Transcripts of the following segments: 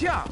Yeah.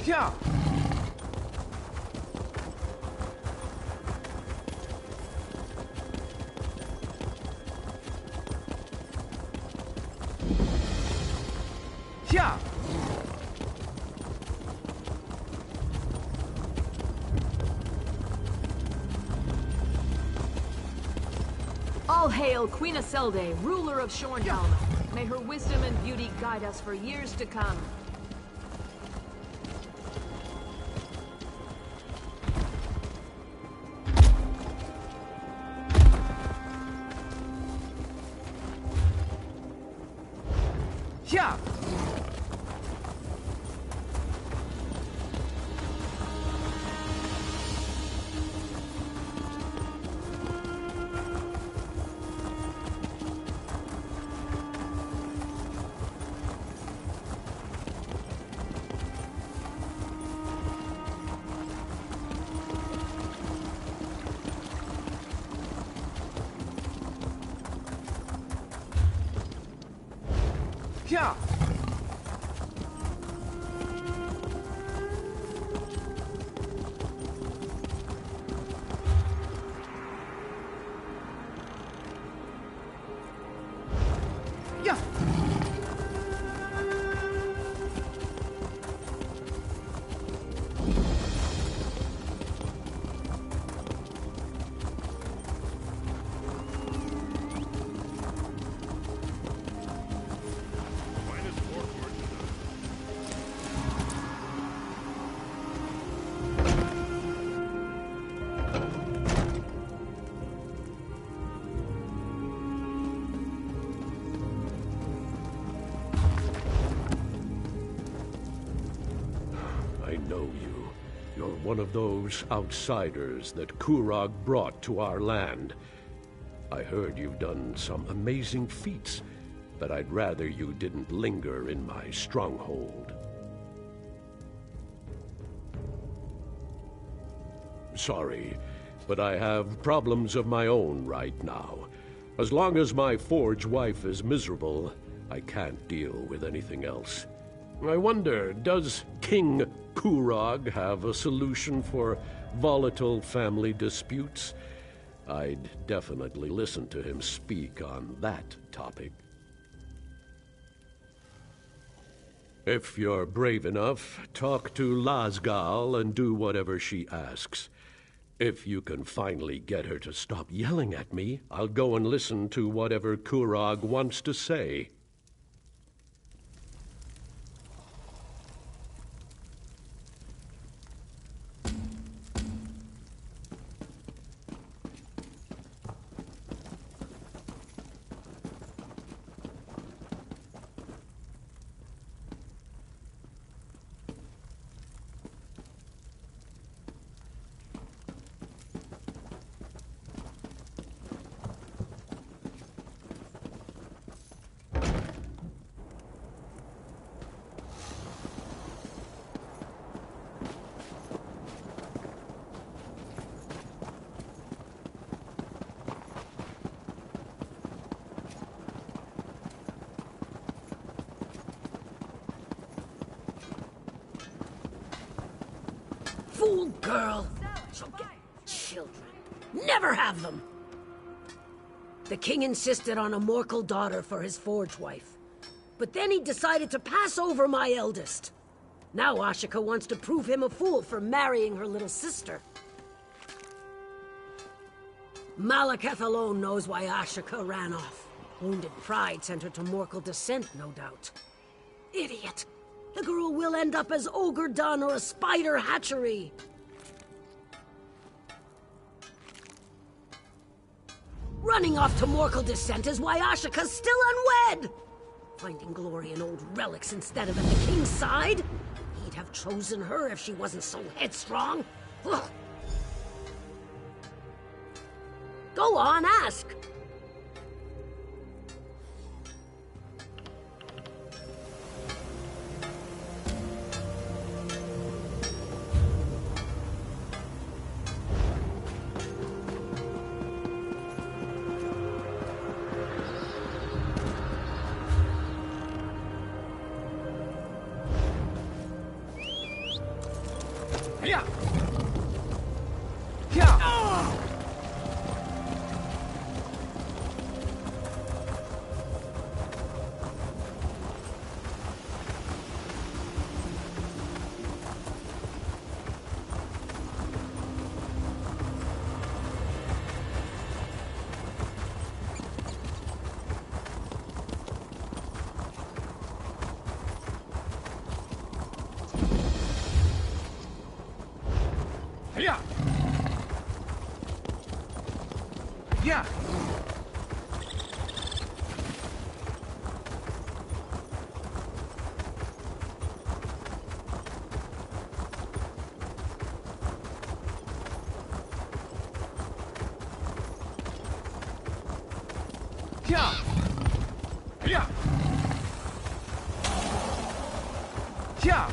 Yeah. Yeah. All hail Queen Isolde, ruler of Shornhelm. May her wisdom and beauty guide us for years to come. Yeah. Yeah. Yeah. I know you. You're one of those outsiders that Kurog brought to our land. I heard you've done some amazing feats, but I'd rather you didn't linger in my stronghold. Sorry, but I have problems of my own right now. As long as my forge wife is miserable, I can't deal with anything else. I wonder, does King Kurog have a solution for volatile family disputes? I'd definitely listen to him speak on that topic. If you're brave enough, talk to Lasgal and do whatever she asks. If you can finally get her to stop yelling at me, I'll go and listen to whatever Kurog wants to say. Fool girl! She'll get children. Never have them! The king insisted on a Morkel daughter for his forge wife. But then he decided to pass over my eldest. Now Ashika wants to prove him a fool for marrying her little sister. Malekith alone knows why Ashika ran off. Wounded pride sent her to Morkel descent, no doubt. Idiot! The girl will end up as Ogre Dun or a spider hatchery! Running off to Morkel descent is why Ashika's still unwed! Finding glory in old relics instead of at the king's side? He'd have chosen her if she wasn't so headstrong. Ugh. Go on, ask! Yeah. Yeah. Yeah. Yeah. Yeah. Yeah.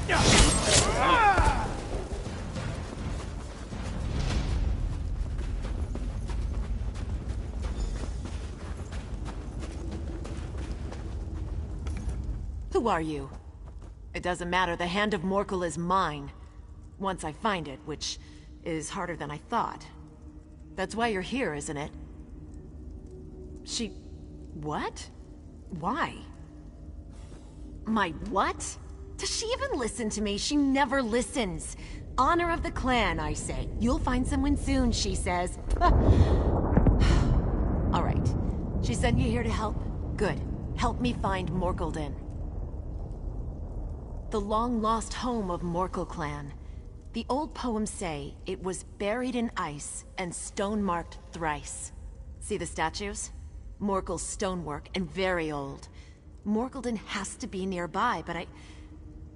Yeah. Who are you? It doesn't matter, the Hand of Morkel is mine. Once I find it, which is harder than I thought. That's why you're here, isn't it? What? Why? My what? Does she even listen to me? She never listens. Honor of the clan, I say. You'll find someone soon, she says. All right. She sent you here to help? Good. Help me find Morkelden. The long-lost home of Morkel clan. The old poems say it was buried in ice and stone-marked thrice. See the statues? Morkel's stonework and very old. Morkelden has to be nearby, but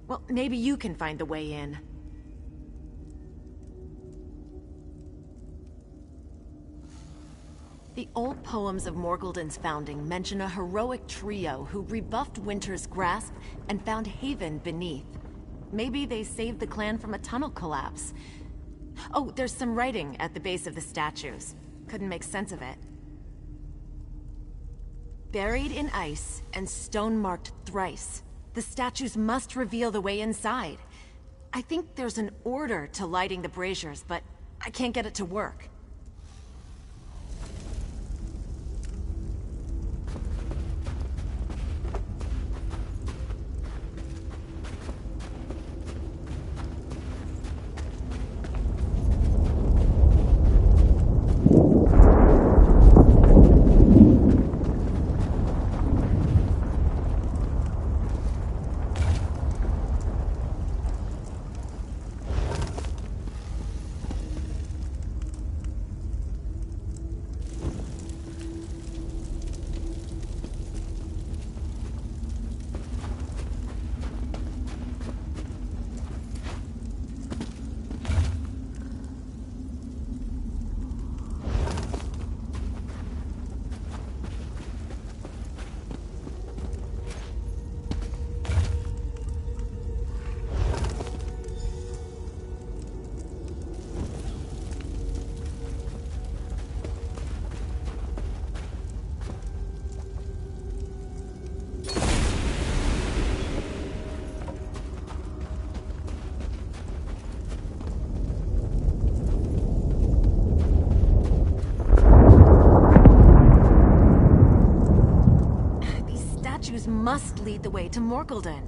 well, maybe you can find the way in. The old poems of Morkelden's founding mention a heroic trio who rebuffed Winter's grasp and found haven beneath. Maybe they saved the clan from a tunnel collapse. Oh, there's some writing at the base of the statues. Couldn't make sense of it. Buried in ice and stone-marked thrice. The statues must reveal the way inside. I think there's an order to lighting the braziers, but I can't get it to work. Must lead the way to Morkelden.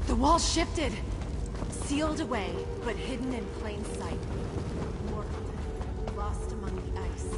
The wall shifted! Sealed away, but hidden in plain sight. Morkelden, lost among the ice.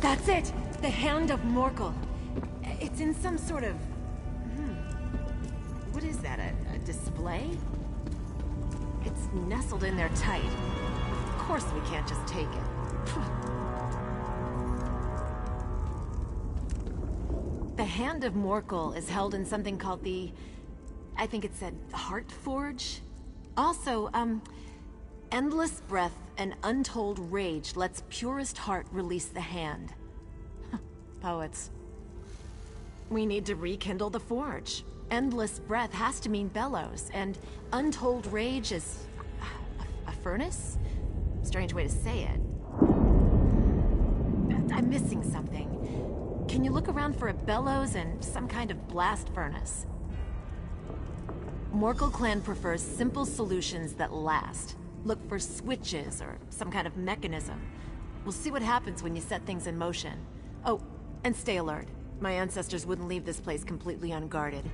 That's it! The Hand of Morkel. It's in some sort of... What is that, a display? It's nestled in there tight. Of course we can't just take it. The Hand of Morkel is held in something called the... I think it said Heart Forge? Also, endless breath and untold rage lets purest heart release the hand. Poets. We need to rekindle the forge. Endless breath has to mean bellows, and untold rage is... a furnace? Strange way to say it. I'm missing something. Can you look around for a bellows and some kind of blast furnace? Morkel clan prefers simple solutions that last. Look for switches or some kind of mechanism. We'll see what happens when you set things in motion. Oh, and stay alert. My ancestors wouldn't leave this place completely unguarded.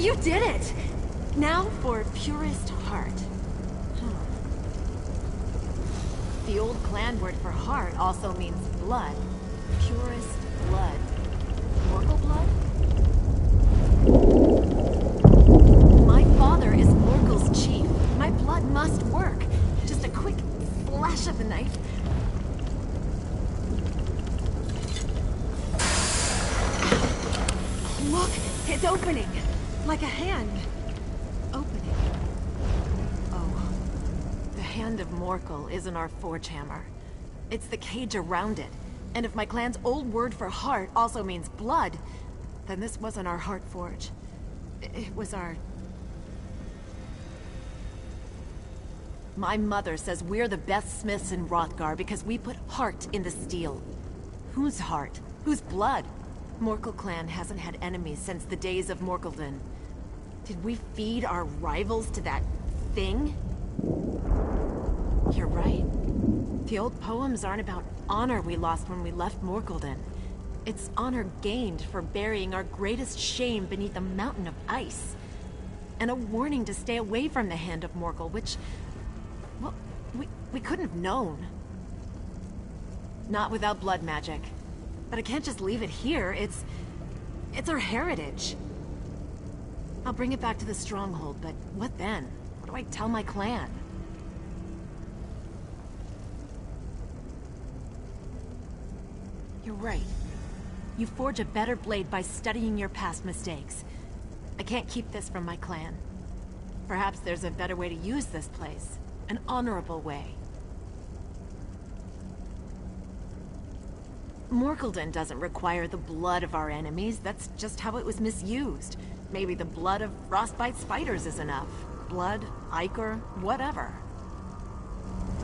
You did it! Now for purest heart. The old clan word for heart also means blood. Purest blood. Morgul blood? My father is Morgul's chief. My blood must work. Just a quick flash of the knife. Look, it's opening. Like a hand. Opening. Oh. The hand of Morgul isn't our forge hammer. It's the cage around it. And if my clan's old word for heart also means blood, then this wasn't our heart forge. It was our... My mother says we're the best smiths in Hrothgar because we put heart in the steel. Whose heart? Whose blood? Morgul clan hasn't had enemies since the days of Morgulden. Did we feed our rivals to that thing? You're right. The old poems aren't about honor we lost when we left Morgulden. It's honor gained for burying our greatest shame beneath a mountain of ice. And a warning to stay away from the hand of Morgul, which... well, we couldn't have known. Not without blood magic. But I can't just leave it here. It's our heritage. I'll bring it back to the stronghold, but what then? What do I tell my clan? You're right. You forge a better blade by studying your past mistakes. I can't keep this from my clan. Perhaps there's a better way to use this place. An honorable way. Morgulden doesn't require the blood of our enemies. That's just how it was misused. Maybe the blood of frostbite spiders is enough. Blood, ichor, whatever.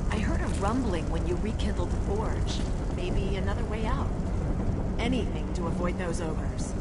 I heard a rumbling when you rekindled the forge. Maybe another way out. Anything to avoid those ogres.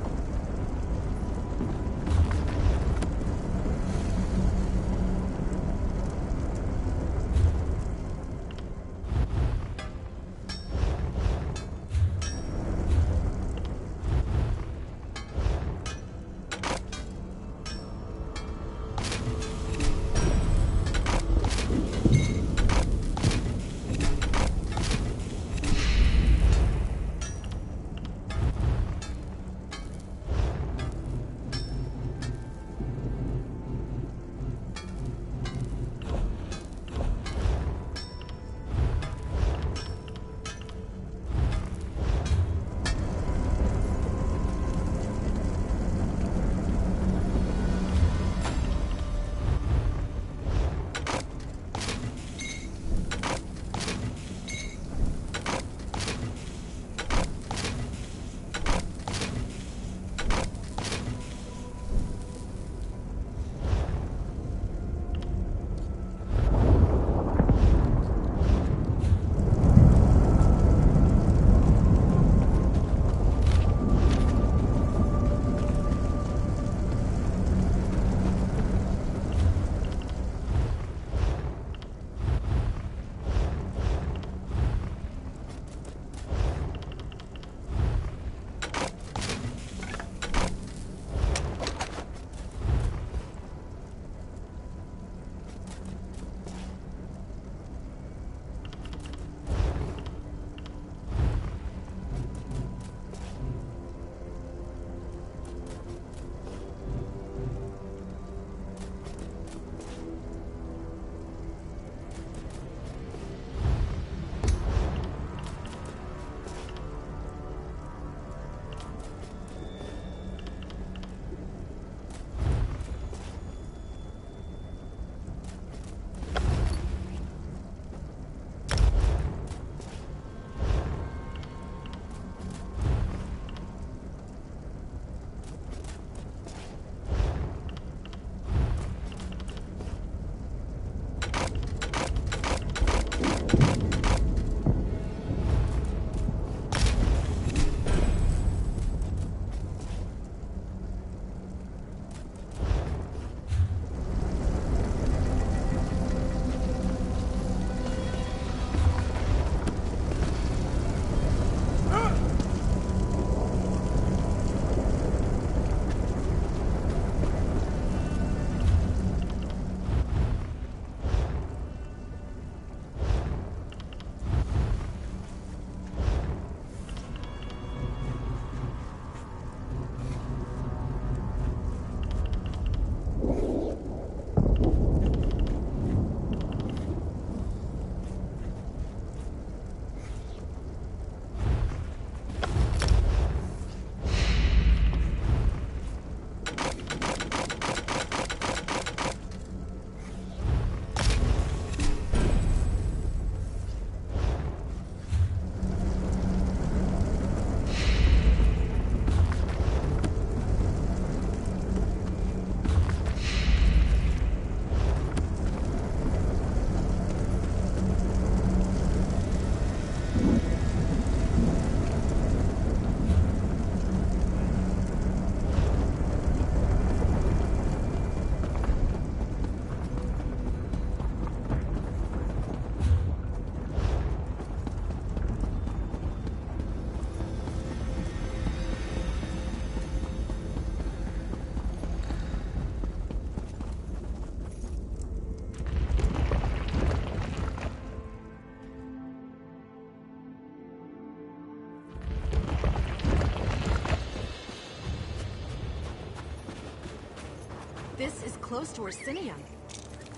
close to Orsinium.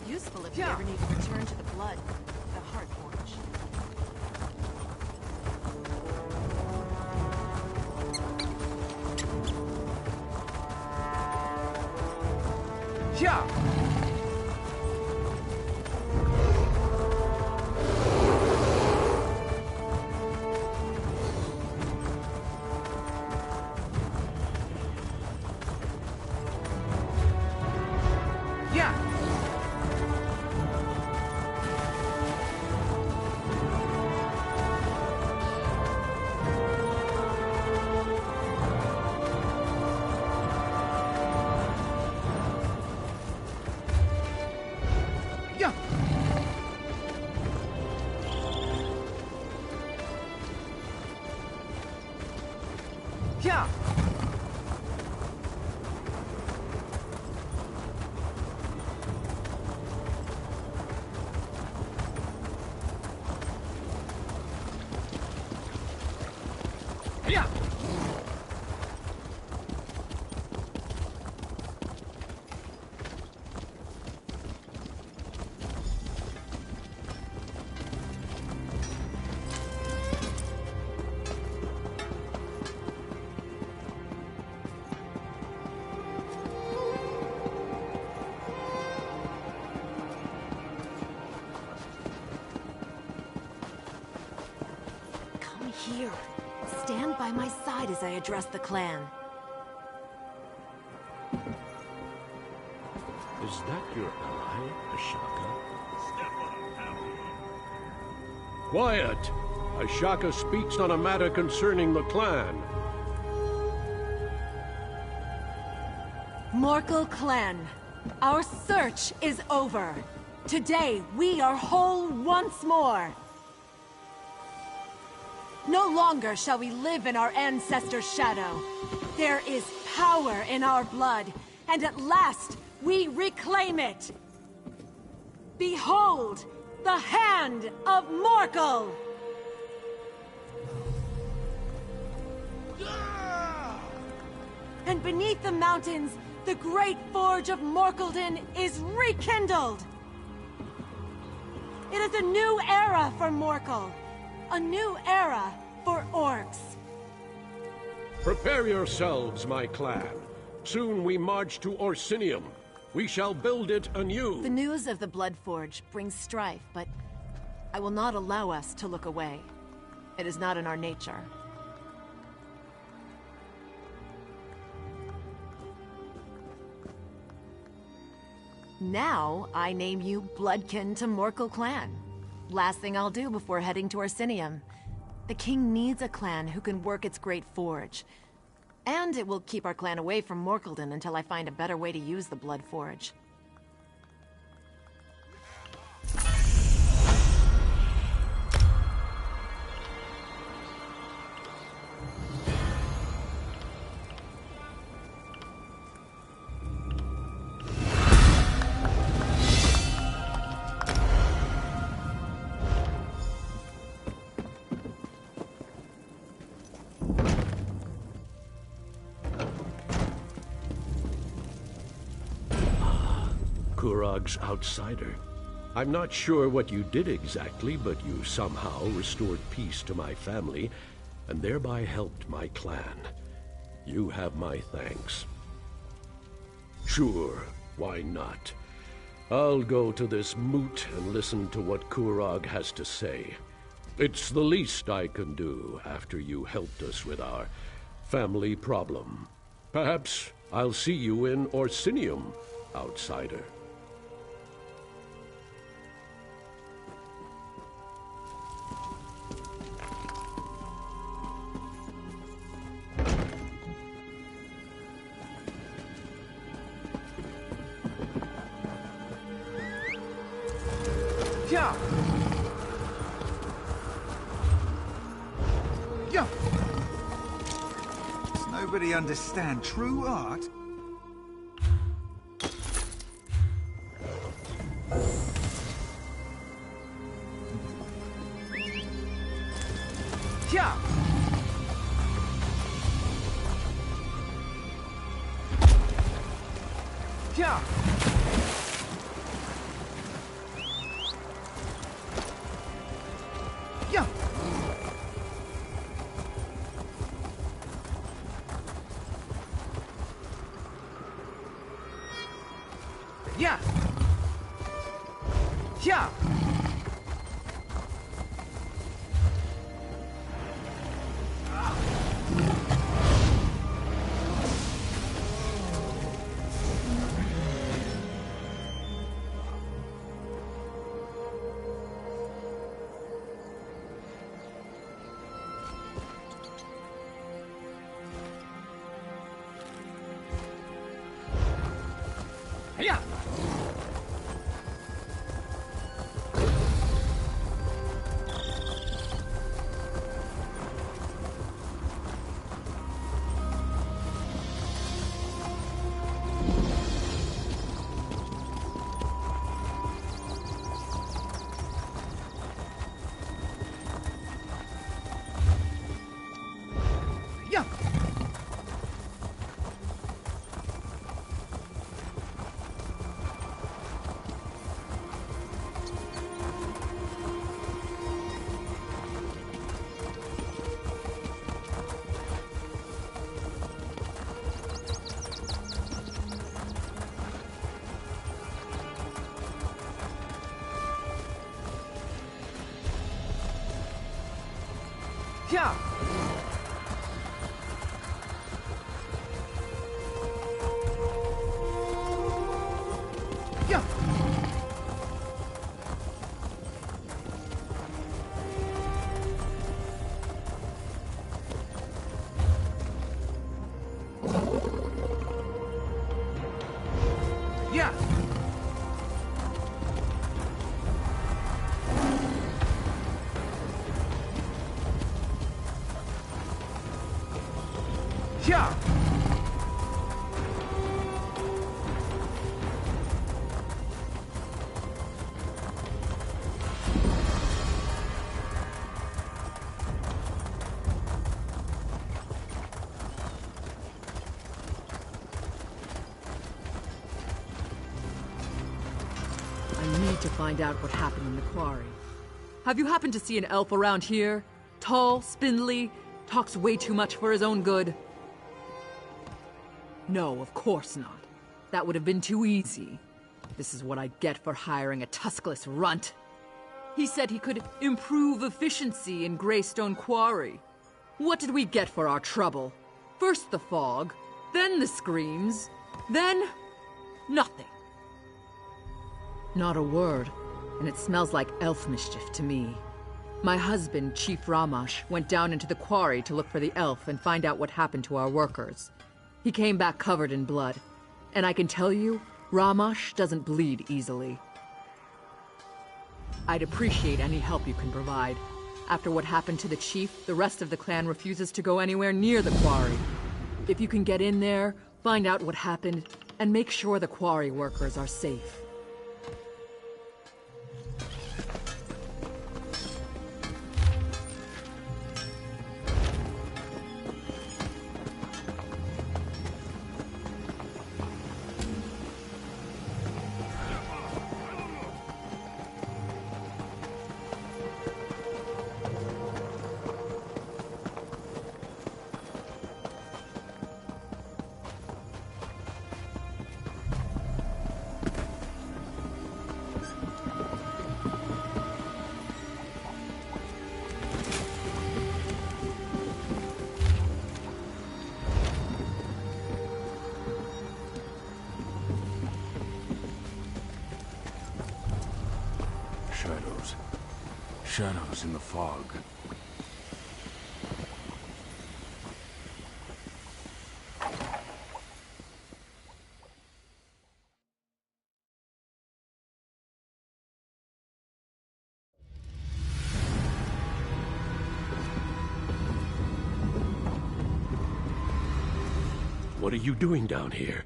Useful if you Yeah. ever need to return to the blood, the Heart Forge. Yeah. Yeah. Yeah. Yeah. Yeah. Come here. Stand by my side as I address the clan. Is that your ally, Ashaka? Quiet! Ashaka speaks on a matter concerning the clan. Morkel clan, our search is over. Today, we are whole once more. No longer shall we live in our ancestors' shadow. There is power in our blood, and at last, we reclaim it. Behold, the hand of Morkel! And beneath the mountains, the great forge of Morkeldon is rekindled! It is a new era for Morkel. A new era for orcs. Prepare yourselves, my clan. Soon we march to Orsinium. We shall build it anew. The news of the Blood Forge brings strife, but I will not allow us to look away. It is not in our nature. Now, I name you Bloodkin to Morkel clan. Last thing I'll do before heading to Orsinium. The king needs a clan who can work its great forge. And it will keep our clan away from Morkeldon until I find a better way to use the Blood Forge. Kurog's outsider. I'm not sure what you did exactly, but you somehow restored peace to my family, and thereby helped my clan. You have my thanks. Sure, why not? I'll go to this moot and listen to what Kurog has to say. It's the least I can do after you helped us with our family problem. Perhaps I'll see you in Orsinium, outsider. Yeah. Yeah. Does nobody understand true art? Yeah. Yeah. Yeah! Yeah! Yeah! Yeah! I need to find out what happened in the quarry. Have you happened to see an elf around here? Tall, spindly, talks way too much for his own good. No, of course not. That would have been too easy. This is what I get for hiring a tuskless runt. He said he could improve efficiency in Greystone Quarry. What did we get for our trouble? First the fog, then the screams, then nothing. Not a word, and it smells like elf mischief to me. My husband, Chief Ramash, went down into the quarry to look for the elf and find out what happened to our workers. He came back covered in blood, and I can tell you, Ramash doesn't bleed easily. I'd appreciate any help you can provide. After what happened to the chief, the rest of the clan refuses to go anywhere near the quarry. If you can get in there, find out what happened, and make sure the quarry workers are safe. Shadows. Shadows in the fog. What are you doing down here?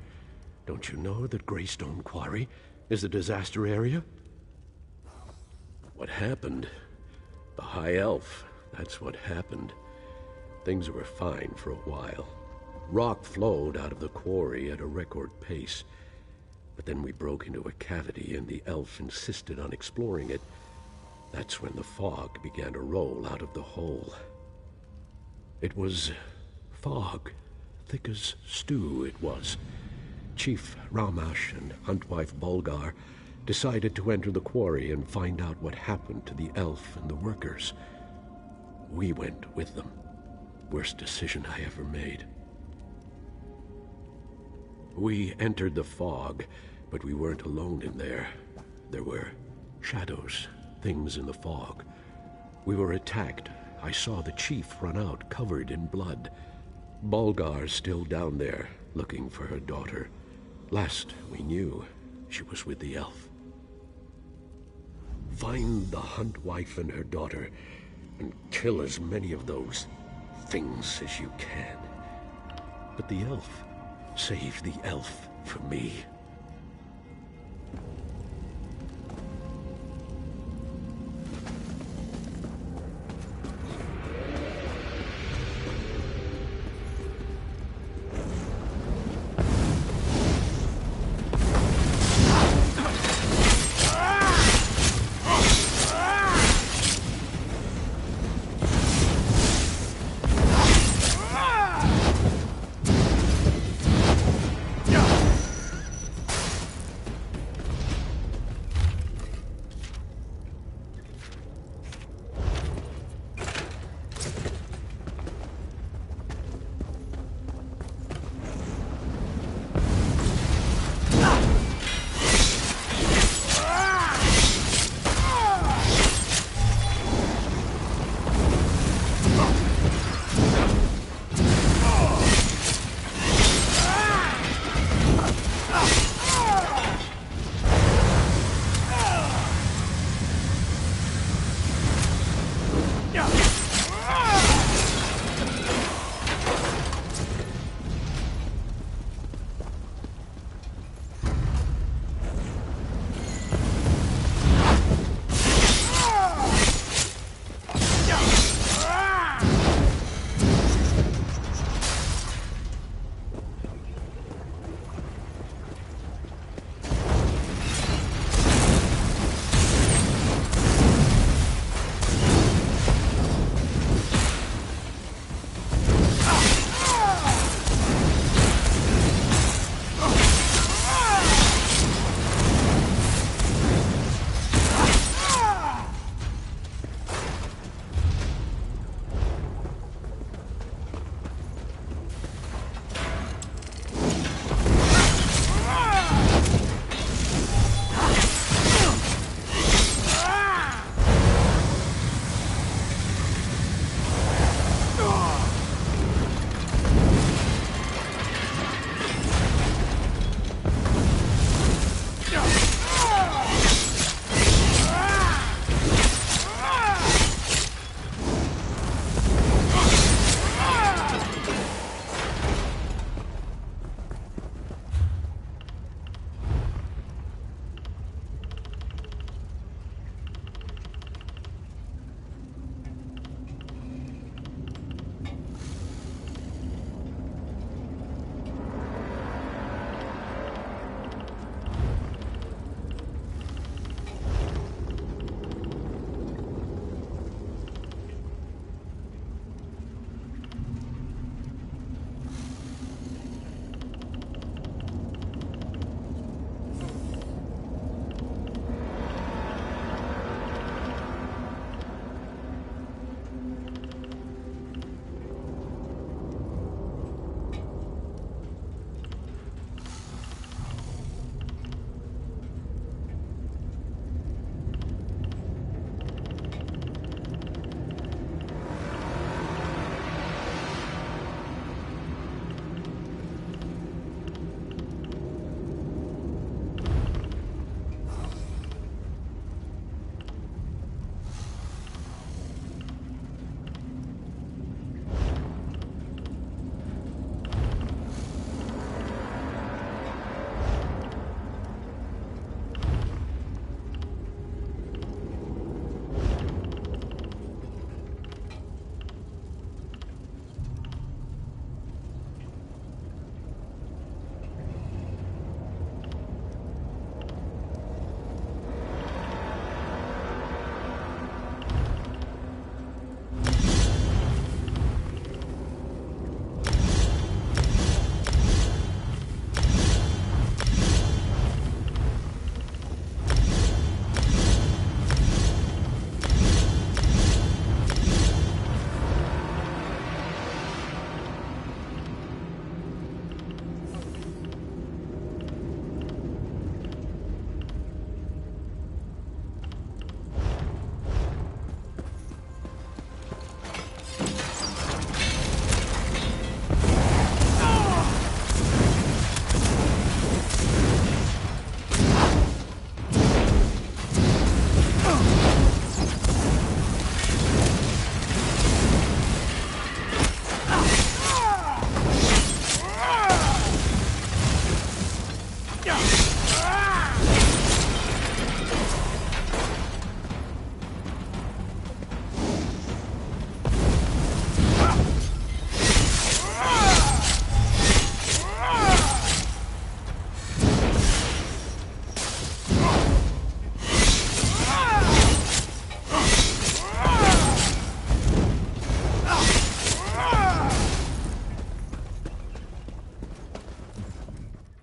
Don't you know that Greystone Quarry is a disaster area? What happened? The High Elf, that's what happened. Things were fine for a while. Rock flowed out of the quarry at a record pace. But then we broke into a cavity and the elf insisted on exploring it. That's when the fog began to roll out of the hole. It was fog, thick as stew it was. Chief Ramash and Huntwife Bulgar decided to enter the quarry and find out what happened to the elf and the workers. We went with them. Worst decision I ever made. We entered the fog, but we weren't alone in there. There were shadows, things in the fog. We were attacked. I saw the chief run out, covered in blood. Bulgar's still down there, looking for her daughter. Last we knew, she was with the elf. Find the Huntwife and her daughter, and kill as many of those things as you can. But the elf, save the elf for me.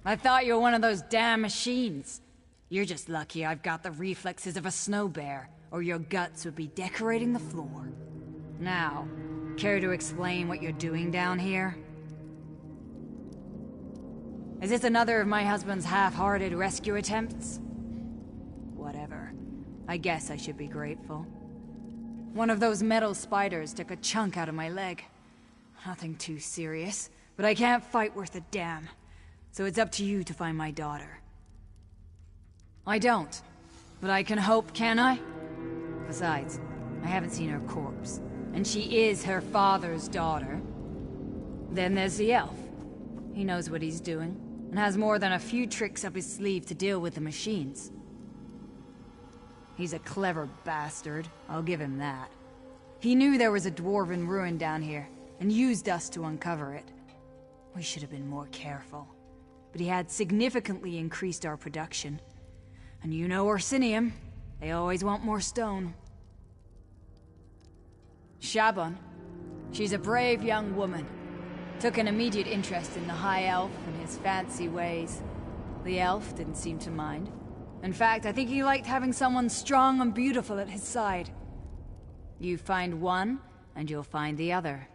I thought you were one of those damn machines. You're just lucky I've got the reflexes of a snow bear, or your guts would be decorating the floor. Now, care to explain what you're doing down here? Is this another of my husband's half-hearted rescue attempts? Whatever. I guess I should be grateful. One of those metal spiders took a chunk out of my leg. Nothing too serious, but I can't fight worth a damn. So it's up to you to find my daughter. I don't, but I can hope, can I? Besides, I haven't seen her corpse, and she is her father's daughter. Then there's the elf. He knows what he's doing, and has more than a few tricks up his sleeve to deal with the machines. He's a clever bastard, I'll give him that. He knew there was a dwarven ruin down here, and used us to uncover it. We should have been more careful, but he had significantly increased our production. And you know Orsinium, they always want more stone. Shaban, she's a brave young woman. Took an immediate interest in the High Elf and his fancy ways. The elf didn't seem to mind. In fact, I think he liked having someone strong and beautiful at his side. You find one, and you'll find the other.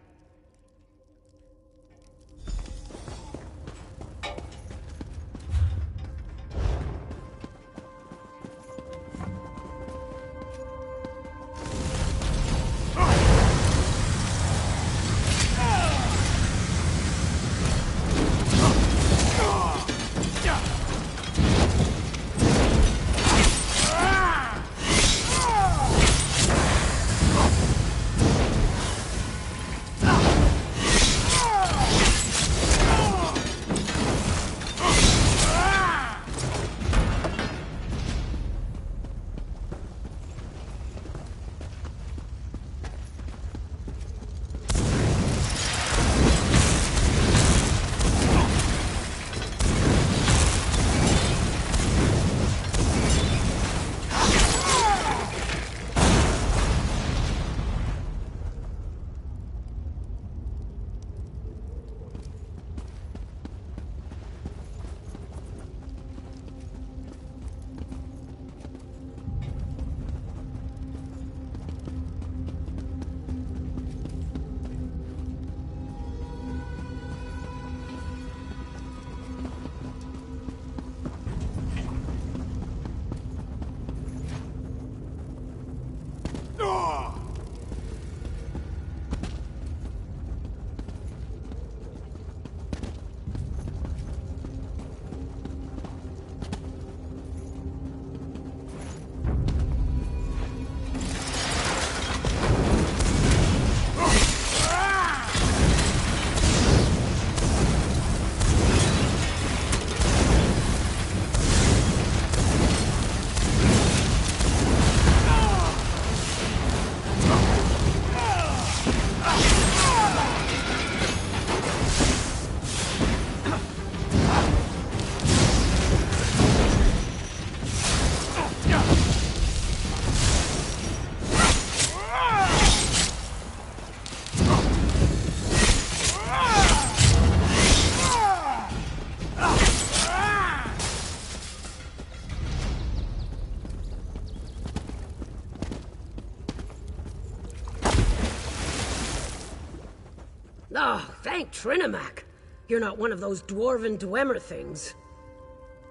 Oh, thank Trinimac. You're not one of those dwarven Dwemer things.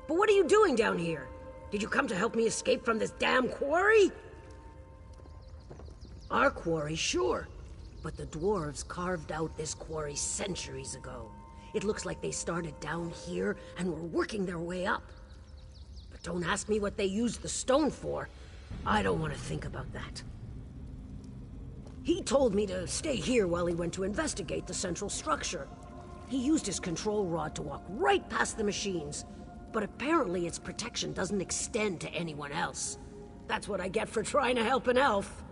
But what are you doing down here? Did you come to help me escape from this damn quarry? Our quarry, sure. But the dwarves carved out this quarry centuries ago. It looks like they started down here and were working their way up. But don't ask me what they used the stone for. I don't want to think about that. He told me to stay here while he went to investigate the central structure. He used his control rod to walk right past the machines, but apparently its protection doesn't extend to anyone else. That's what I get for trying to help an elf.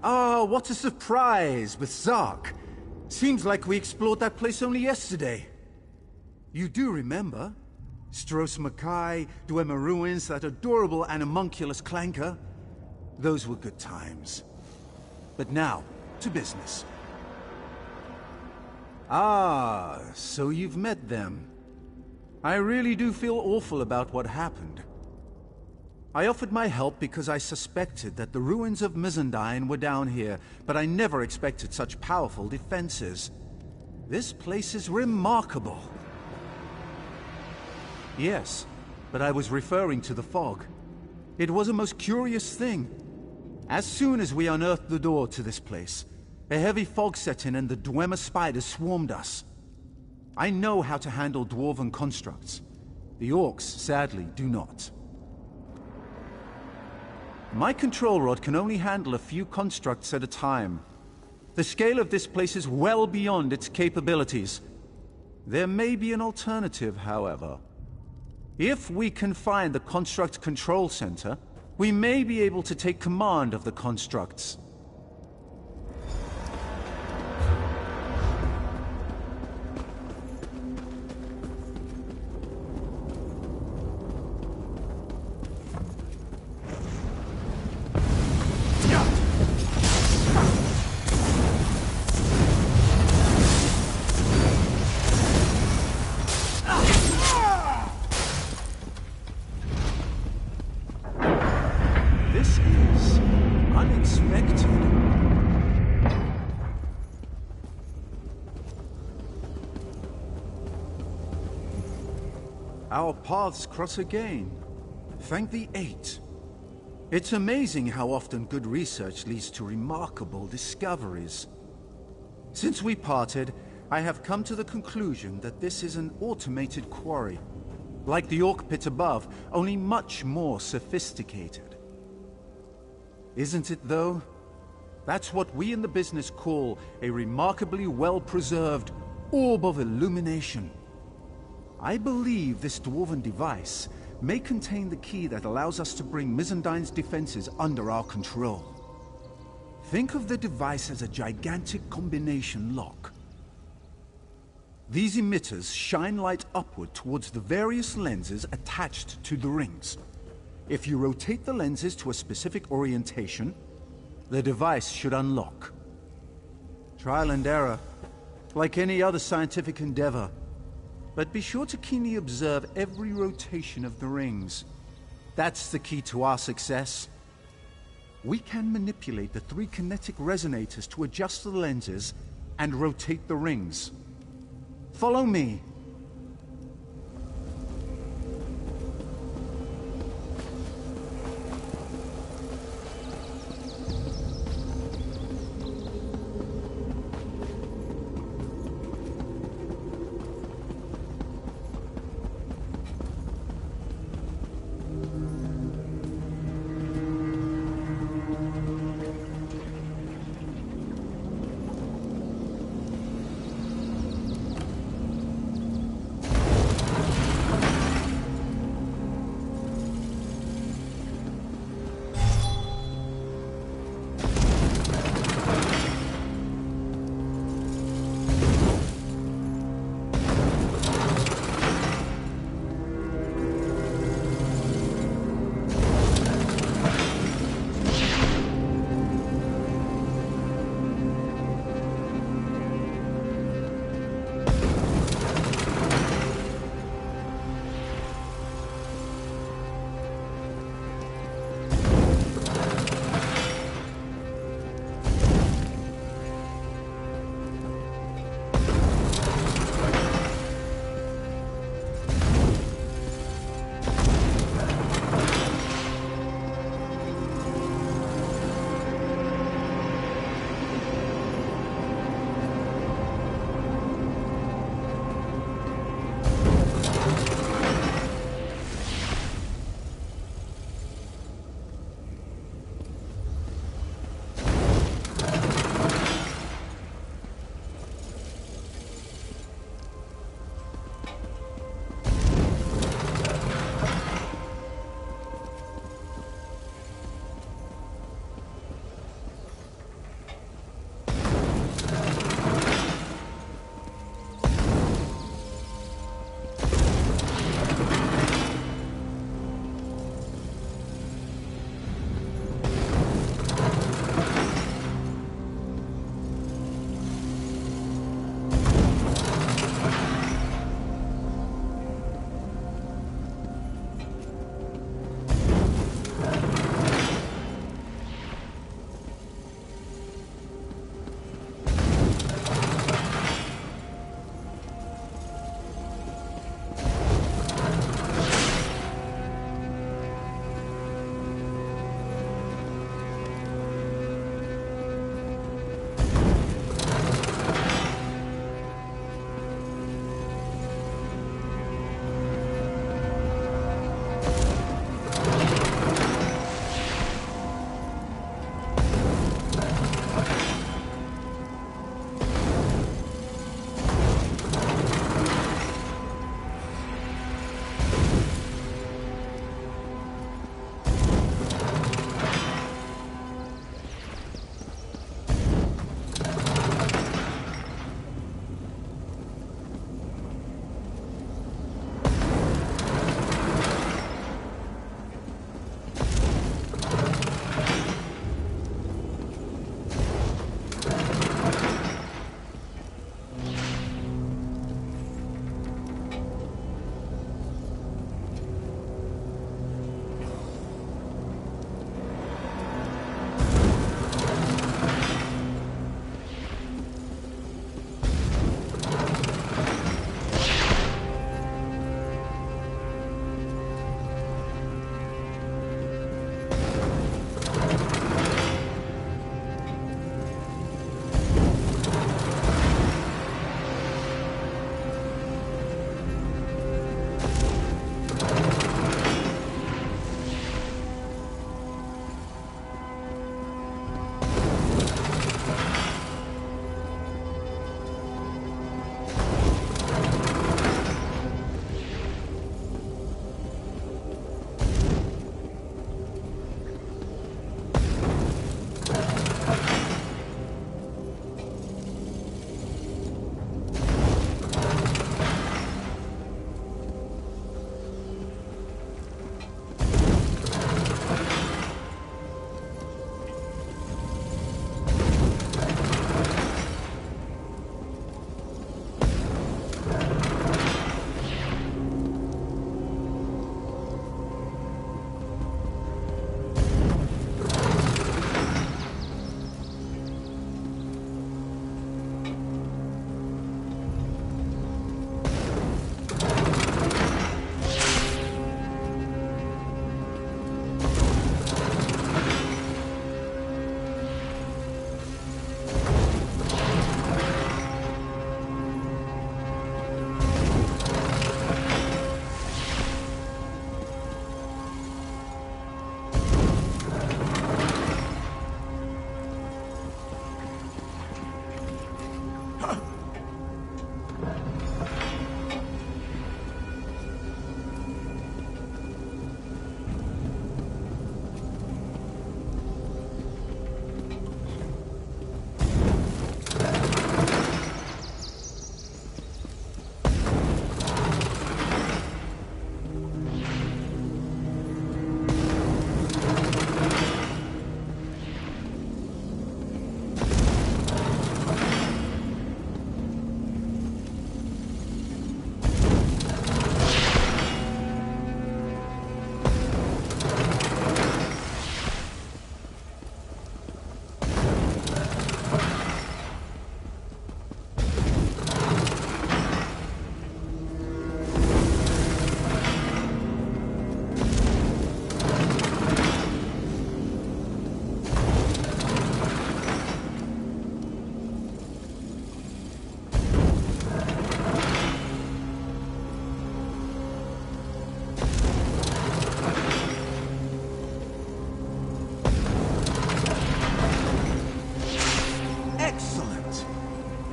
Ah, what a surprise with Zark. Seems like we explored that place only yesterday. You do remember? Stros Makai, Dwemer Ruins, that adorable animunculus clanker. Those were good times. But now, to business. Ah, so you've met them. I really do feel awful about what happened. I offered my help because I suspected that the ruins of Mizandine were down here, but I never expected such powerful defenses. This place is remarkable. Yes, but I was referring to the fog. It was a most curious thing. As soon as we unearthed the door to this place, a heavy fog set in and the Dwemer spiders swarmed us. I know how to handle dwarven constructs. The orcs, sadly, do not. My control rod can only handle a few constructs at a time. The scale of this place is well beyond its capabilities. There may be an alternative, however. If we can find the Construct Control Center, we may be able to take command of the constructs. This is unexpected. Our paths cross again. Thank the Eight. It's amazing how often good research leads to remarkable discoveries. Since we parted, I have come to the conclusion that this is an automated quarry. Like the Orc Pit above, only much more sophisticated. Isn't it, though? That's what we in the business call a remarkably well-preserved orb of illumination. I believe this dwarven device may contain the key that allows us to bring Mizandine's defenses under our control. Think of the device as a gigantic combination lock. These emitters shine light upward towards the various lenses attached to the rings. If you rotate the lenses to a specific orientation, the device should unlock. Trial and error, like any other scientific endeavor. But be sure to keenly observe every rotation of the rings. That's the key to our success. We can manipulate the 3 kinetic resonators to adjust the lenses and rotate the rings. Follow me.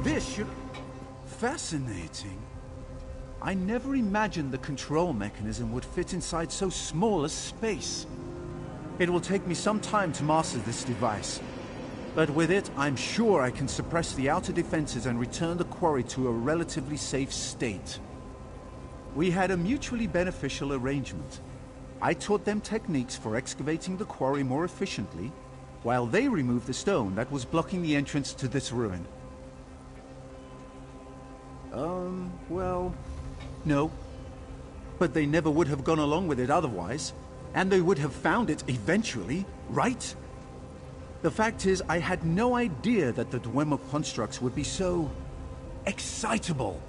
this should... Fascinating. I never imagined the control mechanism would fit inside so small a space. It will take me some time to master this device. But with it, I'm sure I can suppress the outer defenses and return the quarry to a relatively safe state. We had a mutually beneficial arrangement. I taught them techniques for excavating the quarry more efficiently, while they removed the stone that was blocking the entrance to this ruin. Well, no. But they never would have gone along with it otherwise, and they would have found it eventually, right? The fact is, I had no idea that the Dwemer constructs would be so... excitable.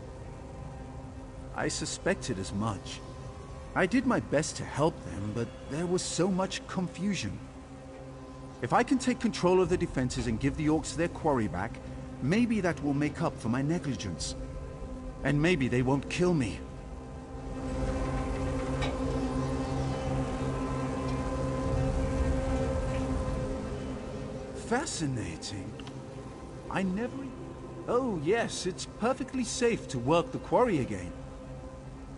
I suspected as much. I did my best to help them, but there was so much confusion. If I can take control of the defenses and give the orcs their quarry back, maybe that will make up for my negligence. And maybe they won't kill me. Fascinating. I never... Oh yes, it's perfectly safe to work the quarry again.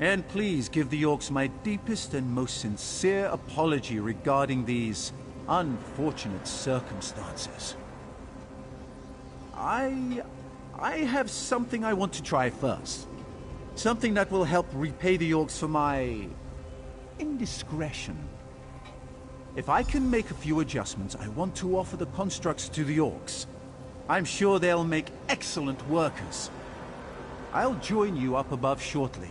And please give the orcs my deepest and most sincere apology regarding these unfortunate circumstances. I have something I want to try first. Something that will help repay the orcs for my... indiscretion. If I can make a few adjustments, I want to offer the constructs to the orcs. I'm sure they'll make excellent workers. I'll join you up above shortly.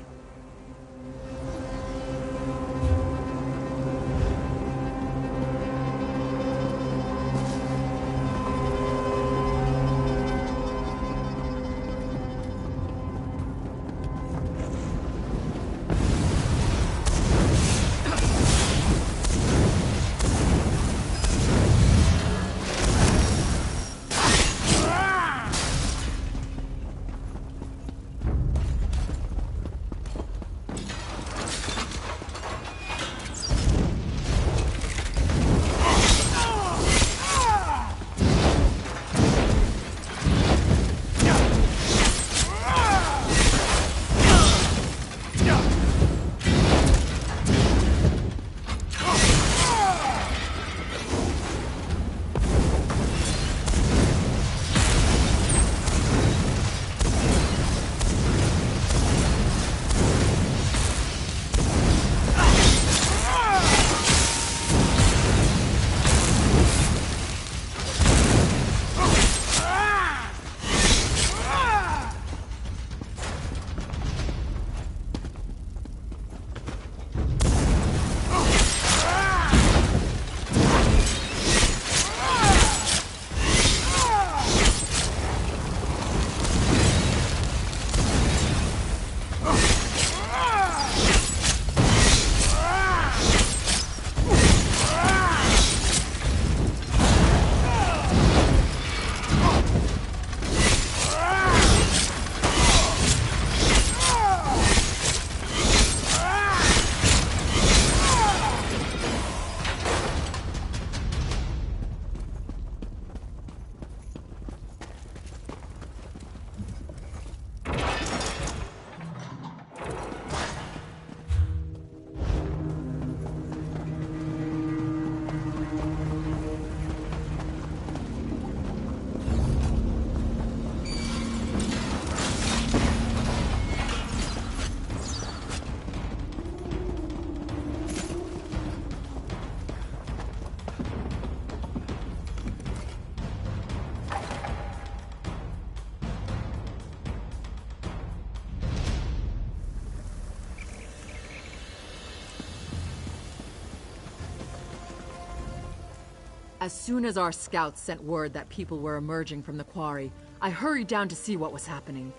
As soon as our scouts sent word that people were emerging from the quarry, I hurried down to see what was happening.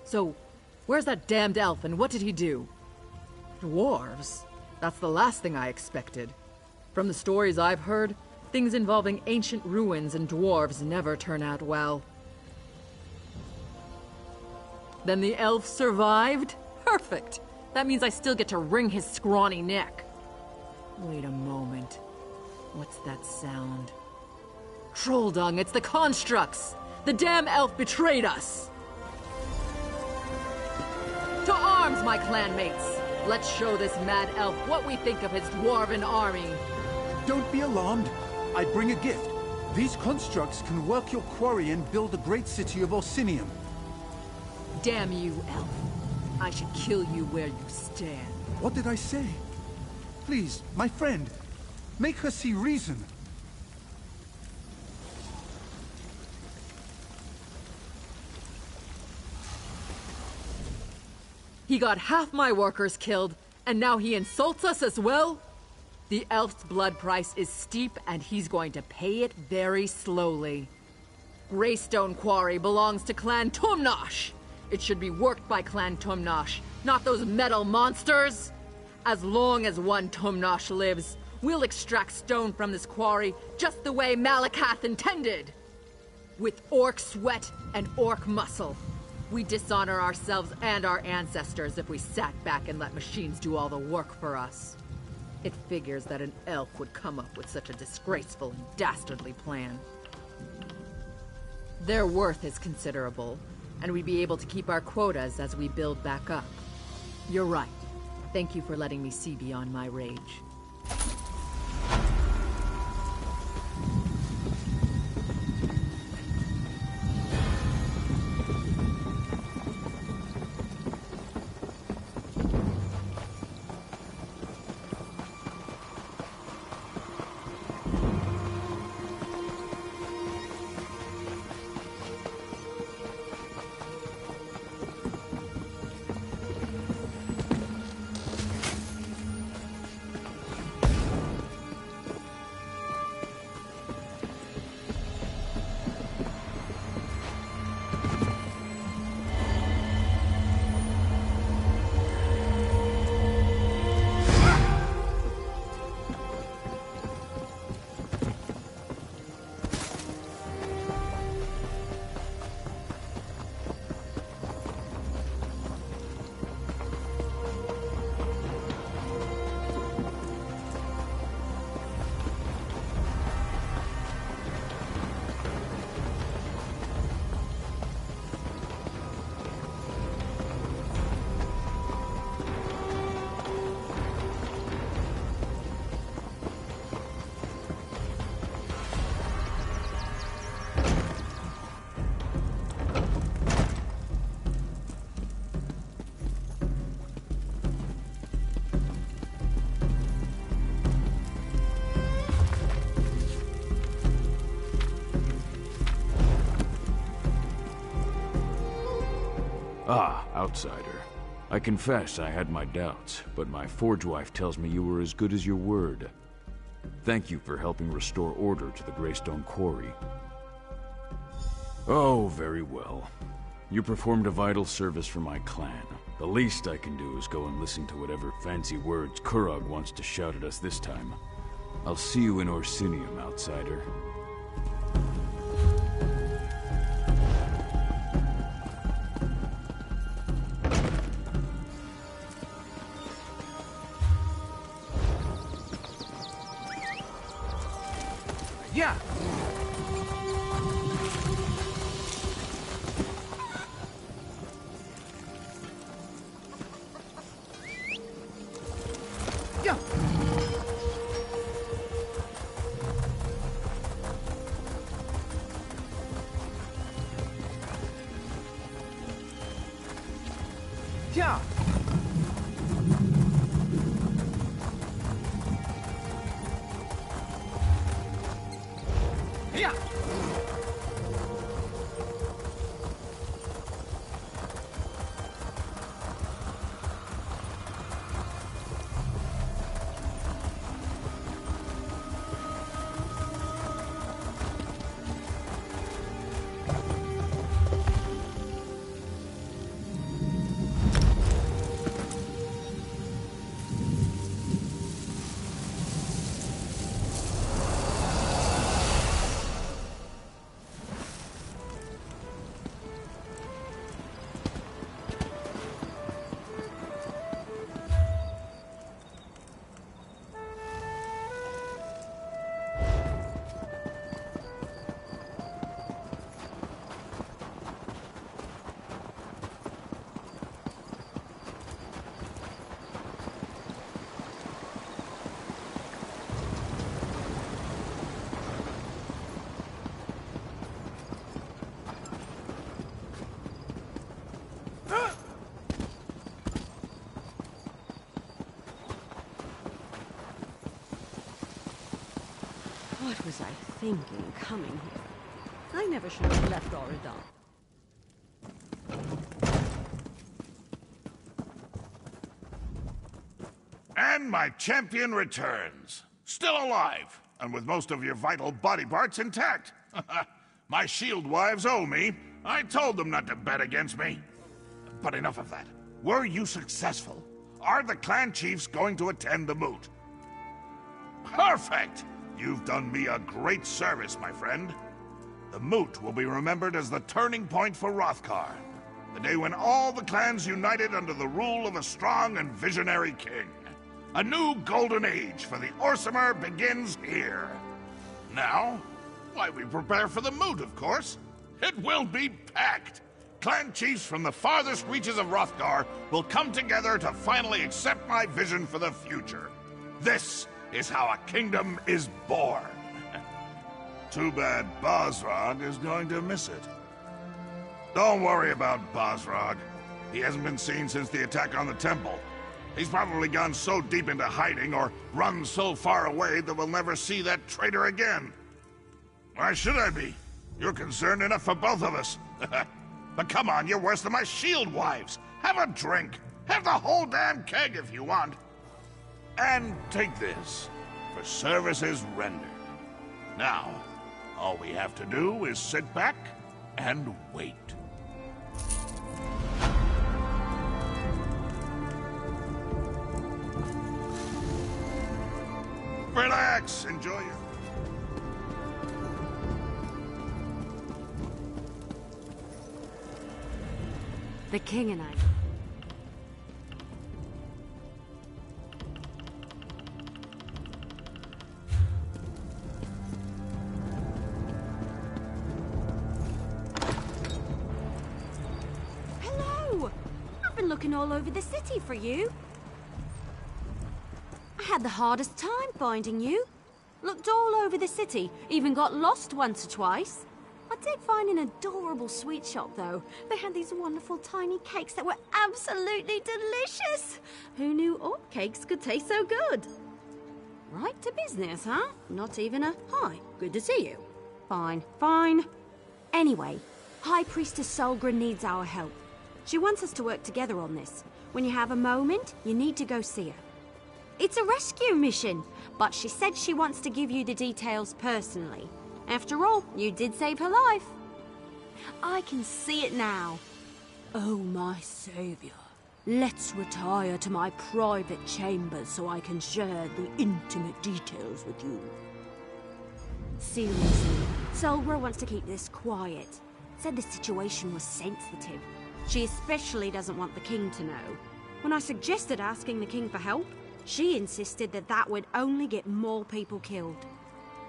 So, where's that damned elf and what did he do? Dwarves? That's the last thing I expected. From the stories I've heard, things involving ancient ruins and dwarves never turn out well. Then the elf survived? Perfect! That means I still get to wring his scrawny neck. Wait a moment. What's that sound? Troll dung, it's the constructs! The damn elf betrayed us! To arms, my clanmates! Let's show this mad elf what we think of his dwarven army. Don't be alarmed. I bring a gift. These constructs can work your quarry and build a great city of Orsinium. Damn you, elf. I should kill you where you stand. What did I say? Please, my friend, make her see reason. He got half my workers killed, and now he insults us as well? The elf's blood price is steep, and he's going to pay it very slowly. Greystone Quarry belongs to Clan Tumnosh. It should be worked by Clan Tumnosh, not those metal monsters. As long as one Tumnosh lives, we'll extract stone from this quarry just the way Malakath intended. With orc sweat and orc muscle. We dishonor ourselves and our ancestors if we sat back and let machines do all the work for us. It figures that an elf would come up with such a disgraceful and dastardly plan. Their worth is considerable, and we'd be able to keep our quotas as we build back up. You're right. Thank you for letting me see beyond my rage. Ah, outsider. I confess I had my doubts, but my forge wife tells me you were as good as your word. Thank you for helping restore order to the Greystone Quarry. Oh, very well. You performed a vital service for my clan. The least I can do is go and listen to whatever fancy words Kurog wants to shout at us this time. I'll see you in Orsinium, outsider. Yeah! Yeah! Yeah! Yeah! thinking coming here? I never should have left Auridon. And my champion returns. Still alive, and with most of your vital body parts intact. My shield wives owe me. I told them not to bet against me. But enough of that. Were you successful? Are the clan chiefs going to attend the moot? Perfect! You've done me a great service, my friend. The moot will be remembered as the turning point for Hrothgar. The day when all the clans united under the rule of a strong and visionary king. A new golden age for the Orsimer begins here. Now, why, we prepare for the moot, of course. It will be packed. Clan chiefs from the farthest reaches of Hrothgar will come together to finally accept my vision for the future. This is how a kingdom is born. Too bad Bosrog is going to miss it. Don't worry about Bosrog. He hasn't been seen since the attack on the temple. He's probably gone so deep into hiding or run so far away that we'll never see that traitor again. Why should I be? You're concerned enough for both of us. But come on, you're worse than my shield wives. Have a drink. Have the whole damn keg if you want. And take this for services rendered. Now, all we have to do is sit back and wait. Relax, enjoy your... The king and I. Hello! I've been looking all over the city for you. I had the hardest time finding you. Looked all over the city, even got lost once or twice. I did find an adorable sweet shop, though. They had these wonderful tiny cakes that were absolutely delicious. Who knew oatcakes could taste so good? Right to business, huh? Not even a hi. Good to see you. Fine, fine. Anyway, High Priestess Solgra needs our help. She wants us to work together on this. When you have a moment, you need to go see her. It's a rescue mission, but she said she wants to give you the details personally. After all, you did save her life. I can see it now. Oh, my savior. Let's retire to my private chambers so I can share the intimate details with you. Seriously, Solgra wants to keep this quiet. Said the situation was sensitive. She especially doesn't want the king to know. When I suggested asking the king for help, she insisted that that would only get more people killed.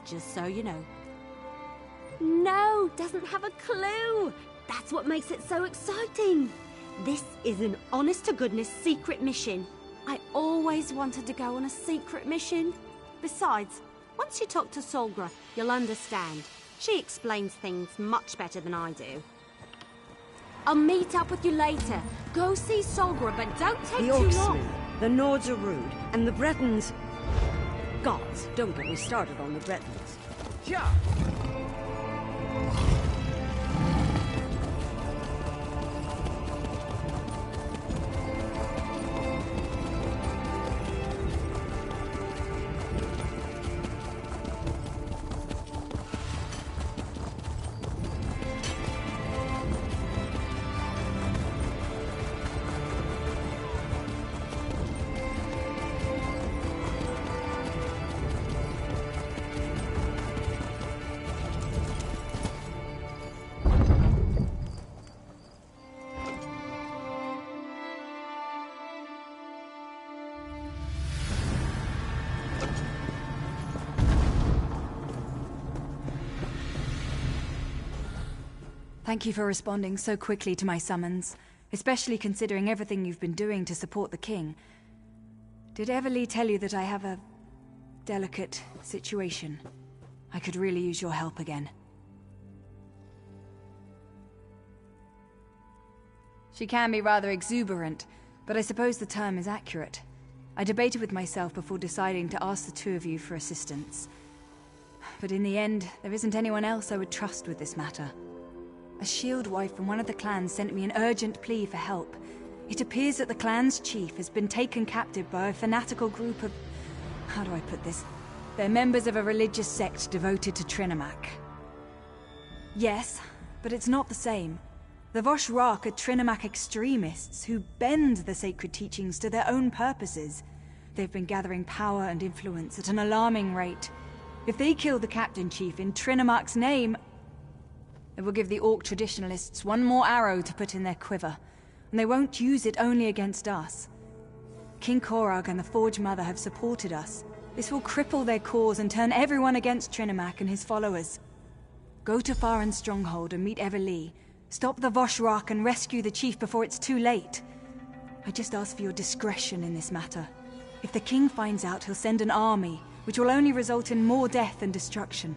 Just so you know. No, doesn't have a clue. That's what makes it so exciting. This is an honest-to-goodness secret mission. I always wanted to go on a secret mission. Besides, once you talk to Solgra, you'll understand. She explains things much better than I do. I'll meet up with you later. Go see Solgra, but don't take The too Orcs long. smooth, the Nords are rude, and the Bretons... Gods, don't get me started on the Bretons. Yeah. Thank you for responding so quickly to my summons, especially considering everything you've been doing to support the king. Did Everly tell you that I have a delicate situation? I could really use your help again. She can be rather exuberant, but I suppose the term is accurate. I debated with myself before deciding to ask the two of you for assistance. But in the end, there isn't anyone else I would trust with this matter. A shield wife from one of the clans sent me an urgent plea for help. It appears that the clan's chief has been taken captive by a fanatical group of... how do I put this? They're members of a religious sect devoted to Trinomac. Yes, but it's not the same. The Voshrak are Trinomac extremists who bend the sacred teachings to their own purposes. They've been gathering power and influence at an alarming rate. If they kill the Captain Chief in Trinomac's name, it will give the Orc traditionalists one more arrow to put in their quiver, and they won't use it only against us. King Korag and the Forge Mother have supported us. This will cripple their cause and turn everyone against Trinomac and his followers. Go to Farron's stronghold and meet Everlee. Stop the Voshrak and rescue the chief before it's too late. I just ask for your discretion in this matter. If the king finds out, he'll send an army, which will only result in more death and destruction.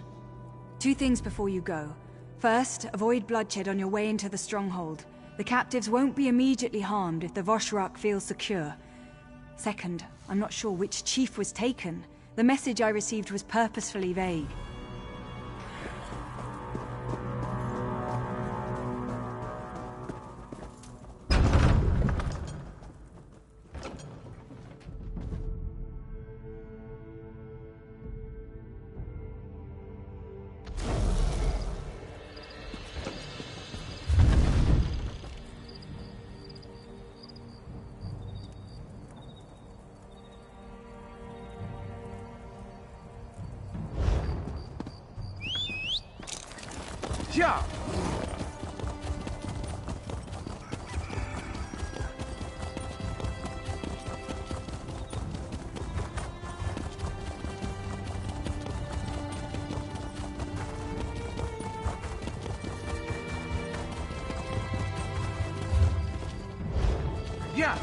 2 things before you go. First, avoid bloodshed on your way into the stronghold. The captives won't be immediately harmed if the Voshrak feels secure. Second, I'm not sure which chief was taken. The message I received was purposefully vague. Yeah! Yeah!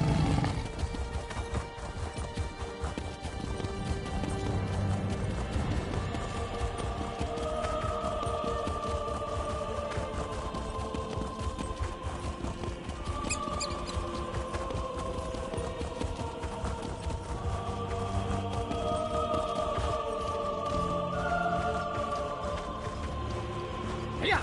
Yeah!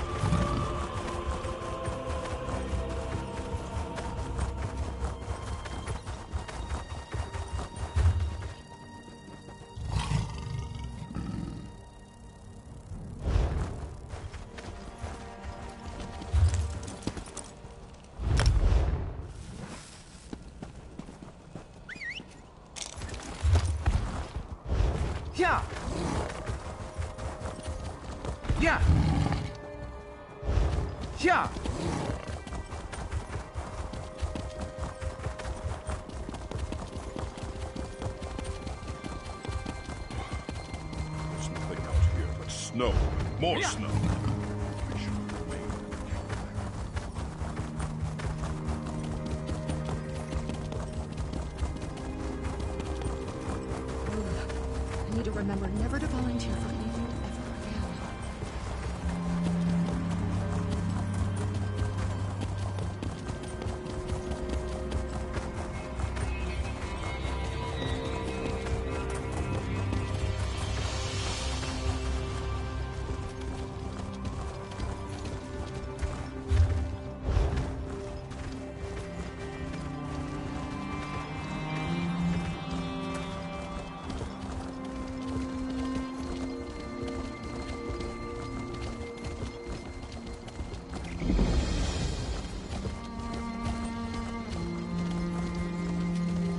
Yeah! Yeah! Yeah! There's nothing out here but snow. More snow. We should remain. I need to remember never to volunteer for anything ever again.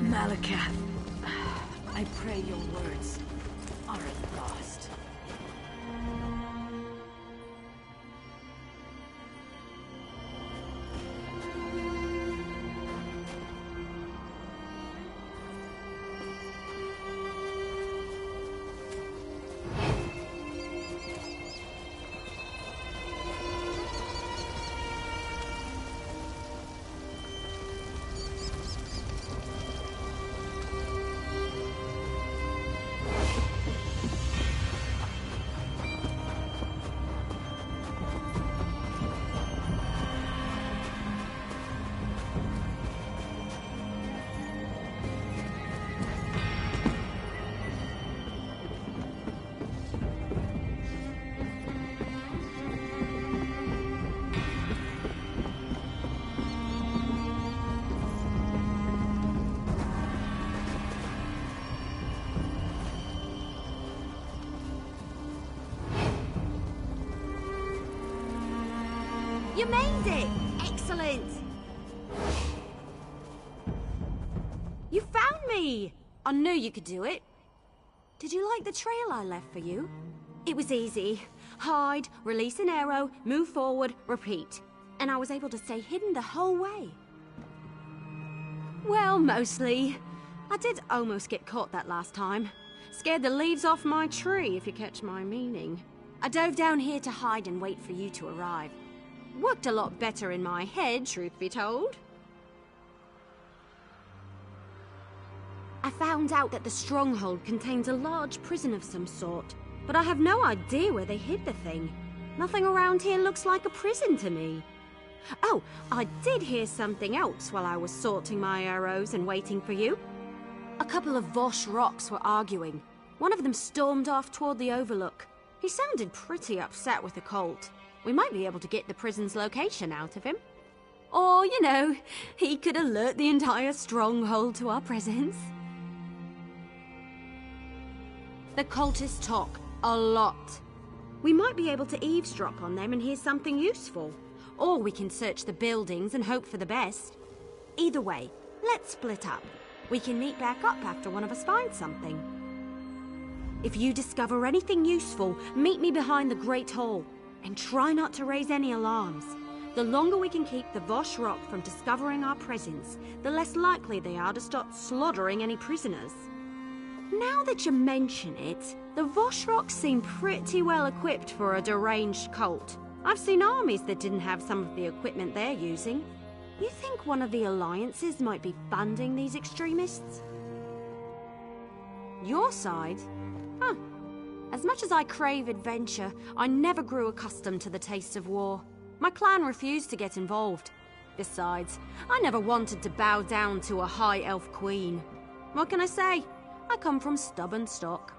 Malakath, I pray your words aren't lost. You made it! Excellent! You found me! I knew you could do it. Did you like the trail I left for you? It was easy. Hide, release an arrow, move forward, repeat. And I was able to stay hidden the whole way. Well, mostly. I did almost get caught that last time. Scared the leaves off my tree, if you catch my meaning. I dove down here to hide and wait for you to arrive. Worked a lot better in my head, truth be told. I found out that the stronghold contains a large prison of some sort, but I have no idea where they hid the thing. Nothing around here looks like a prison to me. Oh, I did hear something else while I was sorting my arrows and waiting for you. A couple of Vosh rocks were arguing. One of them stormed off toward the Overlook. He sounded pretty upset with the cult. We might be able to get the prison's location out of him. Or, you know, he could alert the entire stronghold to our presence. The cultists talk a lot. We might be able to eavesdrop on them and hear something useful. Or we can search the buildings and hope for the best. Either way, let's split up. We can meet back up after one of us finds something. If you discover anything useful, meet me behind the Great Hall. And try not to raise any alarms. The longer we can keep the Vosh Rock from discovering our presence, the less likely they are to start slaughtering any prisoners. Now that you mention it, the Vosh Rock seem pretty well equipped for a deranged cult. I've seen armies that didn't have some of the equipment they're using. You think one of the alliances might be funding these extremists? Your side? Huh. As much as I crave adventure, I never grew accustomed to the taste of war. My clan refused to get involved. Besides, I never wanted to bow down to a high elf queen. What can I say? I come from stubborn stock.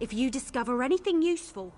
If you discover anything useful,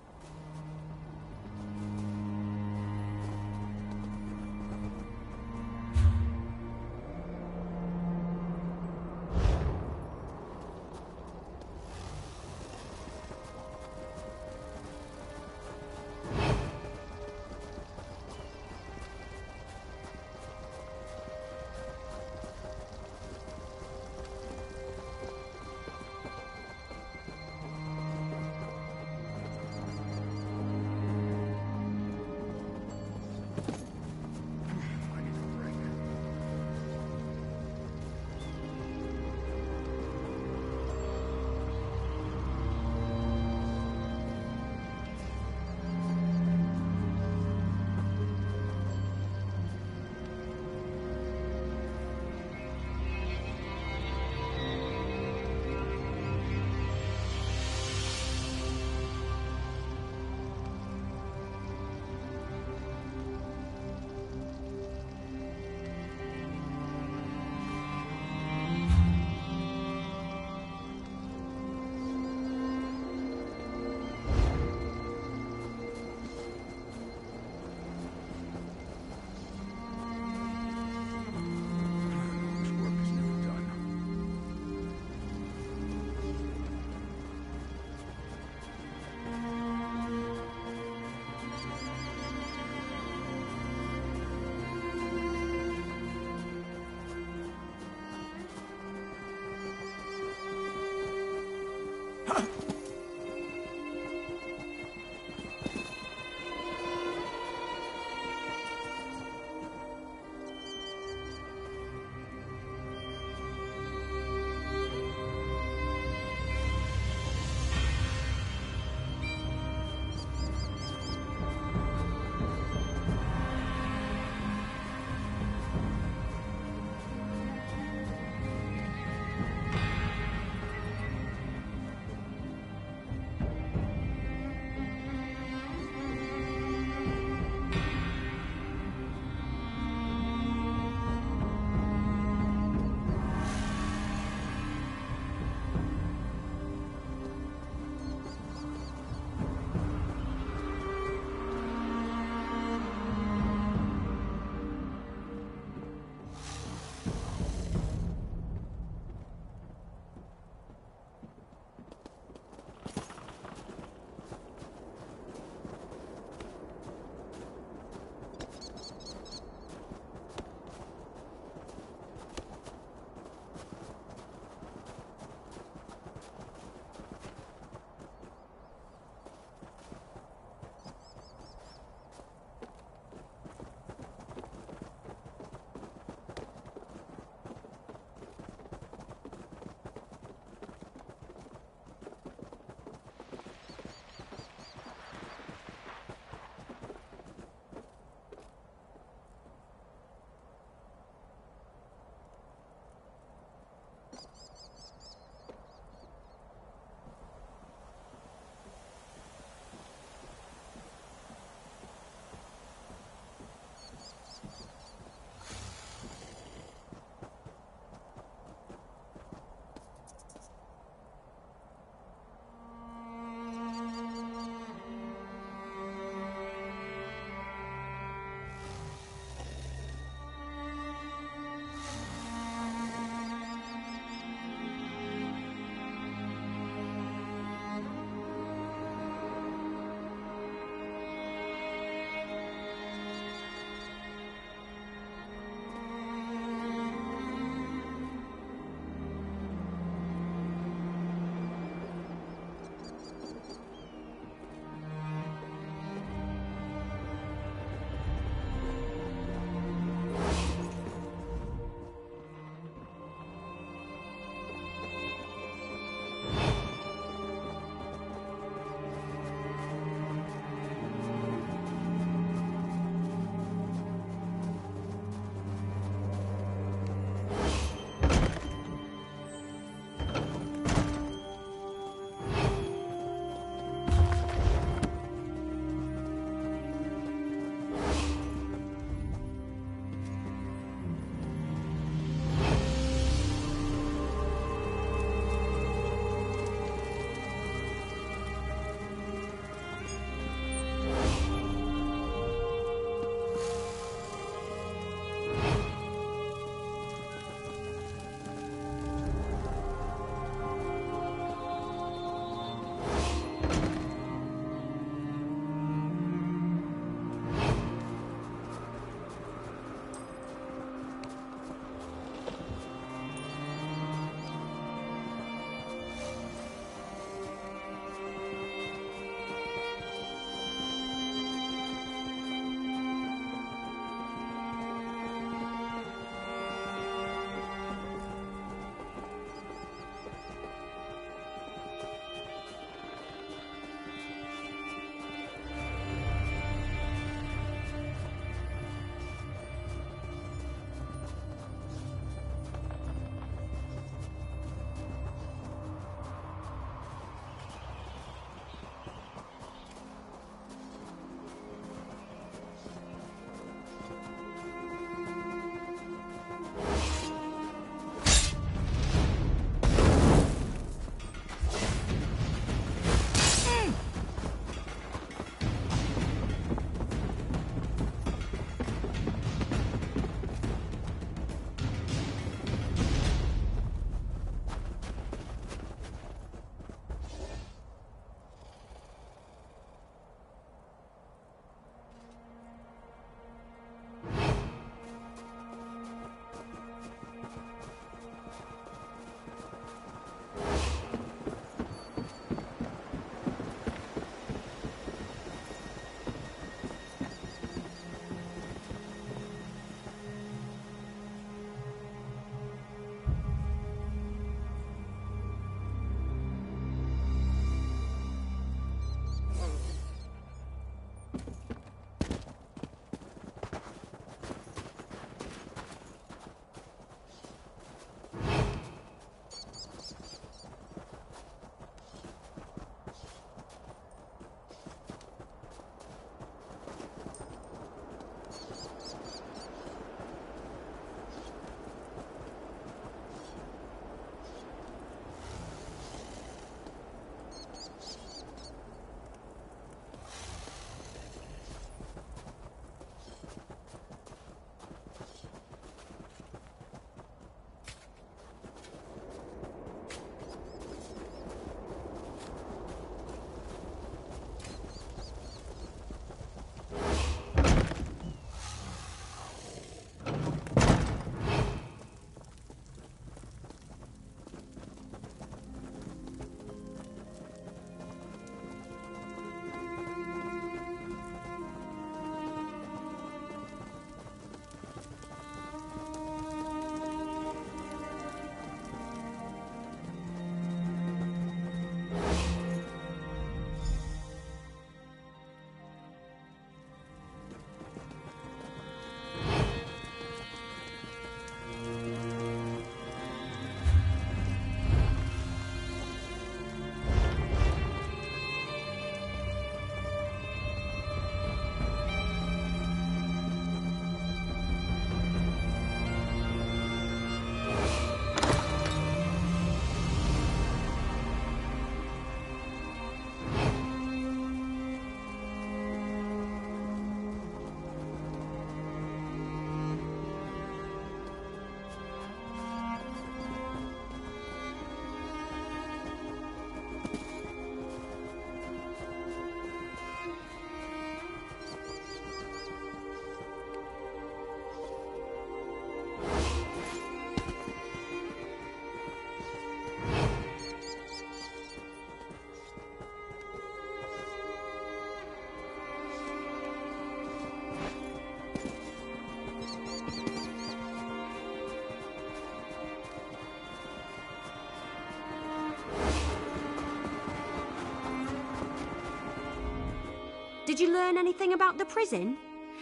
Did you learn anything about the prison?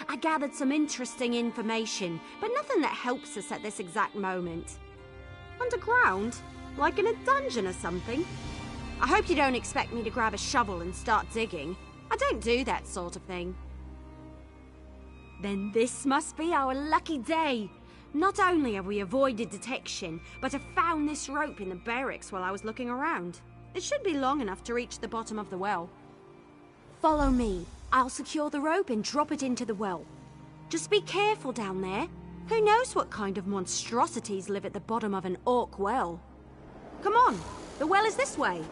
I gathered some interesting information, but nothing that helps us at this exact moment. Underground? Like in a dungeon or something? I hope you don't expect me to grab a shovel and start digging. I don't do that sort of thing. Then this must be our lucky day. Not only have we avoided detection, but have found this rope in the barracks while I was looking around. It should be long enough to reach the bottom of the well. Follow me. I'll secure the rope and drop it into the well. Just be careful down there. Who knows what kind of monstrosities live at the bottom of an orc well? Come on, the well is this way.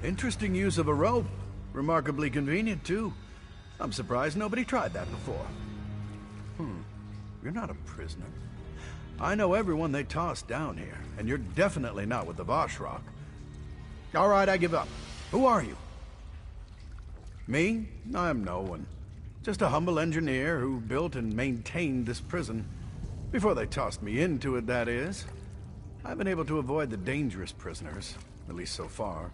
Interesting use of a rope. Remarkably convenient, too. I'm surprised nobody tried that before. You're not a prisoner. I know everyone they tossed down here, and you're definitely not with the Vashrock. All right, I give up. Who are you? Me? I'm no one. Just a humble engineer who built and maintained this prison. Before they tossed me into it, that is. I've been able to avoid the dangerous prisoners, at least so far.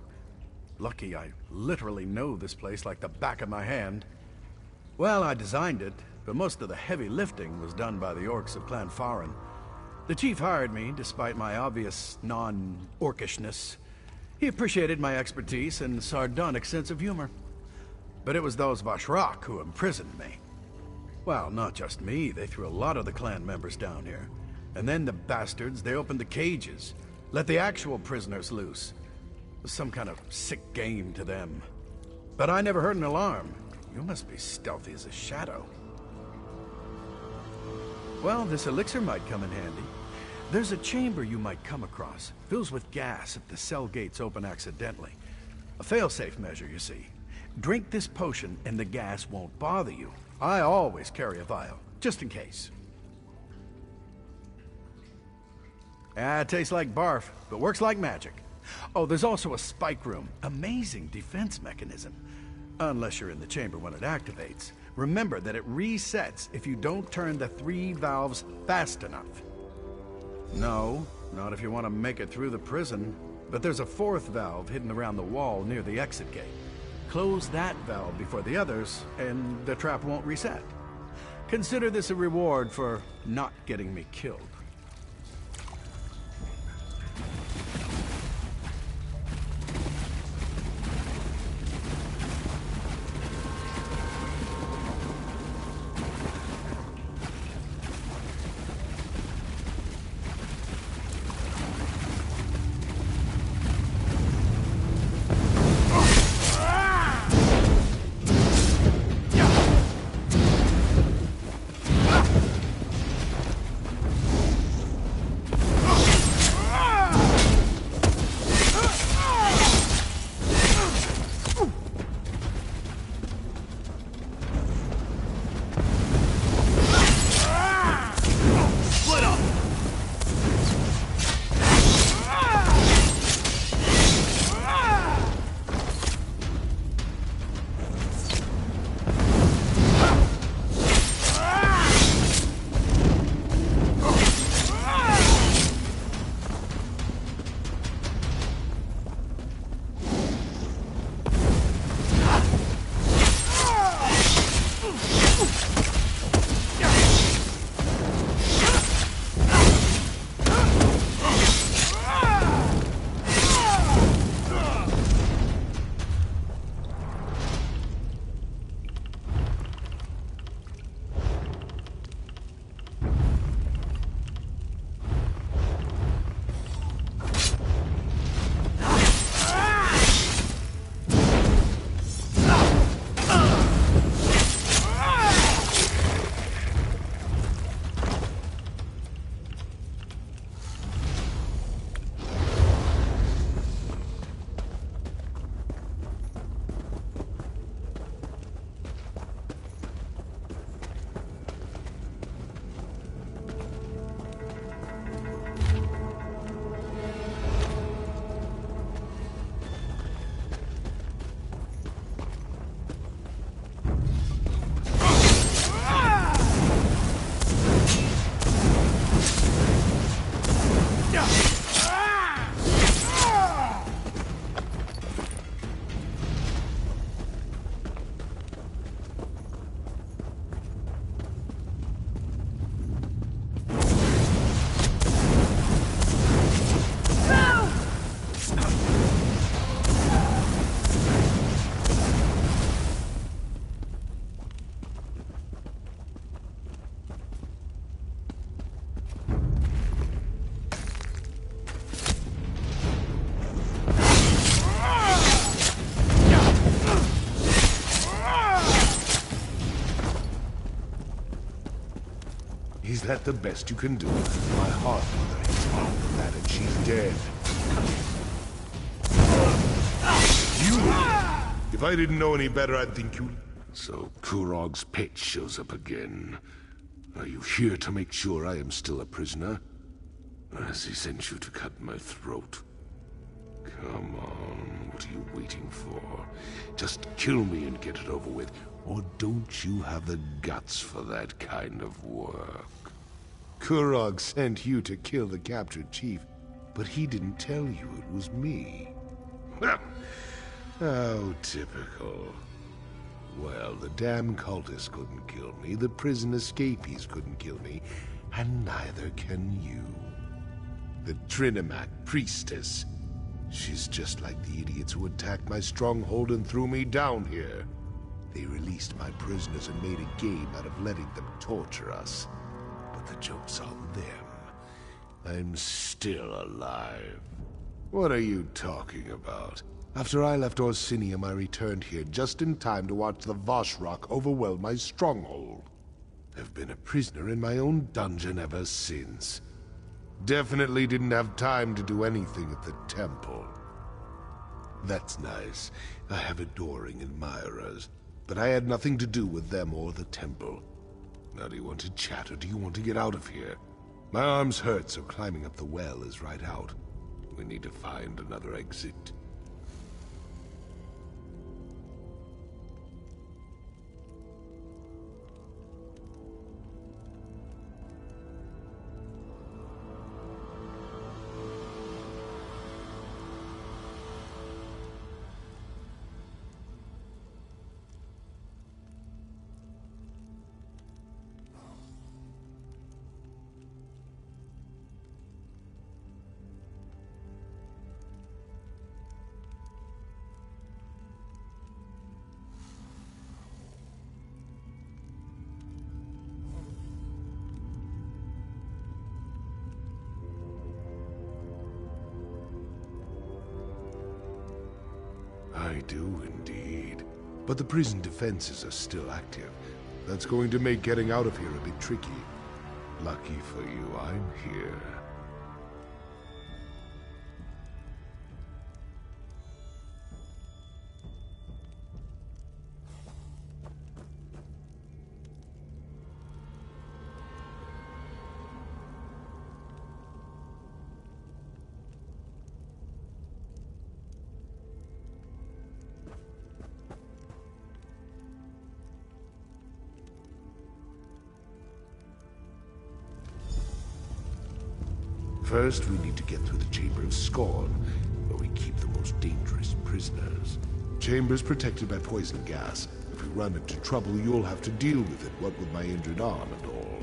Lucky I literally know this place like the back of my hand. Well, I designed it, but most of the heavy lifting was done by the orcs of Clan Farin. The chief hired me, despite my obvious non-orcishness. He appreciated my expertise and sardonic sense of humor. But it was those Vashrock who imprisoned me. Well, not just me, they threw a lot of the clan members down here. And then the bastards, they opened the cages, let the actual prisoners loose. It was some kind of sick game to them. But I never heard an alarm. You must be stealthy as a shadow. Well, this elixir might come in handy. There's a chamber you might come across. Fills with gas if the cell gates open accidentally. A fail-safe measure, you see. Drink this potion and the gas won't bother you. I always carry a vial, just in case. Ah, it tastes like barf, but works like magic. Oh, there's also a spike room. Amazing defense mechanism. Unless you're in the chamber when it activates. Remember that it resets if you don't turn the 3 valves fast enough. No, not if you want to make it through the prison. But there's a 4th valve hidden around the wall near the exit gate. Close that valve before the others, and the trap won't reset. Consider this a reward for not getting me killed. Is that the best you can do? My heart mother is on that and she's dead. You! If I didn't know any better, I'd think you... So Kurog's pet shows up again. Are you here to make sure I am still a prisoner? Or has he sent you to cut my throat? Come on, what are you waiting for? Just kill me and get it over with. Or don't you have the guts for that kind of work? Kurog sent you to kill the captured chief, but he didn't tell you it was me. How typical. Well, the damn cultists couldn't kill me, the prison escapees couldn't kill me, and neither can you. The Trinimac priestess. She's just like the idiots who attacked my stronghold and threw me down here. They released my prisoners and made a game out of letting them torture us. But the joke's on them. I'm still alive. What are you talking about? After I left Orsinium, I returned here just in time to watch the Vashrak overwhelm my stronghold. I've been a prisoner in my own dungeon ever since. Definitely didn't have time to do anything at the temple. That's nice. I have adoring admirers. But I had nothing to do with them or the temple. Now, do you want to chat or do you want to get out of here? My arms hurt, so climbing up the well is right out. We need to find another exit. I do indeed. But the prison defenses are still active. That's going to make getting out of here a bit tricky. Lucky for you, I'm here. First, we need to get through the Chamber of Scorn, where we keep the most dangerous prisoners. Chamber's protected by poison gas. If we run into trouble, you'll have to deal with it, what with my injured arm and all.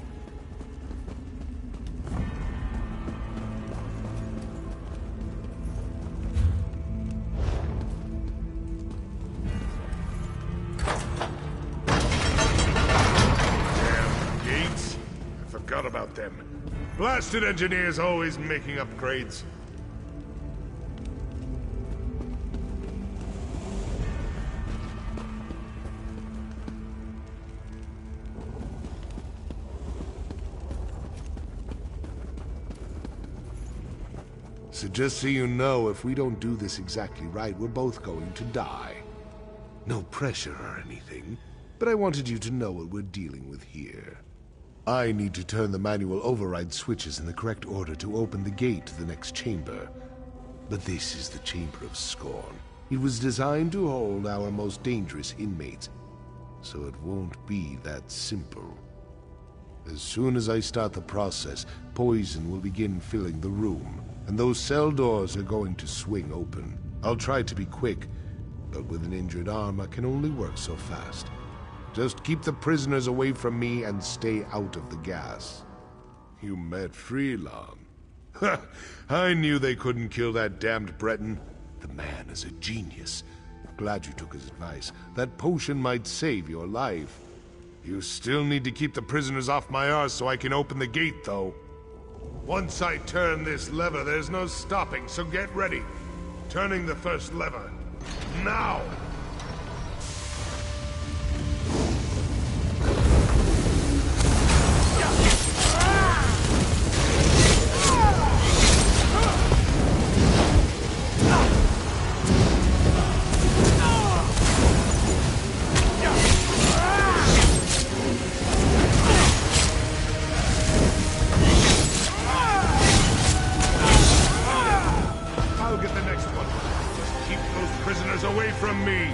Damn gates! I forgot about them. Blasted engineers always making upgrades. So just so you know, if we don't do this exactly right, we're both going to die. No pressure or anything, but I wanted you to know what we're dealing with here. I need to turn the manual override switches in the correct order to open the gate to the next chamber. But this is the Chamber of Scorn. It was designed to hold our most dangerous inmates, so it won't be that simple. As soon as I start the process, poison will begin filling the room, and those cell doors are going to swing open. I'll try to be quick, but with an injured arm, I can only work so fast. Just keep the prisoners away from me and stay out of the gas. You met Freelon. I knew they couldn't kill that damned Breton. The man is a genius. Glad you took his advice. That potion might save your life. You still need to keep the prisoners off my arse so I can open the gate, though. Once I turn this lever, there's no stopping, so get ready. Turning the first lever. Now! I'll get the next one. Just keep those prisoners away from me.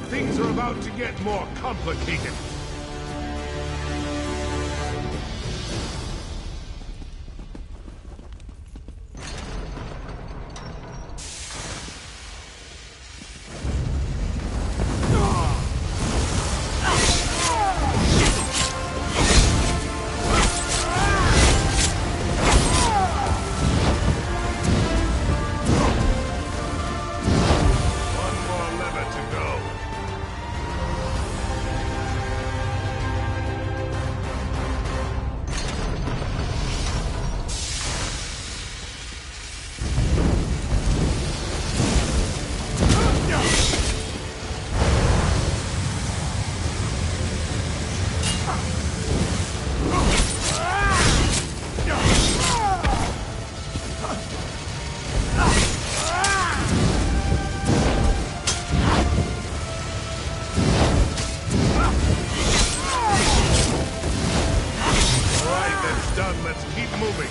Things are about to get more complicated. One more lever to go. moving!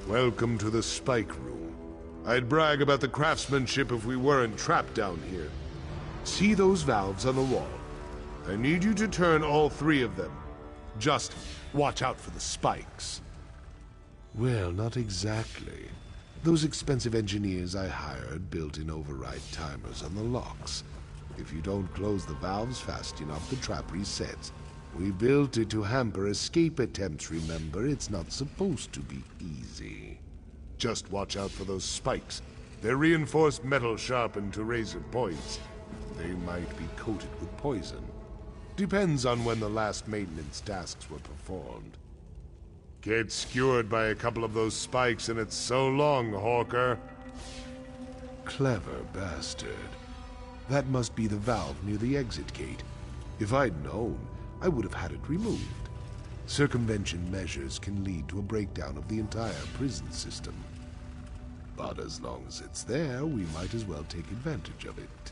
Welcome to the Spike Room. I'd brag about the craftsmanship if we weren't trapped down here. See those valves on the wall? I need you to turn all 3 of them. Just watch out for the spikes. Well, not exactly. Those expensive engineers I hired built in override timers on the locks. If you don't close the valves fast enough, the trap resets. We built it to hamper escape attempts, remember? It's not supposed to be easy. Just watch out for those spikes. They're reinforced metal sharpened to razor points. They might be coated with poison. Depends on when the last maintenance tasks were performed. Get skewered by a couple of those spikes and it's so long, Hawker. Clever bastard. That must be the valve near the exit gate. If I'd known, I would have had it removed. Circumvention measures can lead to a breakdown of the entire prison system. But as long as it's there, we might as well take advantage of it.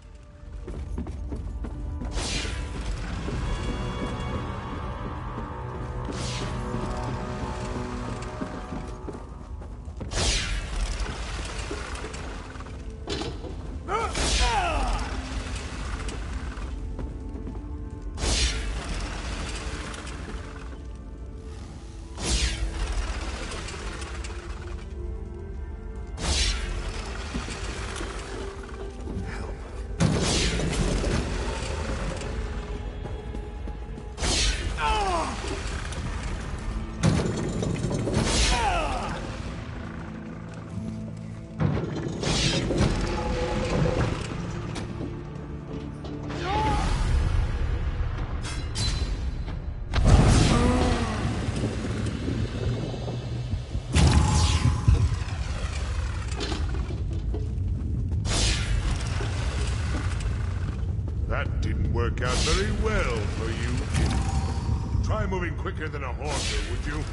That didn't work out very well for you. Try moving quicker than a hawker, would you?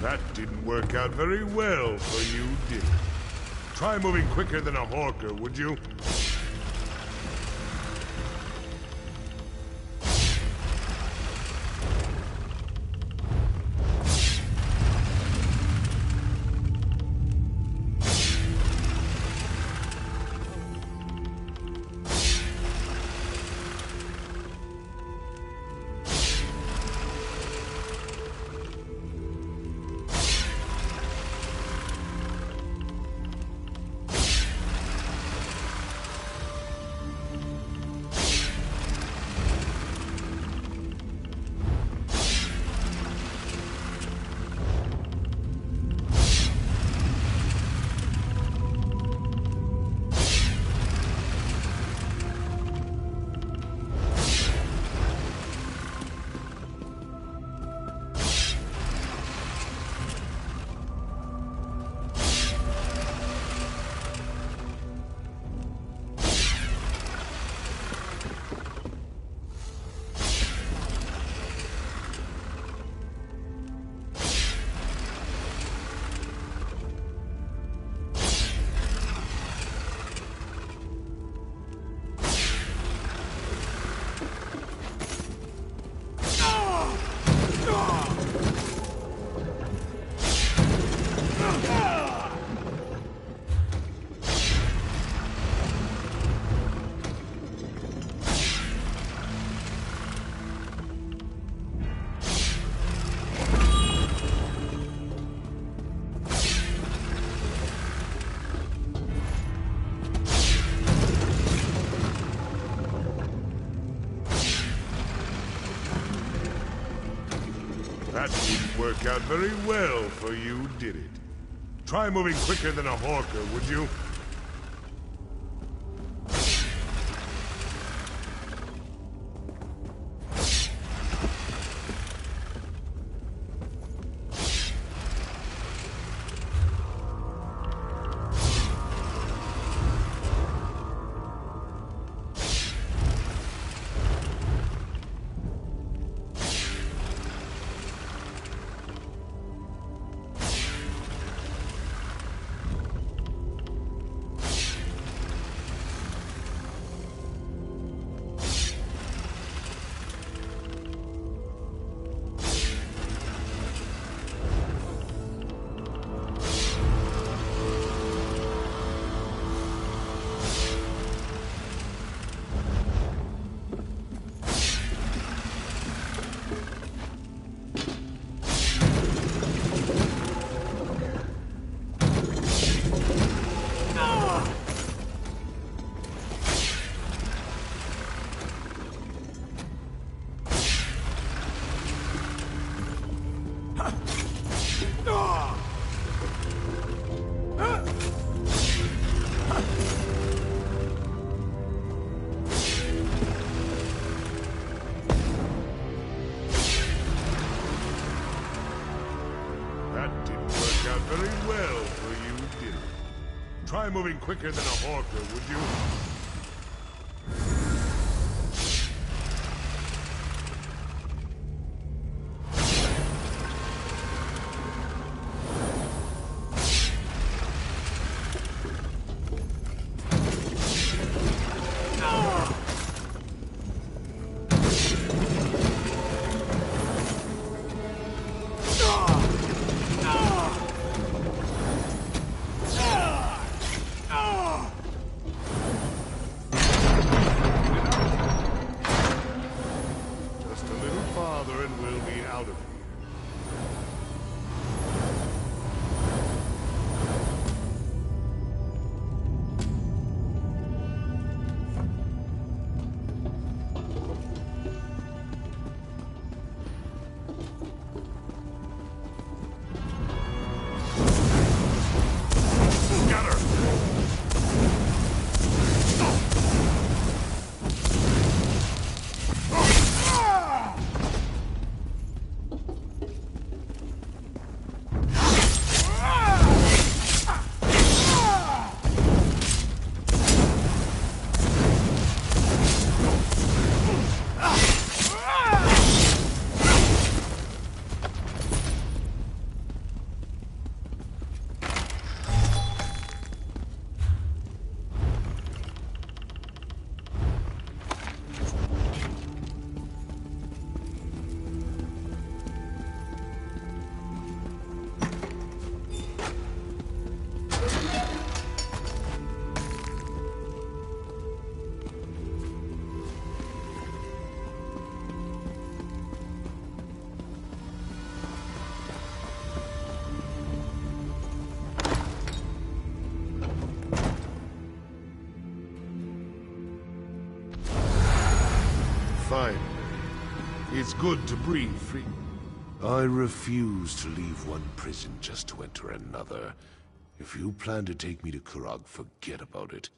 That didn't work out very well for you, did it? Try moving quicker than a hawker, would you? That didn't work out very well for you, did it? Try moving quicker than a Horker, would you? Try moving quicker than a Horker, would you? Fine. It's good to breathe free. I refuse to leave one prison just to enter another. If you plan to take me to Kurog, forget about it.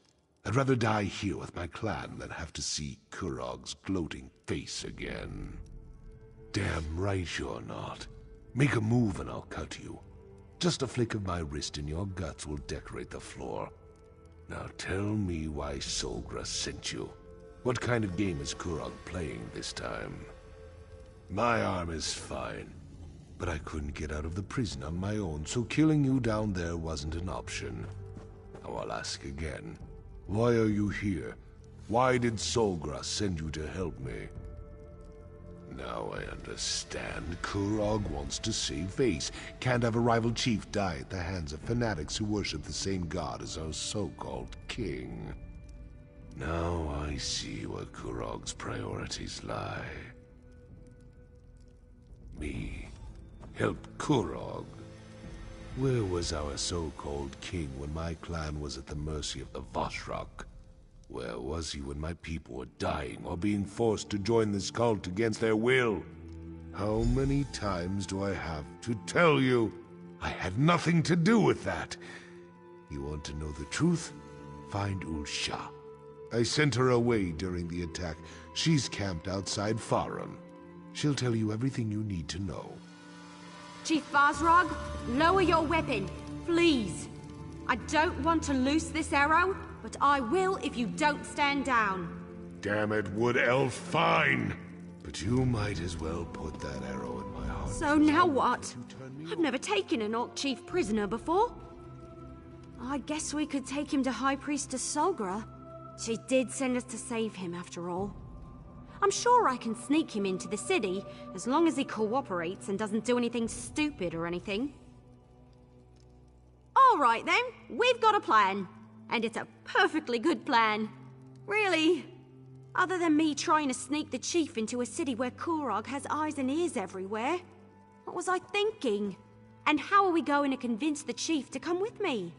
I'd rather die here with my clan than have to see Kurog's gloating face again. Damn right you're not. Make a move and I'll cut you. Just a flick of my wrist and your guts will decorate the floor. Now tell me why Solgra sent you. What kind of game is Kurog playing this time? My arm is fine, but I couldn't get out of the prison on my own, so killing you down there wasn't an option. Now I'll ask again. Why are you here? Why did Solgra send you to help me? Now I understand. Kurog wants to save face. Can't have a rival chief die at the hands of fanatics who worship the same god as our so-called king. Now I see where Kurog's priorities lie. Me. Help Kurog. Where was our so-called king when my clan was at the mercy of the Vashrak? Where was he when my people were dying or being forced to join this cult against their will? How many times do I have to tell you? I had nothing to do with that. You want to know the truth? Find Ulsha. I sent her away during the attack. She's camped outside Farum. She'll tell you everything you need to know. Chief Bazrog, lower your weapon, please. I don't want to loose this arrow, but I will if you don't stand down. Damn it, Wood Elf, fine! But you might as well put that arrow in my heart. So now what? I've never taken an Orc Chief prisoner before. I guess we could take him to High Priestess Solgra. She did send us to save him, after all. I'm sure I can sneak him into the city, as long as he cooperates and doesn't do anything stupid or anything. All right then, we've got a plan. And it's a perfectly good plan. Really. Other than me trying to sneak the chief into a city where Kurog has eyes and ears everywhere. What was I thinking? And how are we going to convince the chief to come with me?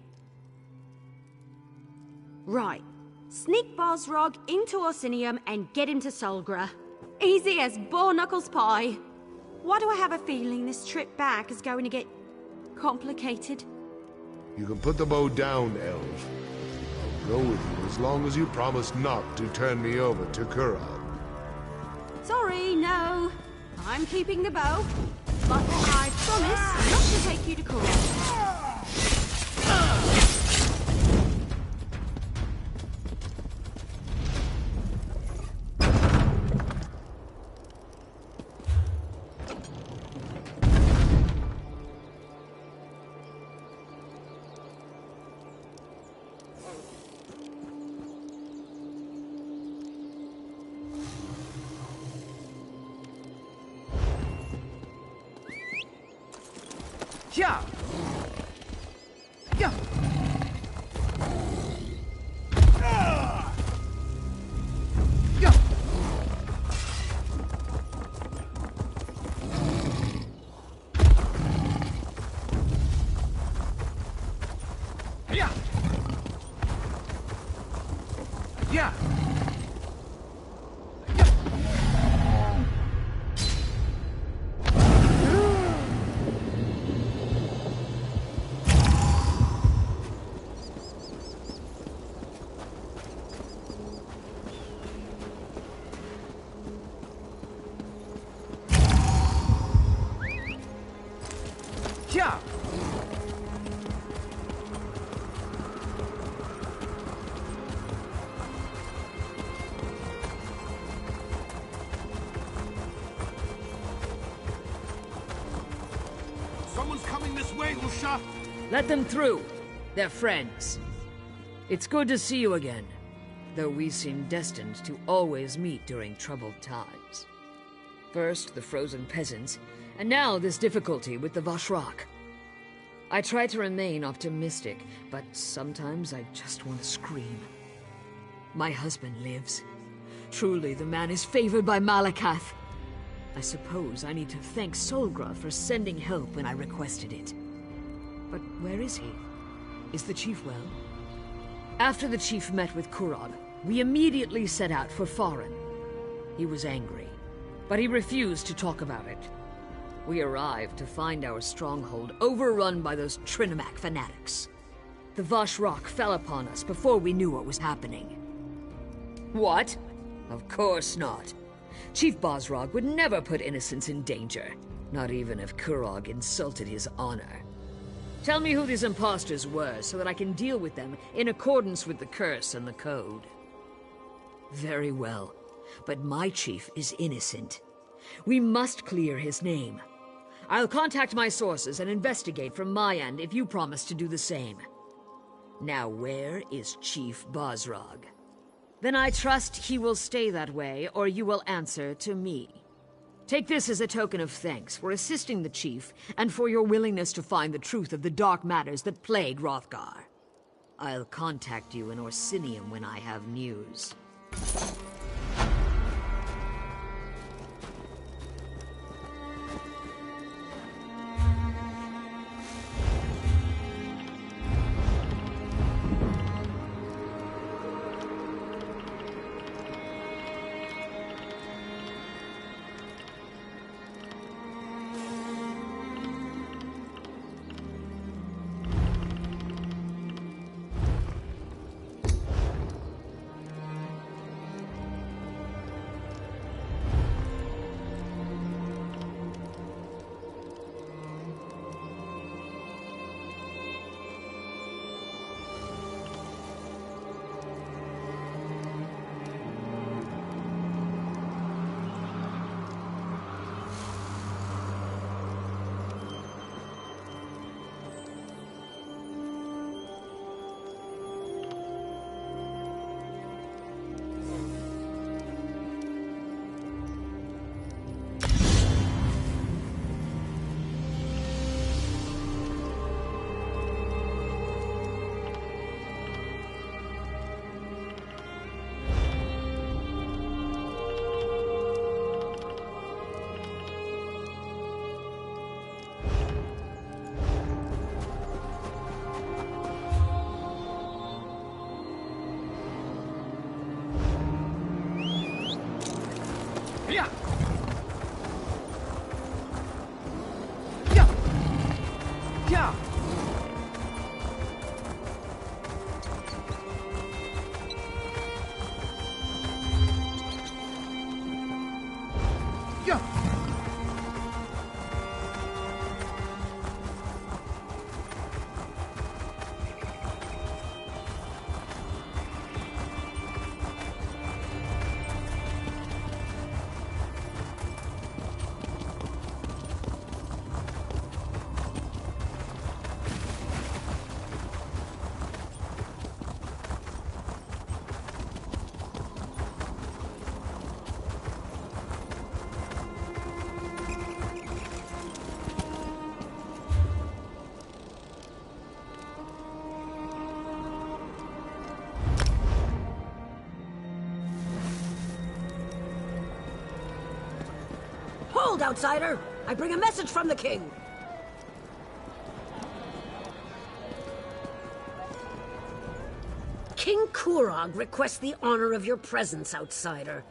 Right. Sneak Bazrog into Orsinium and get him to Solgra. Easy as Boar Knuckles pie. Why do I have a feeling this trip back is going to get complicated? You can put the bow down, Elf. I'll go with you as long as you promise not to turn me over to Kurog. Sorry, no. I'm keeping the bow. But I promise not to take you to Kurog. Yeah. Yeah. Yeah. Yeah. Yeah. Yeah. Someone's coming this way, Lusha! Let them through. They're friends. It's good to see you again, though we seem destined to always meet during troubled times. First, the frozen peasants, and now this difficulty with the Vashrak. I try to remain optimistic, but sometimes I just want to scream. My husband lives. Truly, the man is favored by Malakath. I suppose I need to thank Solgra for sending help when I requested it. But where is he? Is the chief well? After the chief met with Kurog, we immediately set out for Farum. He was angry, but he refused to talk about it. We arrived to find our stronghold overrun by those Trinimac fanatics. The Vashrak fell upon us before we knew what was happening. What? Of course not. Chief Bazrog would never put innocents in danger, not even if Kurog insulted his honor. Tell me who these imposters were so that I can deal with them in accordance with the curse and the code. Very well, but my chief is innocent. We must clear his name. I'll contact my sources and investigate from my end if you promise to do the same. Now where is Chief Bazrog? Then I trust he will stay that way, or you will answer to me. Take this as a token of thanks for assisting the chief, and for your willingness to find the truth of the dark matters that plague Hrothgar. I'll contact you in Orsinium when I have news. Yeah! Yeah! Hold, outsider! I bring a message from the king! King Kurog requests the honor of your presence, outsider.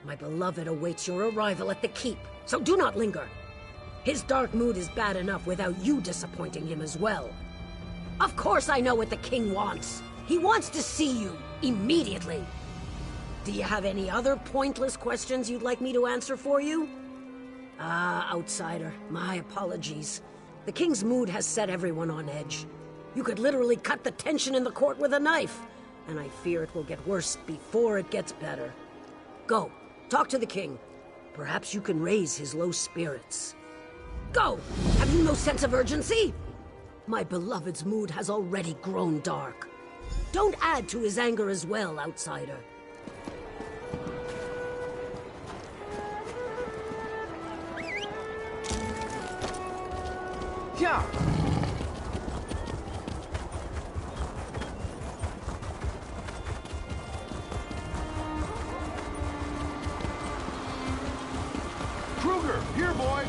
My beloved awaits your arrival at the keep, so do not linger. His dark mood is bad enough without you disappointing him as well. Of course I know what the king wants. He wants to see you, immediately. Do you have any other pointless questions you'd like me to answer for you? Ah, outsider, my apologies. The king's mood has set everyone on edge. You could literally cut the tension in the court with a knife, and I fear it will get worse before it gets better. Go, talk to the king. Perhaps you can raise his low spirits. Go! Have you no sense of urgency? My beloved's mood has already grown dark. Don't add to his anger as well, outsider. Yeah! Kruger, here, boy!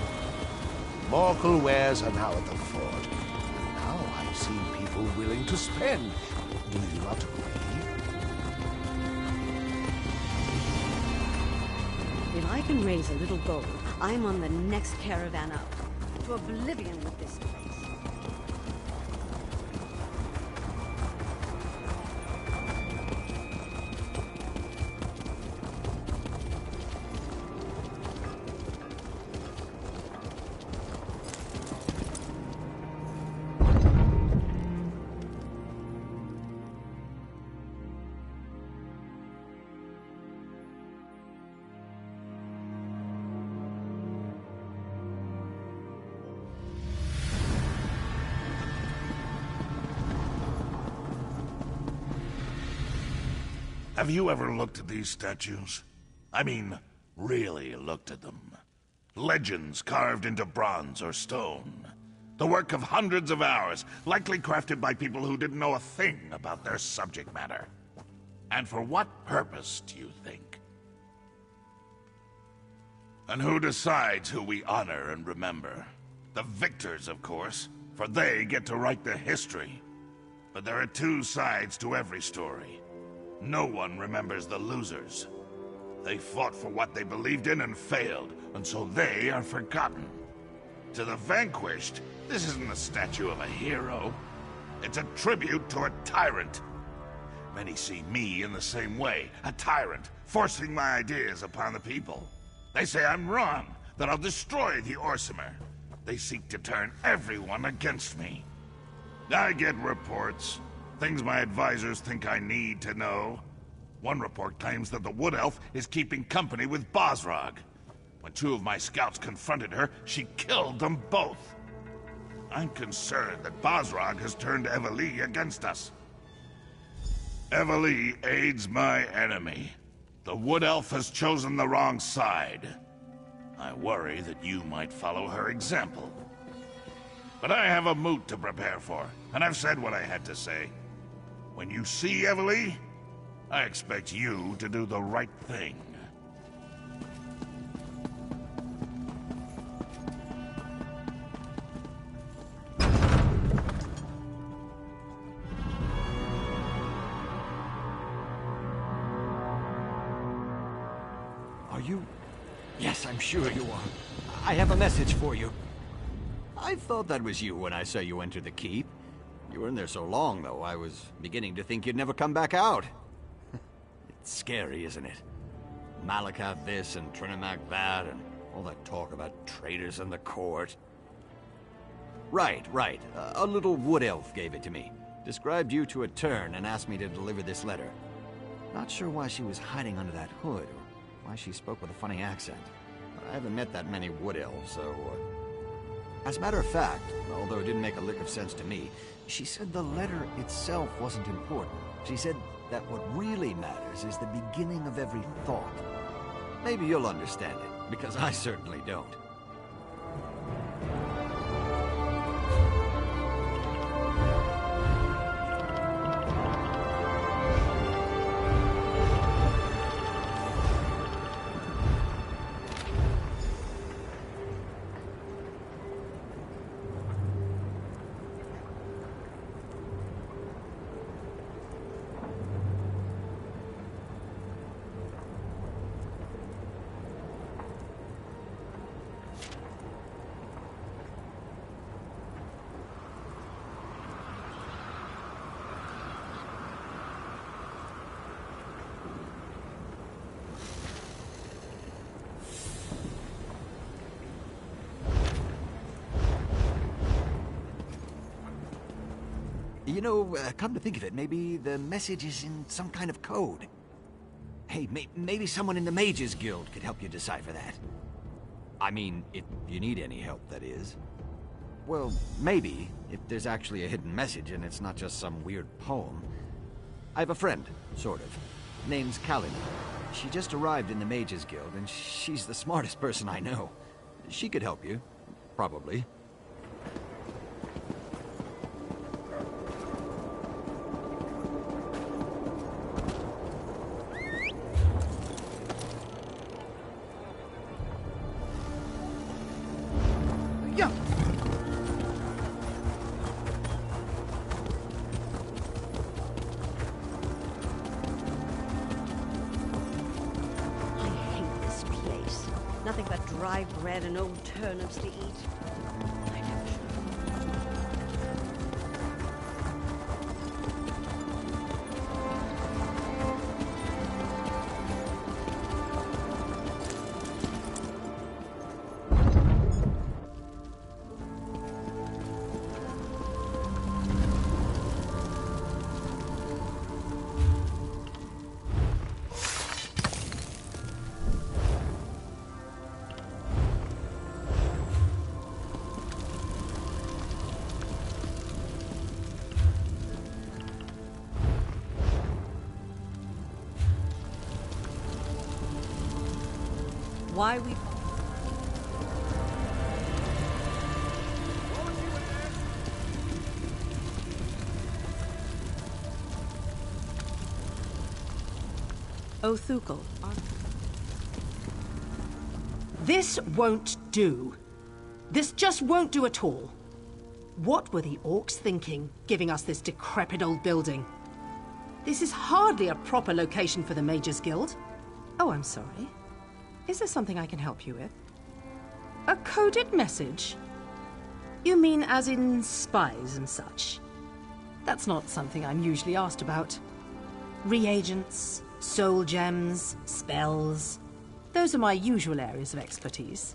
Morkel wares are now at the fort. Now I've seen people willing to spend. Do you not agree? If I can raise a little gold, I'm on the next caravan up. To oblivion with this place. Have you ever looked at these statues? I mean, really looked at them. Legends carved into bronze or stone. The work of hundreds of hours, likely crafted by people who didn't know a thing about their subject matter. And for what purpose, do you think? And who decides who we honor and remember? The victors, of course, for they get to write the history. But there are two sides to every story. No one remembers the losers. They fought for what they believed in and failed, and so they are forgotten. To the vanquished, this isn't a statue of a hero. It's a tribute to a tyrant. Many see me in the same way, a tyrant, forcing my ideas upon the people. They say I'm wrong, that I'll destroy the Orsimer. They seek to turn everyone against me. I get reports. Things my advisors think I need to know. One report claims that the Wood Elf is keeping company with Bosrog. When two of my scouts confronted her, she killed them both. I'm concerned that Bosrog has turned Eveli against us. Eveli aids my enemy. The Wood Elf has chosen the wrong side. I worry that you might follow her example. But I have a moot to prepare for, and I've said what I had to say. When you see Eveli, I expect you to do the right thing. Are you? Yes, I'm sure you are. I have a message for you. I thought that was you when I saw you enter the keep. You were in there so long, though, I was beginning to think you'd never come back out. It's scary, isn't it? Malakath this and Trinimac that, and all that talk about traitors in the court. Right. A little wood elf gave it to me. Described you to a turn and asked me to deliver this letter. Not sure why she was hiding under that hood, or why she spoke with a funny accent. I haven't met that many wood elves, so... As a matter of fact, although it didn't make a lick of sense to me, she said the letter itself wasn't important. She said that what really matters is the beginning of every thought. Maybe you'll understand it, because I certainly don't. You know, come to think of it, maybe the message is in some kind of code. Hey, maybe someone in the Mages Guild could help you decipher that. I mean, if you need any help, that is. Well, maybe, if there's actually a hidden message and it's not just some weird poem. I have a friend, sort of. Name's Kalini. She just arrived in the Mages Guild, and she's the smartest person I know. She could help you. Probably. Nothing but dry bread and old turnips to eat. Why we... Oh, Thukel. This won't do. This just won't do at all. What were the orcs thinking, giving us this decrepit old building? This is hardly a proper location for the Mages Guild. Oh, I'm sorry. Is there something I can help you with? A coded message? You mean as in spies and such? That's not something I'm usually asked about. Reagents, soul gems, spells. Those are my usual areas of expertise.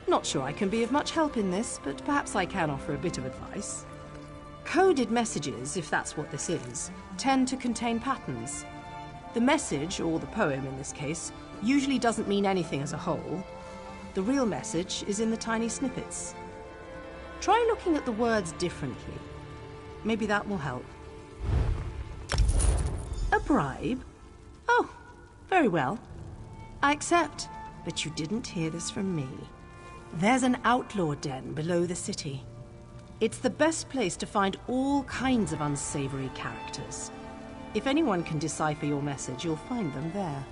Not sure I can be of much help in this, but perhaps I can offer a bit of advice. Coded messages, if that's what this is, tend to contain patterns. The message, or the poem in this case, usually doesn't mean anything as a whole. The real message is in the tiny snippets. Try looking at the words differently. Maybe that will help. A bribe? Oh, very well. I accept, but you didn't hear this from me. There's an outlaw den below the city. It's the best place to find all kinds of unsavory characters. If anyone can decipher your message, you'll find them there.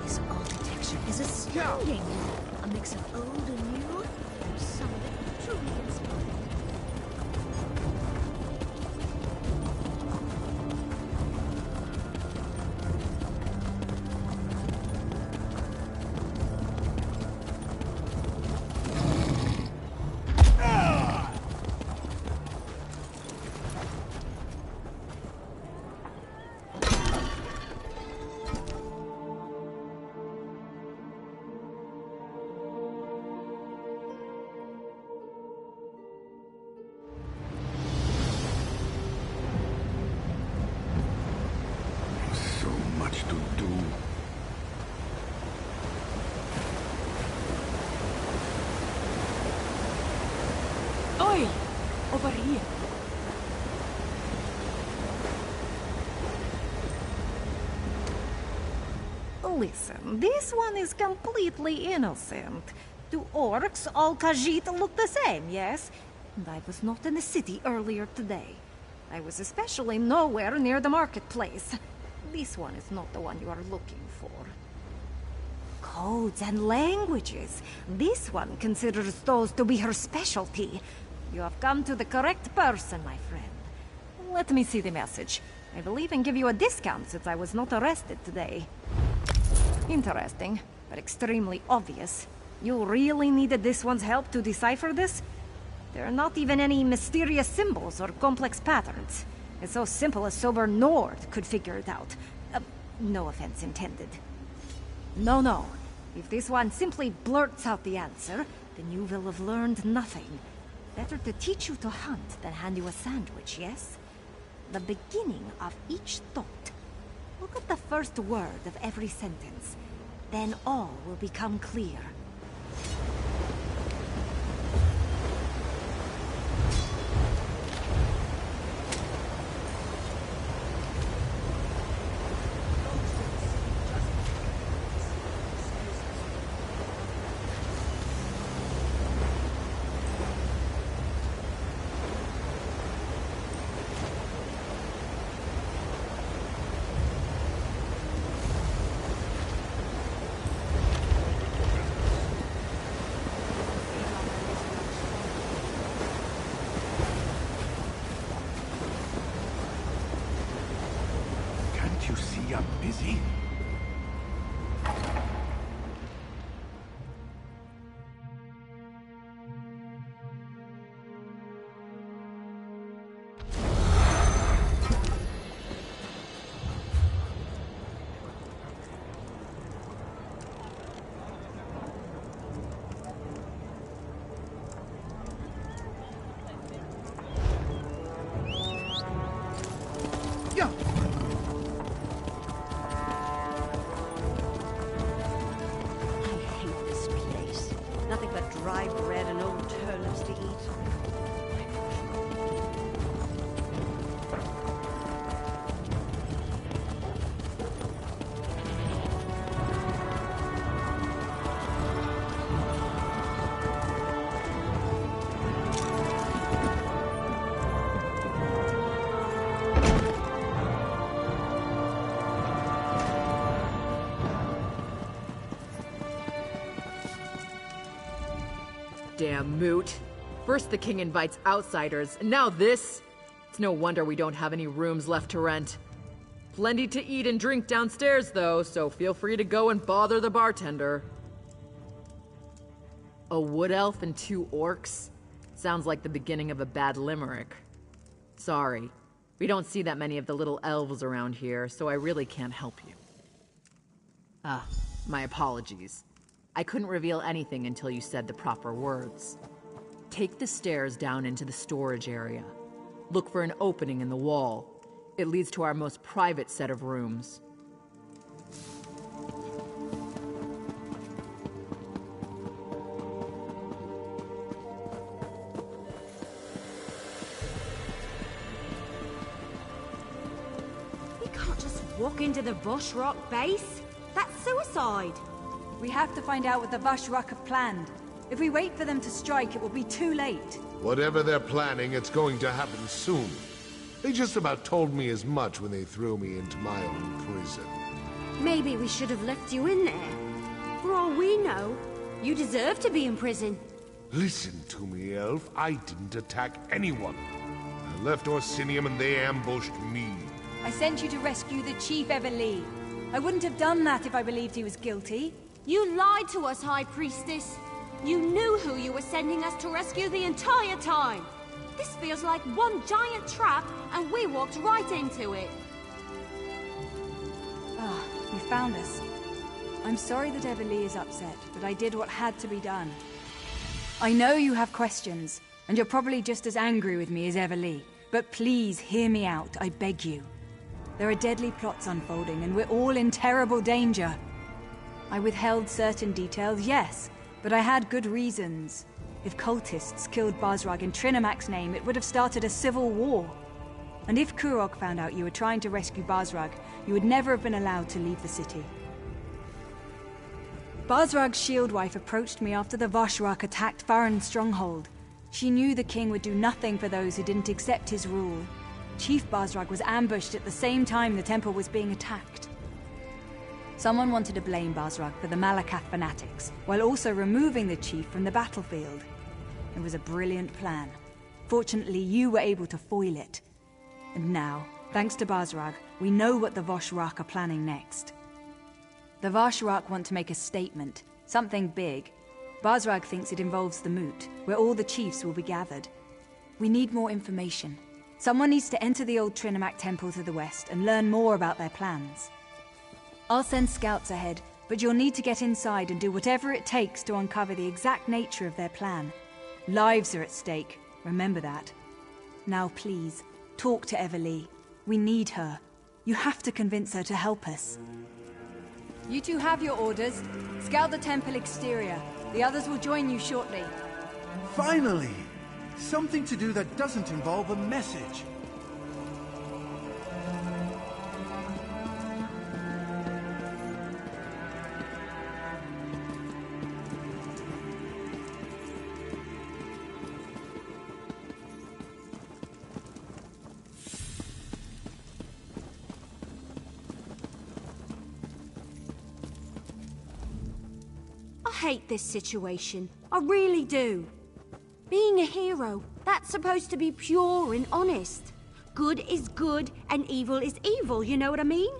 This architecture is astounding. A mix of old and new, and some of it truly inspiring. Over here. Listen, this one is completely innocent. To orcs, all Khajiit look the same, yes? And I was not in the city earlier today. I was especially nowhere near the marketplace. This one is not the one you are looking for. Codes and languages. This one considers those to be her specialty. You have come to the correct person, my friend. Let me see the message. I will even give you a discount since I was not arrested today. Interesting, but extremely obvious. You really needed this one's help to decipher this? There are not even any mysterious symbols or complex patterns. It's so simple a sober Nord could figure it out. No offense intended. No. If this one simply blurts out the answer, then you will have learned nothing. Better to teach you to hunt than hand you a sandwich, yes? The beginning of each thought. Look at the first word of every sentence. Then all will become clear. You see I'm busy? Dry bread and old turnips to eat. Damn moot. First the king invites outsiders, and now this? It's no wonder we don't have any rooms left to rent. Plenty to eat and drink downstairs, though, so feel free to go and bother the bartender. A wood elf and 2 orcs? Sounds like the beginning of a bad limerick. Sorry. We don't see that many of the little elves around here, so I really can't help you. My apologies. I couldn't reveal anything until you said the proper words. Take the stairs down into the storage area. Look for an opening in the wall. It leads to our most private set of rooms. We can't just walk into the Vashrock base. That's suicide. We have to find out what the Vashrock have planned. If we wait for them to strike, it will be too late. Whatever they're planning, it's going to happen soon. They just about told me as much when they threw me into my own prison. Maybe we should have left you in there. For all we know, you deserve to be in prison. Listen to me, Elf. I didn't attack anyone. I left Orsinium and they ambushed me. I sent you to rescue the Chief Everlee. I wouldn't have done that if I believed he was guilty. You lied to us, High Priestess. You knew who you were sending us to rescue the entire time. This feels like one giant trap, and we walked right into it. Ah, you found us. I'm sorry that Everlee is upset, but I did what had to be done. I know you have questions, and you're probably just as angry with me as Everlee. But please hear me out, I beg you. There are deadly plots unfolding, and we're all in terrible danger. I withheld certain details, yes, but I had good reasons. If cultists killed Basrag in Trinamac's name, it would have started a civil war. And if Kurog found out you were trying to rescue Basrag, you would never have been allowed to leave the city. Basrag's shield wife approached me after the Vashrak attacked Farron's stronghold. She knew the king would do nothing for those who didn't accept his rule. Chief Basrag was ambushed at the same time the temple was being attacked. Someone wanted to blame Basrag for the Malakath fanatics, while also removing the chief from the battlefield. It was a brilliant plan. Fortunately, you were able to foil it. And now, thanks to Basrag, we know what the Vashrak are planning next. The Vashrak want to make a statement, something big. Basrag thinks it involves the Moot, where all the chiefs will be gathered. We need more information. Someone needs to enter the old Trinamac temple to the west and learn more about their plans. I'll send scouts ahead, but you'll need to get inside and do whatever it takes to uncover the exact nature of their plan. Lives are at stake, remember that. Now please, talk to Everlee. We need her. You have to convince her to help us. You two have your orders. Scout the temple exterior. The others will join you shortly. Finally! Something to do that doesn't involve a message. I hate this situation. I really do. Being a hero, that's supposed to be pure and honest. Good is good and evil is evil, you know what I mean?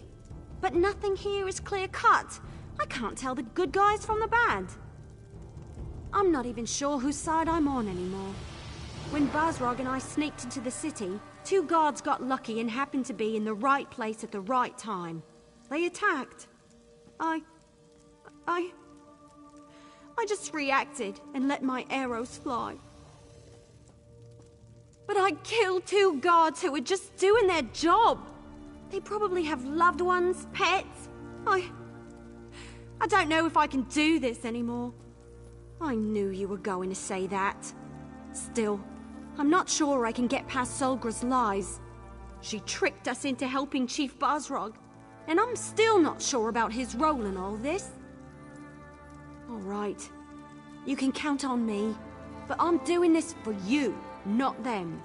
But nothing here is clear-cut. I can't tell the good guys from the bad. I'm not even sure whose side I'm on anymore. When Basrag and I sneaked into the city, 2 guards got lucky and happened to be in the right place at the right time. They attacked. I just reacted and let my arrows fly. But I killed 2 guards who were just doing their job. They probably have loved ones, pets. I don't know if I can do this anymore. I knew you were going to say that. Still, I'm not sure I can get past Solgra's lies. She tricked us into helping Chief Basrag, and I'm still not sure about his role in all this. All right, you can count on me, but I'm doing this for you, not them.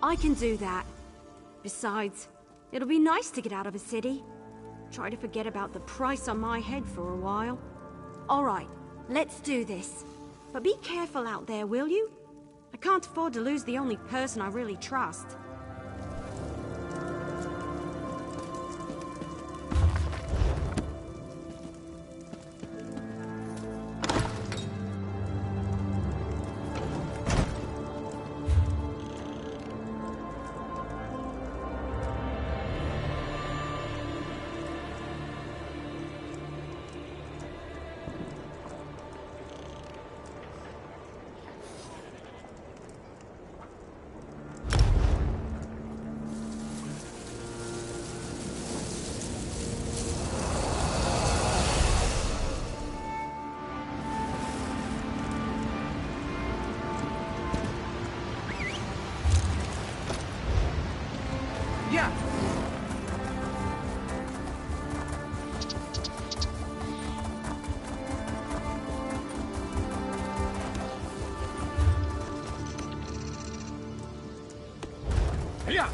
I can do that. Besides, it'll be nice to get out of a city. Try to forget about the price on my head for a while. All right, let's do this. But be careful out there, will you? I can't afford to lose the only person I really trust. Yeah.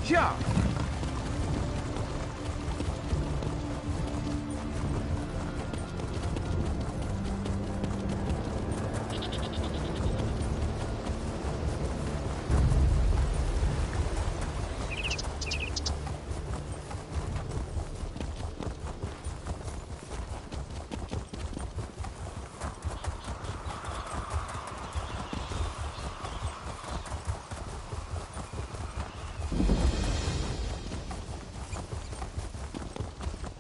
Yeah!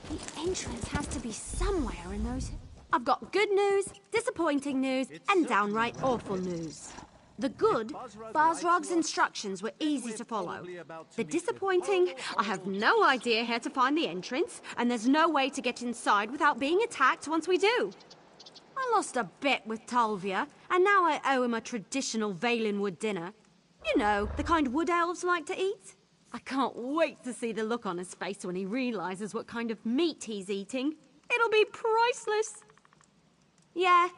The entrance has to be somewhere in those... I've got good news, disappointing news, and downright awful news. The good, Basrog's instructions were easy to follow. The disappointing, I have no idea how to find the entrance, and there's no way to get inside without being attacked once we do. I lost a bet with Talvia, and now I owe him a traditional Valenwood dinner. You know, the kind wood elves like to eat. I can't wait to see the look on his face when he realizes what kind of meat he's eating. It'll be priceless. Yeah,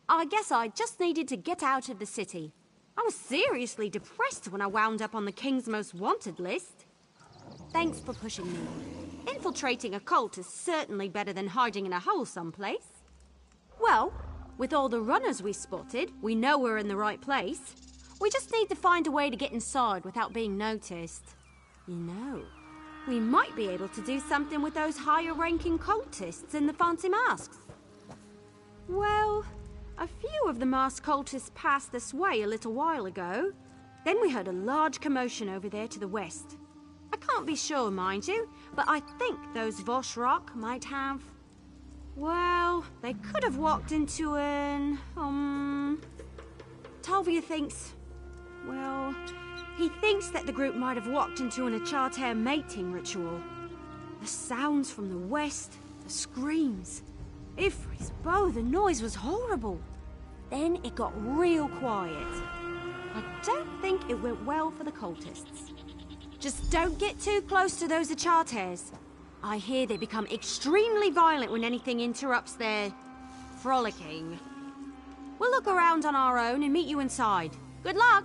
I guess I just needed to get out of the city. I was seriously depressed when I wound up on the King's Most Wanted list. Thanks for pushing me. Infiltrating a cult is certainly better than hiding in a hole someplace. Well, with all the runners we spotted, we know we're in the right place. We just need to find a way to get inside without being noticed. You know, we might be able to do something with those higher-ranking cultists in the fancy masks. Well, a few of the masked cultists passed this way a little while ago. Then we heard a large commotion over there to the west. I can't be sure, mind you, but I think those Voshrock might have... Well, they could have walked into an... Talvia thinks... Well, he thinks that the group might have walked into an Achartair mating ritual. The sounds from the west, the screams. Ifri's bow, the noise was horrible. Then it got real quiet. I don't think it went well for the cultists. Just don't get too close to those Achartairs. I hear they become extremely violent when anything interrupts their... frolicking. We'll look around on our own and meet you inside. Good luck!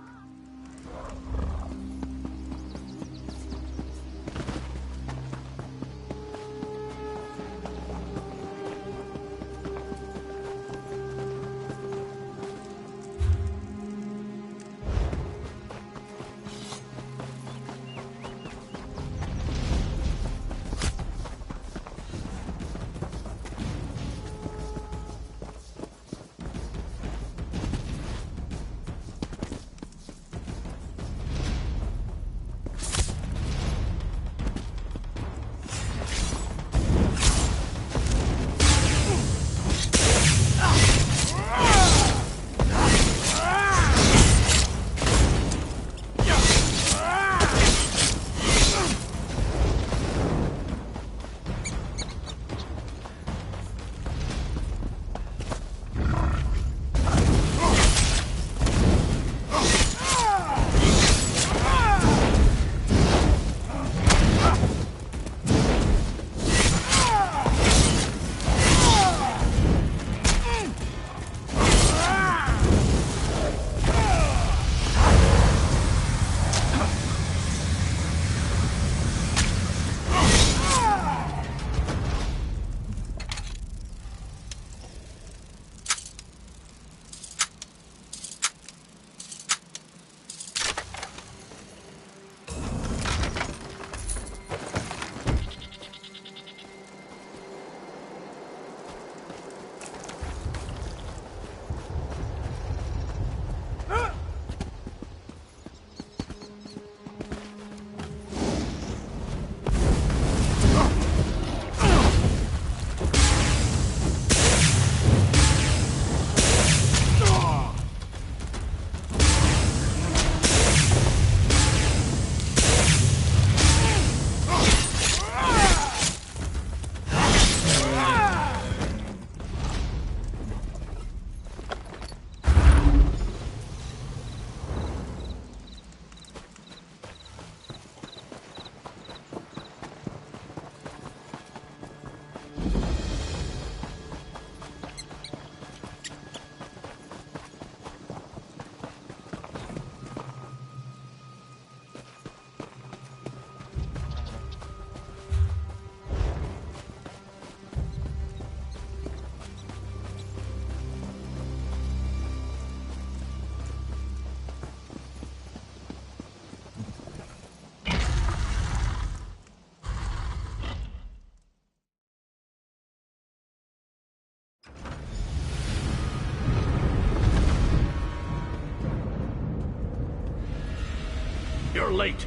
You're late.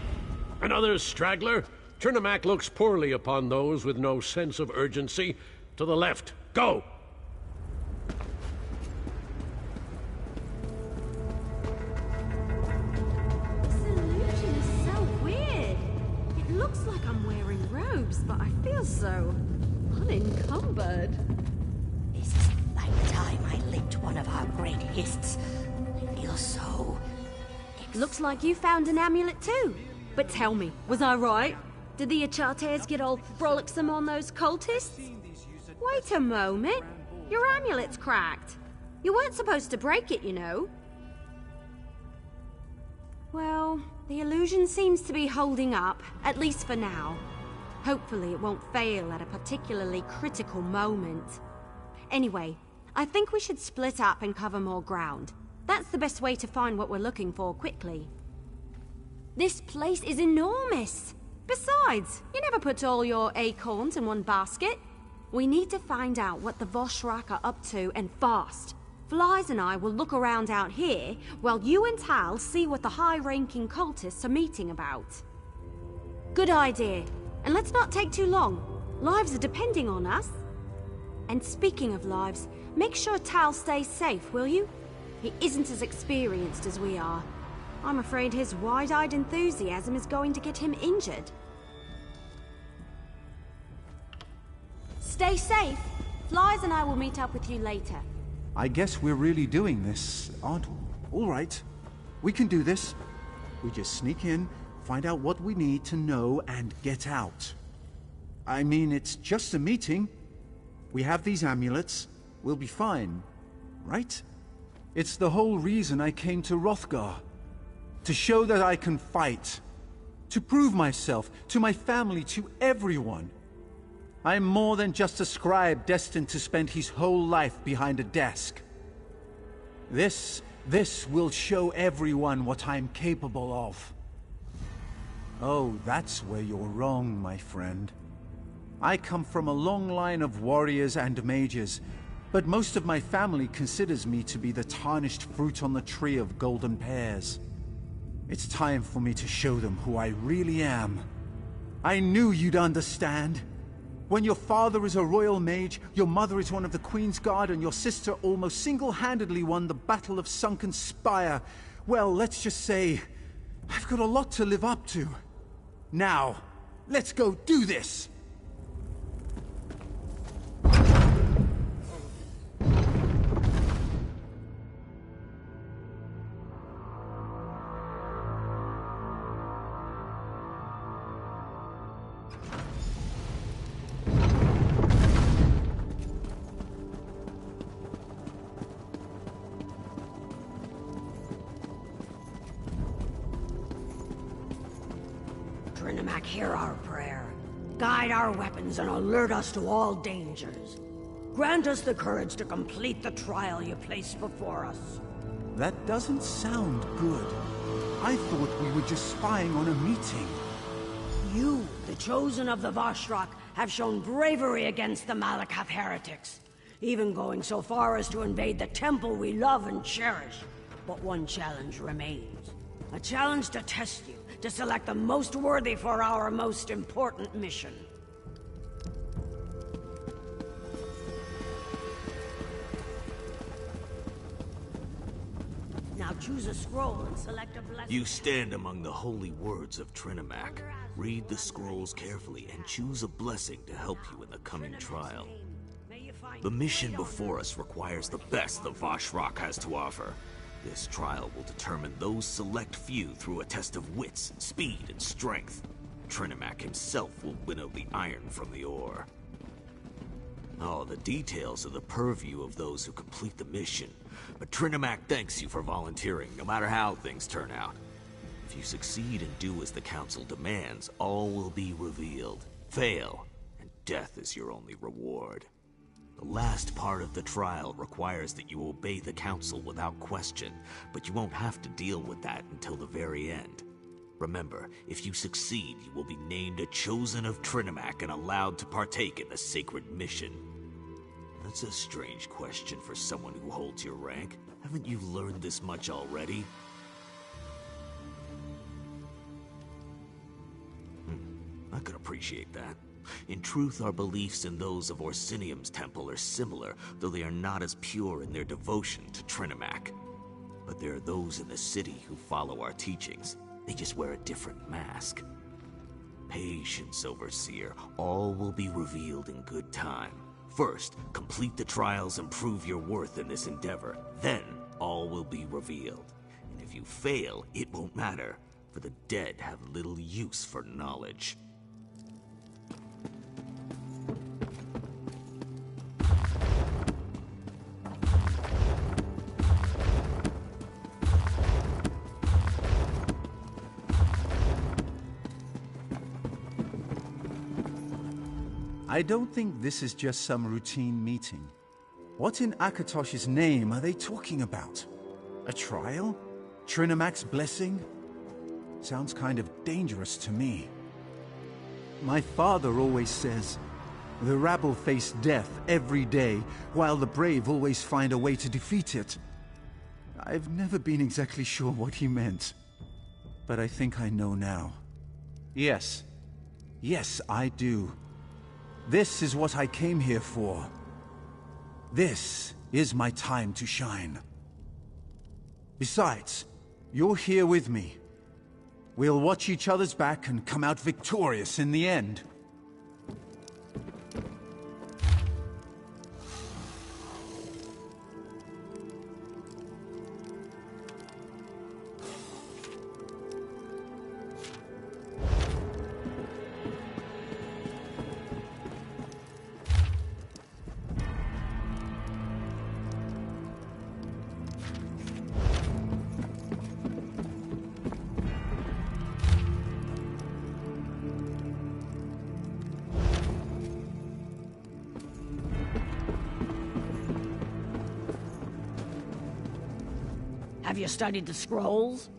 Another straggler? Trinimac looks poorly upon those with no sense of urgency. To the left. Go! This illusion is so weird. It looks like I'm wearing robes, but I feel so unencumbered. This is like time I licked one of our great hists. I feel so... Looks like you found an amulet too. But tell me, was I right? Did the Achates get all frolicsome on those cultists? Wait a moment. Your amulet's cracked. You weren't supposed to break it, you know. Well, the illusion seems to be holding up, at least for now. Hopefully it won't fail at a particularly critical moment. Anyway, I think we should split up and cover more ground. That's the best way to find what we're looking for quickly. This place is enormous. Besides, you never put all your acorns in one basket. We need to find out what the Voshrak are up to, and fast. Flies and I will look around out here, while you and Tal see what the high-ranking cultists are meeting about. Good idea. And let's not take too long. Lives are depending on us. And speaking of lives, make sure Tal stays safe, will you? He isn't as experienced as we are. I'm afraid his wide-eyed enthusiasm is going to get him injured. Stay safe. Flies and I will meet up with you later. I guess we're really doing this, aren't we? All right. We can do this. We just sneak in, find out what we need to know, and get out. I mean, it's just a meeting. We have these amulets. We'll be fine, right? It's the whole reason I came to Hrothgar. To show that I can fight. To prove myself, to my family, to everyone. I'm more than just a scribe destined to spend his whole life behind a desk. This will show everyone what I'm capable of. Oh, that's where you're wrong, my friend. I come from a long line of warriors and mages, but most of my family considers me to be the tarnished fruit on the tree of golden pears. It's time for me to show them who I really am. I knew you'd understand. When your father is a royal mage, your mother is one of the Queen's Guard, and your sister almost single-handedly won the Battle of Sunken Spire, well, let's just say, I've got a lot to live up to. Now, let's go do this! Trinimac, hear our prayer. Guide our weapons and alert us to all dangers. Grant us the courage to complete the trial you place before us. That doesn't sound good. I thought we were just spying on a meeting. You, the chosen of the Voshrak, have shown bravery against the Malakath heretics, even going so far as to invade the temple we love and cherish. But one challenge remains. A challenge to test you, to select the most worthy for our most important mission. Now choose a scroll and select a blessing. You stand among the holy words of Trinimac. Read the scrolls carefully and choose a blessing to help you in the coming trial. The mission before us requires the best the Voshrak has to offer. This trial will determine those select few through a test of wits, speed, and strength. Trinimac himself will winnow the iron from the ore. All the details are the purview of those who complete the mission, but Trinimac thanks you for volunteering, no matter how things turn out. If you succeed and do as the Council demands, all will be revealed. Fail, and death is your only reward. The last part of the trial requires that you obey the Council without question, but you won't have to deal with that until the very end. Remember, if you succeed, you will be named a Chosen of Trinimac and allowed to partake in the sacred mission. That's a strange question for someone who holds your rank. Haven't you learned this much already? appreciate that. In truth, our beliefs and those of Orsinium's temple are similar, though they are not as pure in their devotion to Trinimac. But there are those in the city who follow our teachings. They just wear a different mask. Patience, Overseer. All will be revealed in good time. First, complete the trials and prove your worth in this endeavor. Then, all will be revealed. And if you fail, it won't matter, for the dead have little use for knowledge. I don't think this is just some routine meeting. What in Akatosh's name are they talking about? A trial? Trinimac's blessing? Sounds kind of dangerous to me. My father always says, the rabble face death every day, while the brave always find a way to defeat it. I've never been exactly sure what he meant, but I think I know now. Yes. Yes, I do. This is what I came here for. This is my time to shine. Besides, you're here with me. We'll watch each other's back and come out victorious in the end. Have you studied the scrolls?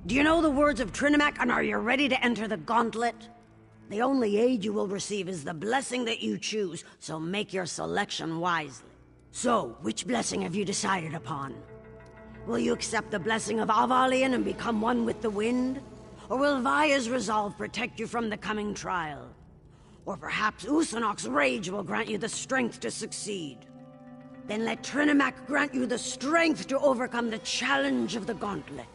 Do you know the words of Trinimac, and are you ready to enter the gauntlet? The only aid you will receive is the blessing that you choose, so make your selection wisely. So, which blessing have you decided upon? Will you accept the blessing of Avalion and become one with the wind? Or will Vaya's resolve protect you from the coming trial? Or perhaps Usanok's rage will grant you the strength to succeed? Then let Trinimac grant you the strength to overcome the challenge of the gauntlet.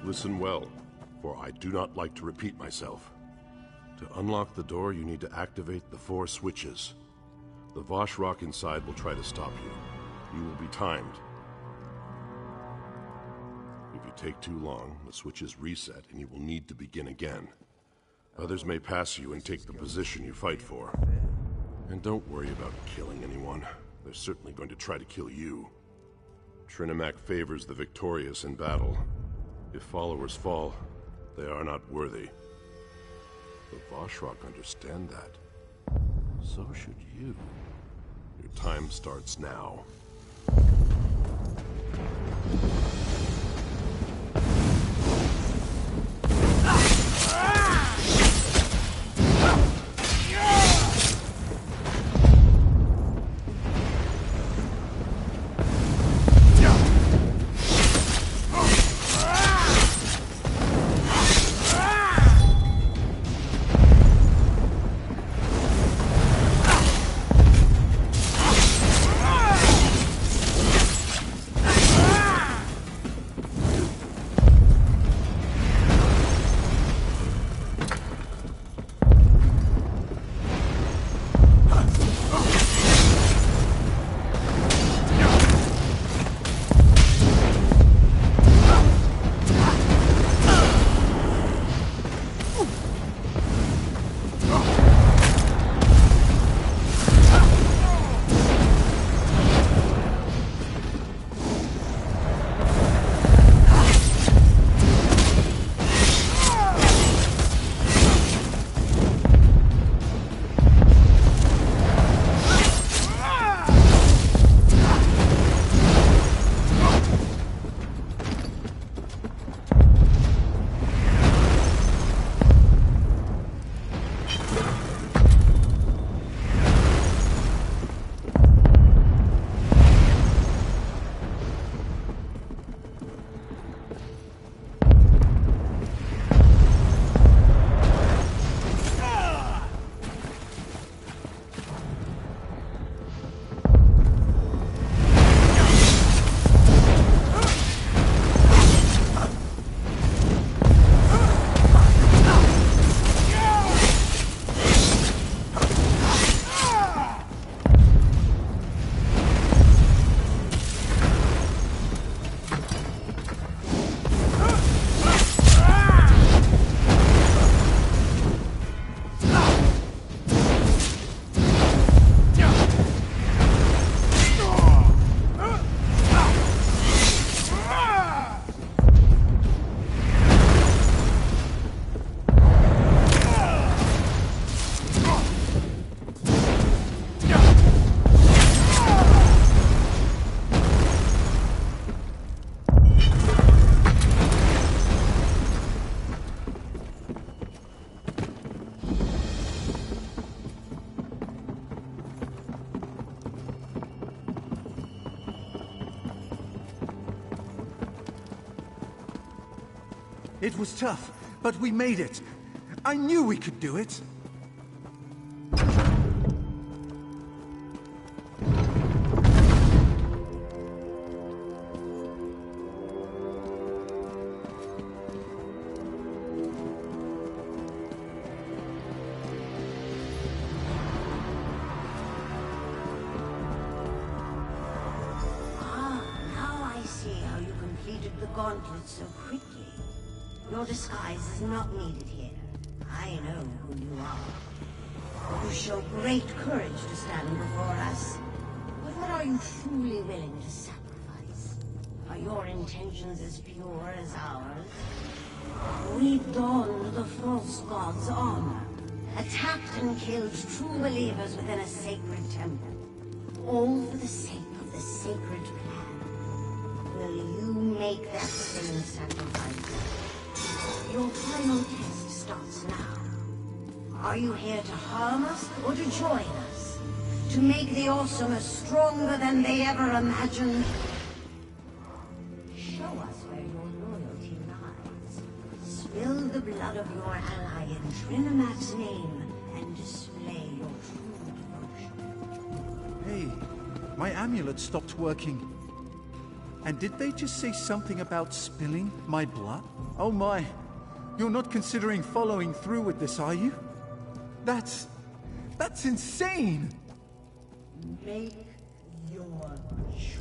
Listen well, for I do not like to repeat myself. To unlock the door, you need to activate the 4 switches. The Vosh rock inside will try to stop you. You will be timed. If you take too long, the switches reset and you will need to begin again. Others may pass you and take the position you fight for. And don't worry about killing anyone. They're certainly going to try to kill you. Trinimac favors the victorious in battle. If followers fall, they are not worthy. The Voshrock understand that. So should you. Your time starts now. It was tough, but we made it. I knew we could do it. Gauntlet so quickly. Your disguise is not needed here. I know who you are. You show great courage to stand before us. But what are you truly willing to sacrifice? Are your intentions as pure as ours? We donned the false god's armor, attacked and killed true believers within a sacred temple, all for the sake of the sacred plan. Will you make that same sacrifice? Your final test starts now. Are you here to harm us or to join us? To make the Awesomers stronger than they ever imagined? Show us where your loyalty lies. Spill the blood of your ally in Trinimac's name and display your true devotion. Hey, my amulet stopped working. And did they just say something about spilling my blood? Oh my, you're not considering following through with this, are you? That's insane! Make your choice.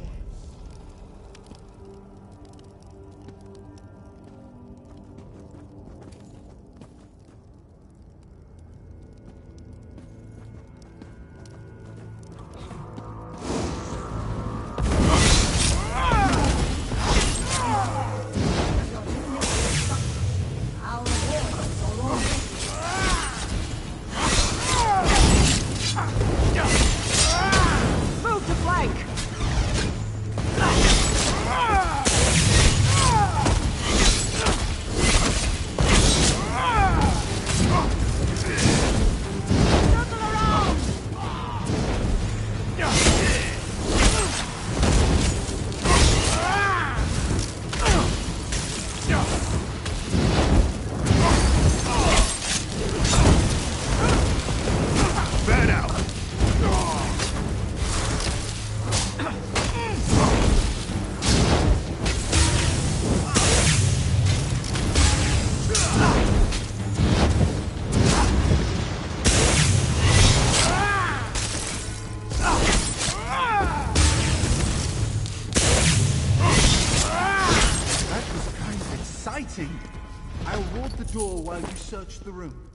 I'll ward the door while you search the room.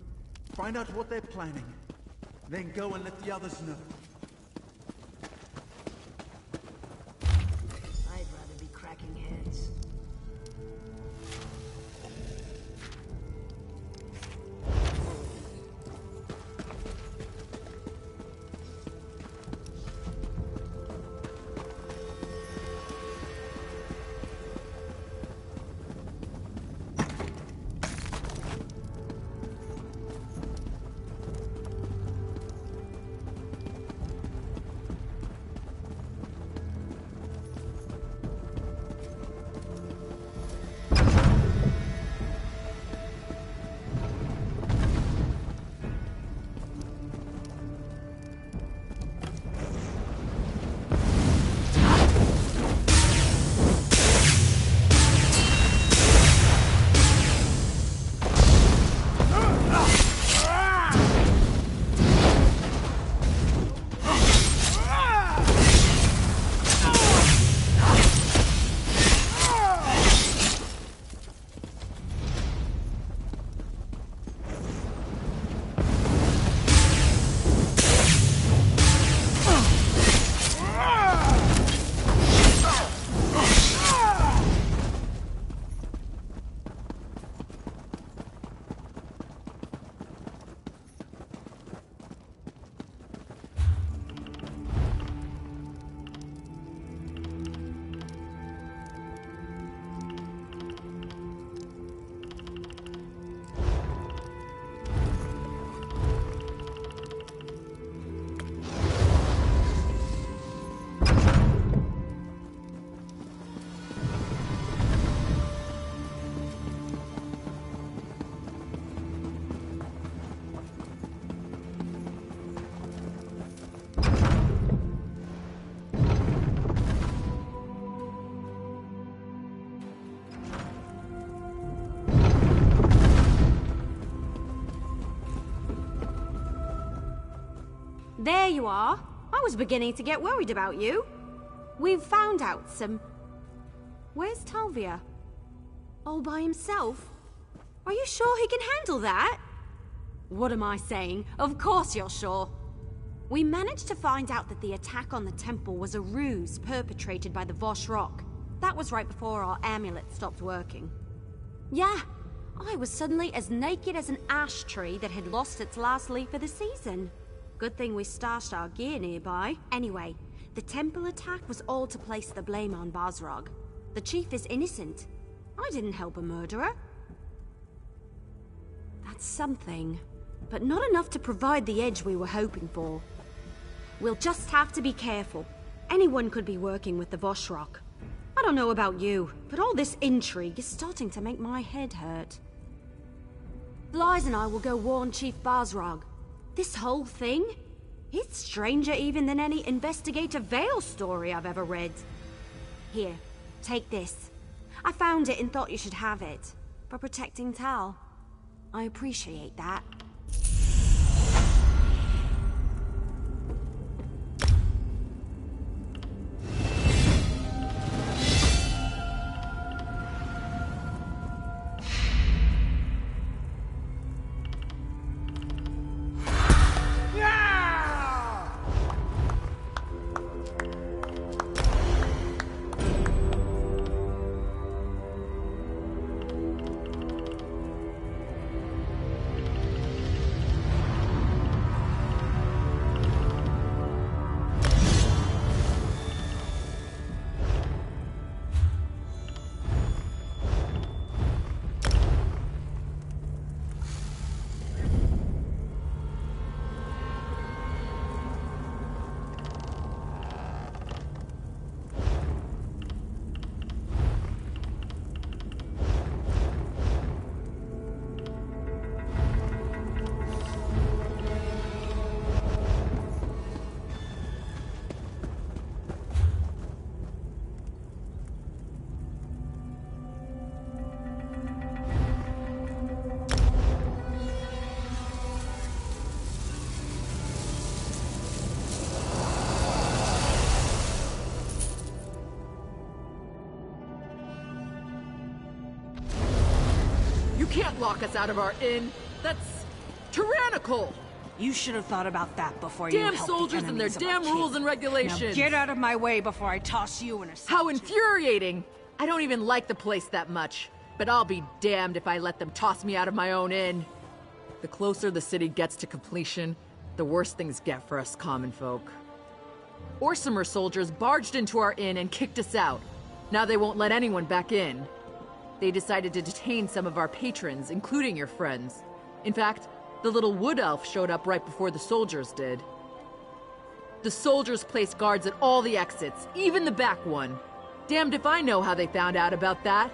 Find out what they're planning. Then go and let the others know. I'd rather be cracking heads. There you are. I was beginning to get worried about you. We've found out some... Where's Talvia? All by himself? Are you sure he can handle that? What am I saying? Of course you're sure. We managed to find out that the attack on the temple was a ruse perpetrated by the Vosh Rock. That was right before our amulet stopped working. Yeah, I was suddenly as naked as an ash tree that had lost its last leaf of the season. Good thing we stashed our gear nearby. Anyway, the temple attack was all to place the blame on Basrog. The chief is innocent. I didn't help a murderer. That's something, but not enough to provide the edge we were hoping for. We'll just have to be careful. Anyone could be working with the Voshrock. I don't know about you, but all this intrigue is starting to make my head hurt. Blythe and I will go warn Chief Basrog. This whole thing? It's stranger even than any Investigator Vale story I've ever read. Here, take this. I found it and thought you should have it. For protecting Tal. I appreciate that. You can't lock us out of our inn. That's tyrannical. You should have thought about that before Damn you helped soldiers the and their enemies of our damn king. rules and regulations. Now get out of my way before I toss you in a... How infuriating! I don't even like the place that much, but I'll be damned if I let them toss me out of my own inn. The closer the city gets to completion, the worse things get for us common folk. Orsimer soldiers barged into our inn and kicked us out. Now they won't let anyone back in. They decided to detain some of our patrons, including your friends. In fact, the little wood elf showed up right before the soldiers did. The soldiers placed guards at all the exits, even the back one. Damned if I know how they found out about that.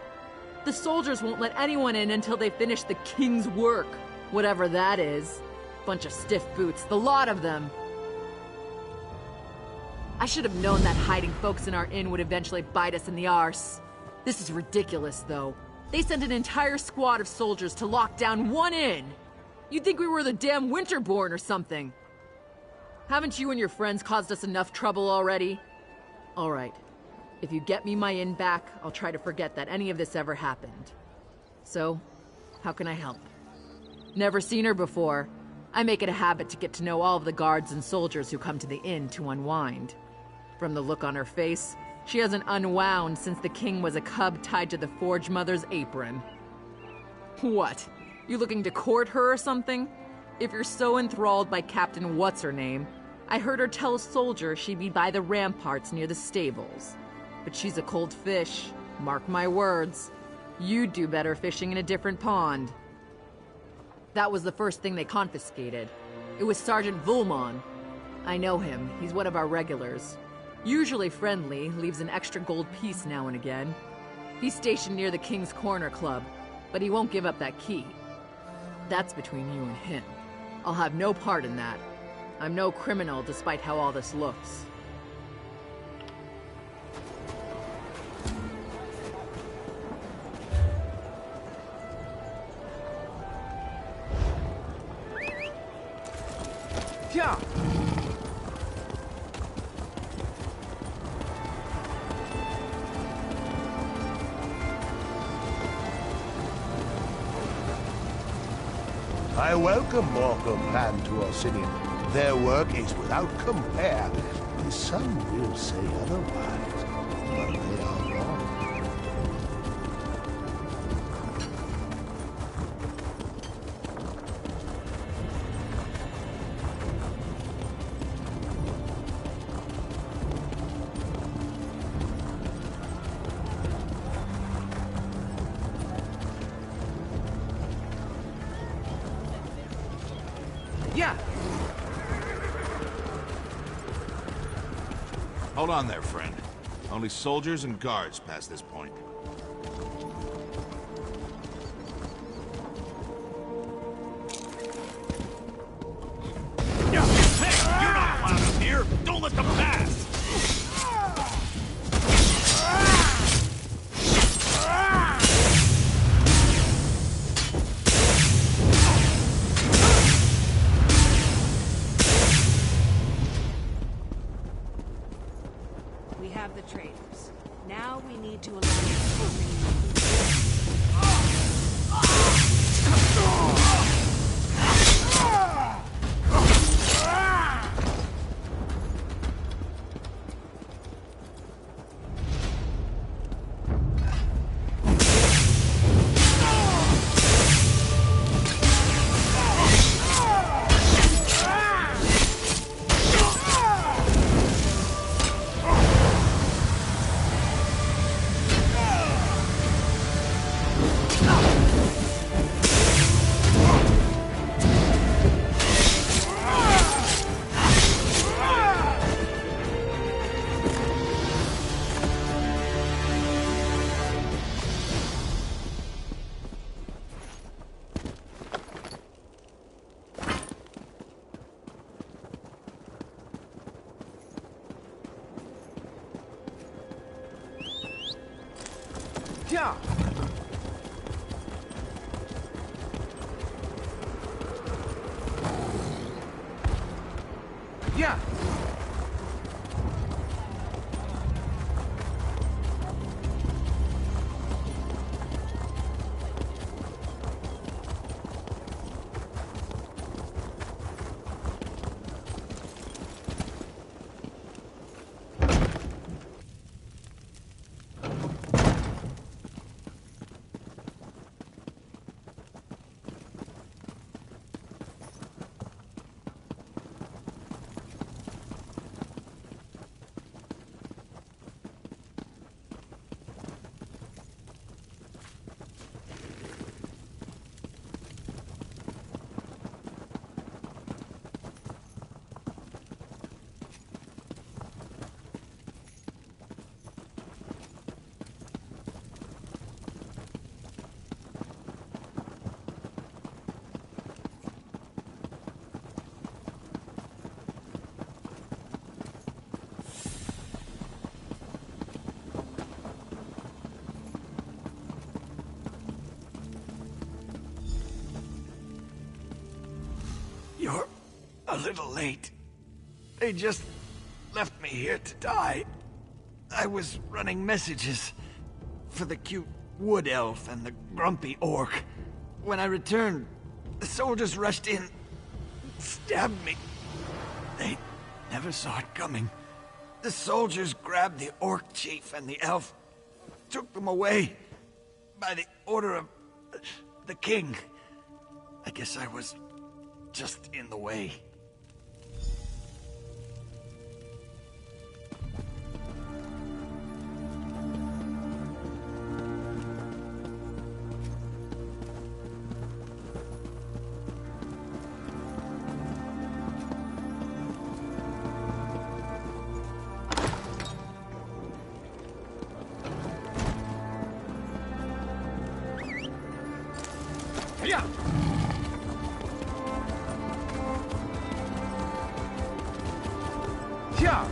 The soldiers won't let anyone in until they finish the king's work, whatever that is. Bunch of stiff boots, the lot of them. I should have known that hiding folks in our inn would eventually bite us in the arse. This is ridiculous, though. They sent an entire squad of soldiers to lock down one inn. You'd think we were the damn Winterborn or something. Haven't you and your friends caused us enough trouble already? All right. If you get me my inn back, I'll try to forget that any of this ever happened. So, how can I help? Never seen her before. I make it a habit to get to know all of the guards and soldiers who come to the inn to unwind. From the look on her face, she hasn't unwound since the king was a cub tied to the Forge Mother's apron. What? You looking to court her or something? If you're so enthralled by Captain What's-Her-Name, I heard her tell a soldier she'd be by the ramparts near the stables. But she's a cold fish. Mark my words. You'd do better fishing in a different pond. That was the first thing they confiscated. It was Sergeant Vulmon. I know him. He's one of our regulars. Usually friendly, leaves an extra gold piece now and again. He's stationed near the King's Corner Club, but he won't give up that key. That's between you and him. I'll have no part in that. I'm no criminal, despite how all this looks. Yeah. I welcome Morkel Plan to Orsinium. Their work is without compare. Some will say otherwise, but they are wrong. Yeah. Hold on there, friend. Only soldiers and guards past this point. Hey, you're not allowed up here! Don't let them pass! We have the traitors. Now we need to eliminate Yeah. Yeah. You're a little late. They just left me here to die. I was running messages for the cute wood elf and the grumpy orc. When I returned, the soldiers rushed in, stabbed me. They never saw it coming. The soldiers grabbed the orc chief and the elf, took them away by the order of the king. I guess I was just in the way. Yeah. Yeah.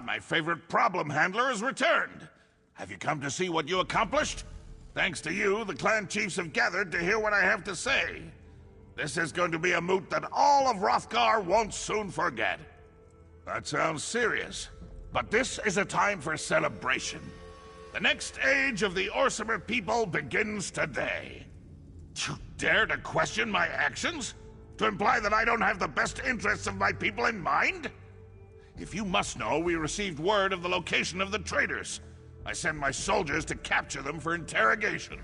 my favorite problem handler has returned. Have you come to see what you accomplished? Thanks to you, the clan chiefs have gathered to hear what I have to say. This is going to be a moot that all of Hrothgar won't soon forget. That sounds serious, but this is a time for celebration. The next age of the Orsimer people begins today. You dare to question my actions? To imply that I don't have the best interests of my people in mind? If you must know, we received word of the location of the traitors. I sent my soldiers to capture them for interrogation.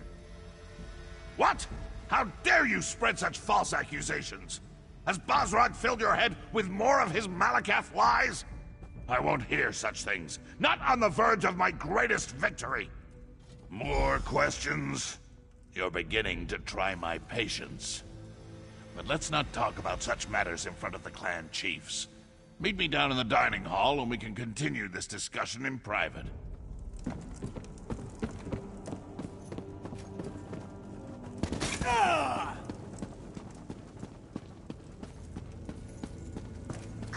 What? How dare you spread such false accusations? Has Bosrog filled your head with more of his Malakath lies? I won't hear such things. Not on the verge of my greatest victory. More questions? You're beginning to try my patience. But let's not talk about such matters in front of the clan chiefs. Meet me down in the dining hall and we can continue this discussion in private.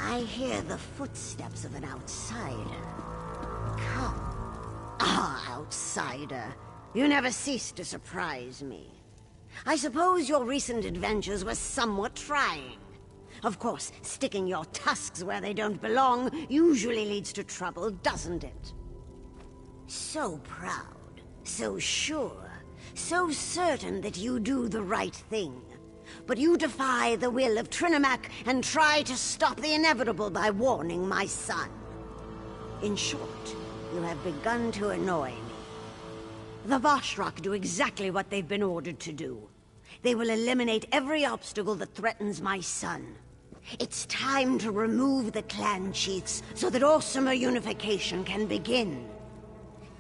I hear the footsteps of an outsider. Come. Ah, outsider. You never cease to surprise me. I suppose your recent adventures were somewhat trying. Of course, sticking your tusks where they don't belong usually leads to trouble, doesn't it? So proud, so sure, so certain that you do the right thing. But you defy the will of Trinimac and try to stop the inevitable by warning my son. In short, you have begun to annoy me. The Vashrak do exactly what they've been ordered to do. They will eliminate every obstacle that threatens my son. It's time to remove the clan chiefs so that Orsimer unification can begin.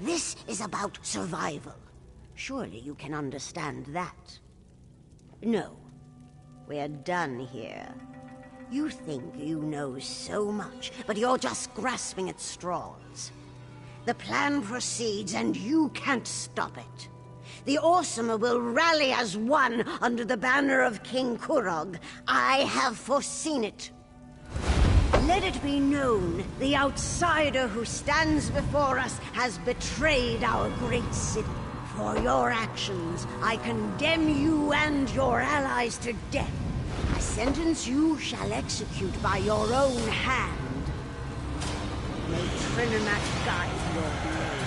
This is about survival. Surely you can understand that. No. We're done here. You think you know so much, but you're just grasping at straws. The plan proceeds, and you can't stop it. The Orsimer will rally as one under the banner of King Kurog. I have foreseen it. Let it be known, the outsider who stands before us has betrayed our great city. For your actions, I condemn you and your allies to death. A sentence you shall execute by your own hand. May Trinimac guide your blade.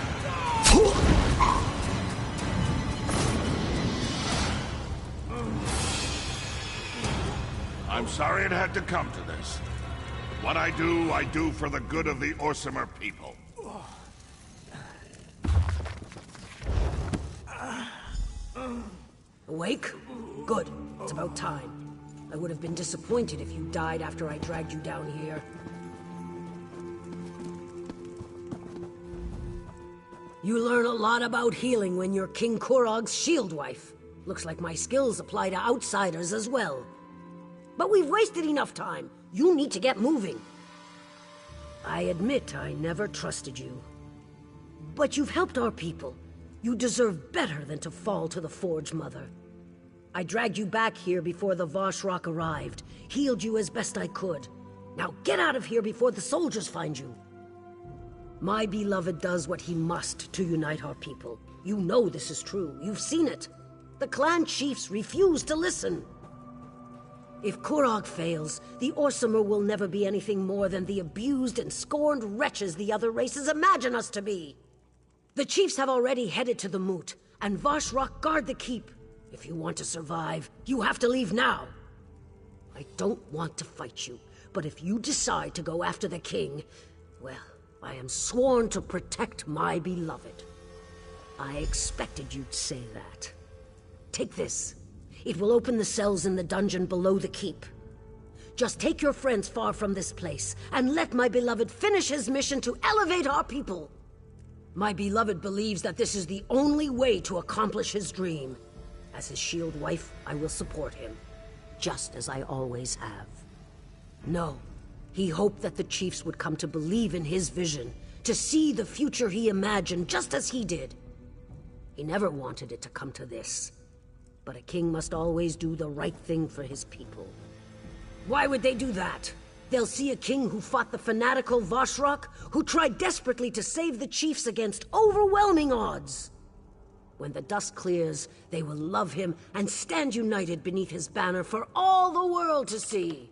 I'm sorry it had to come to this. What I do for the good of the Orsimer people. Awake? Good. It's about time. I would have been disappointed if you died after I dragged you down here. You learn a lot about healing when you're King Kurog's shield wife. Looks like my skills apply to outsiders as well. But we've wasted enough time. You need to get moving. I admit I never trusted you. But you've helped our people. You deserve better than to fall to the Forge Mother. I dragged you back here before the Vashrak arrived, healed you as best I could. Now get out of here before the soldiers find you. My beloved does what he must to unite our people. You know this is true. You've seen it. The clan chiefs refuse to listen. If Kurog fails, the Orsimer will never be anything more than the abused and scorned wretches the other races imagine us to be. The chiefs have already headed to the Moot, and Vashrak guard the keep. If you want to survive, you have to leave now. I don't want to fight you, but if you decide to go after the king, well, I am sworn to protect my beloved. I expected you'd say that. Take this. It will open the cells in the dungeon below the keep. Just take your friends far from this place, and let my beloved finish his mission to elevate our people. My beloved believes that this is the only way to accomplish his dream. As his shield wife, I will support him, just as I always have. No, he hoped that the chiefs would come to believe in his vision, to see the future he imagined just as he did. He never wanted it to come to this. But a king must always do the right thing for his people. Why would they do that? They'll see a king who fought the fanatical Vashrak, who tried desperately to save the chiefs against overwhelming odds. When the dust clears, they will love him and stand united beneath his banner for all the world to see.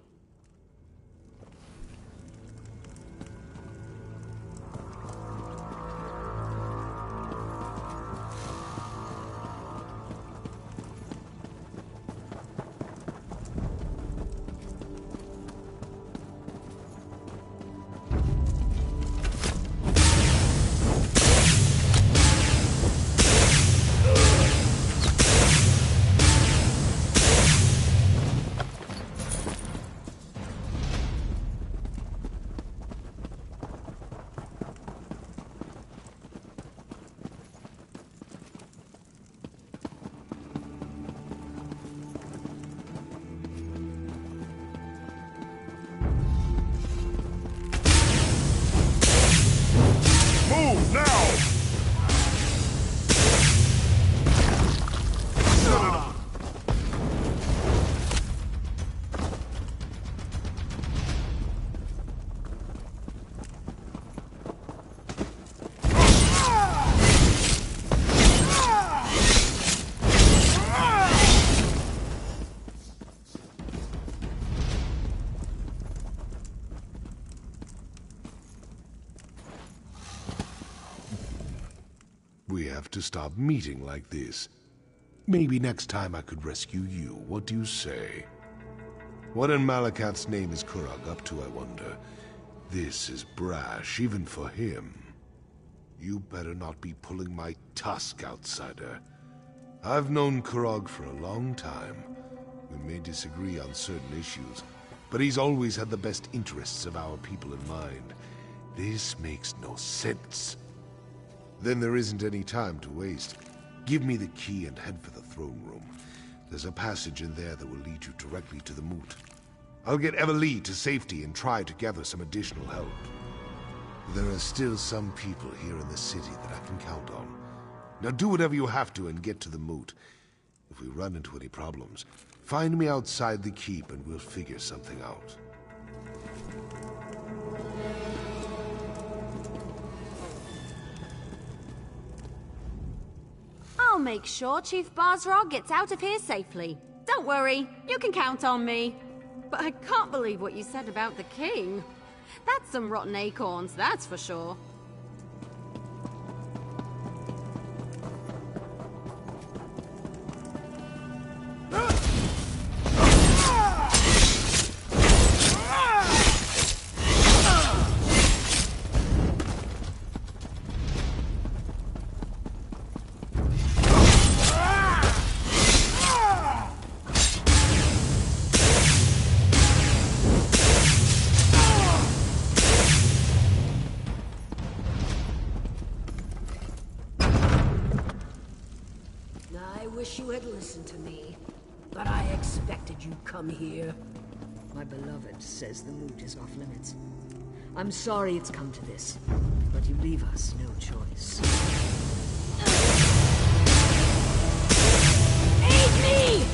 Move now! We have to stop meeting like this. Maybe next time I could rescue you. What do you say? What in Malakat's name is Kurag up to, I wonder? This is brash, even for him. You better not be pulling my tusk, outsider. I've known Kurag for a long time. We may disagree on certain issues, but he's always had the best interests of our people in mind. This makes no sense. Then there isn't any time to waste. Give me the key and head for the throne room. There's a passage in there that will lead you directly to the moot. I'll get Eveleigh to safety and try to gather some additional help. There are still some people here in the city that I can count on. Now do whatever you have to and get to the moot. If we run into any problems, find me outside the keep and we'll figure something out. I'll make sure Chief Basra gets out of here safely. Don't worry, you can count on me. But I can't believe what you said about the king. That's some rotten acorns, that's for sure. I wish you had listened to me, but I expected you'd come here. My beloved says the moot is off limits. I'm sorry it's come to this, but you leave us no choice. Aid me!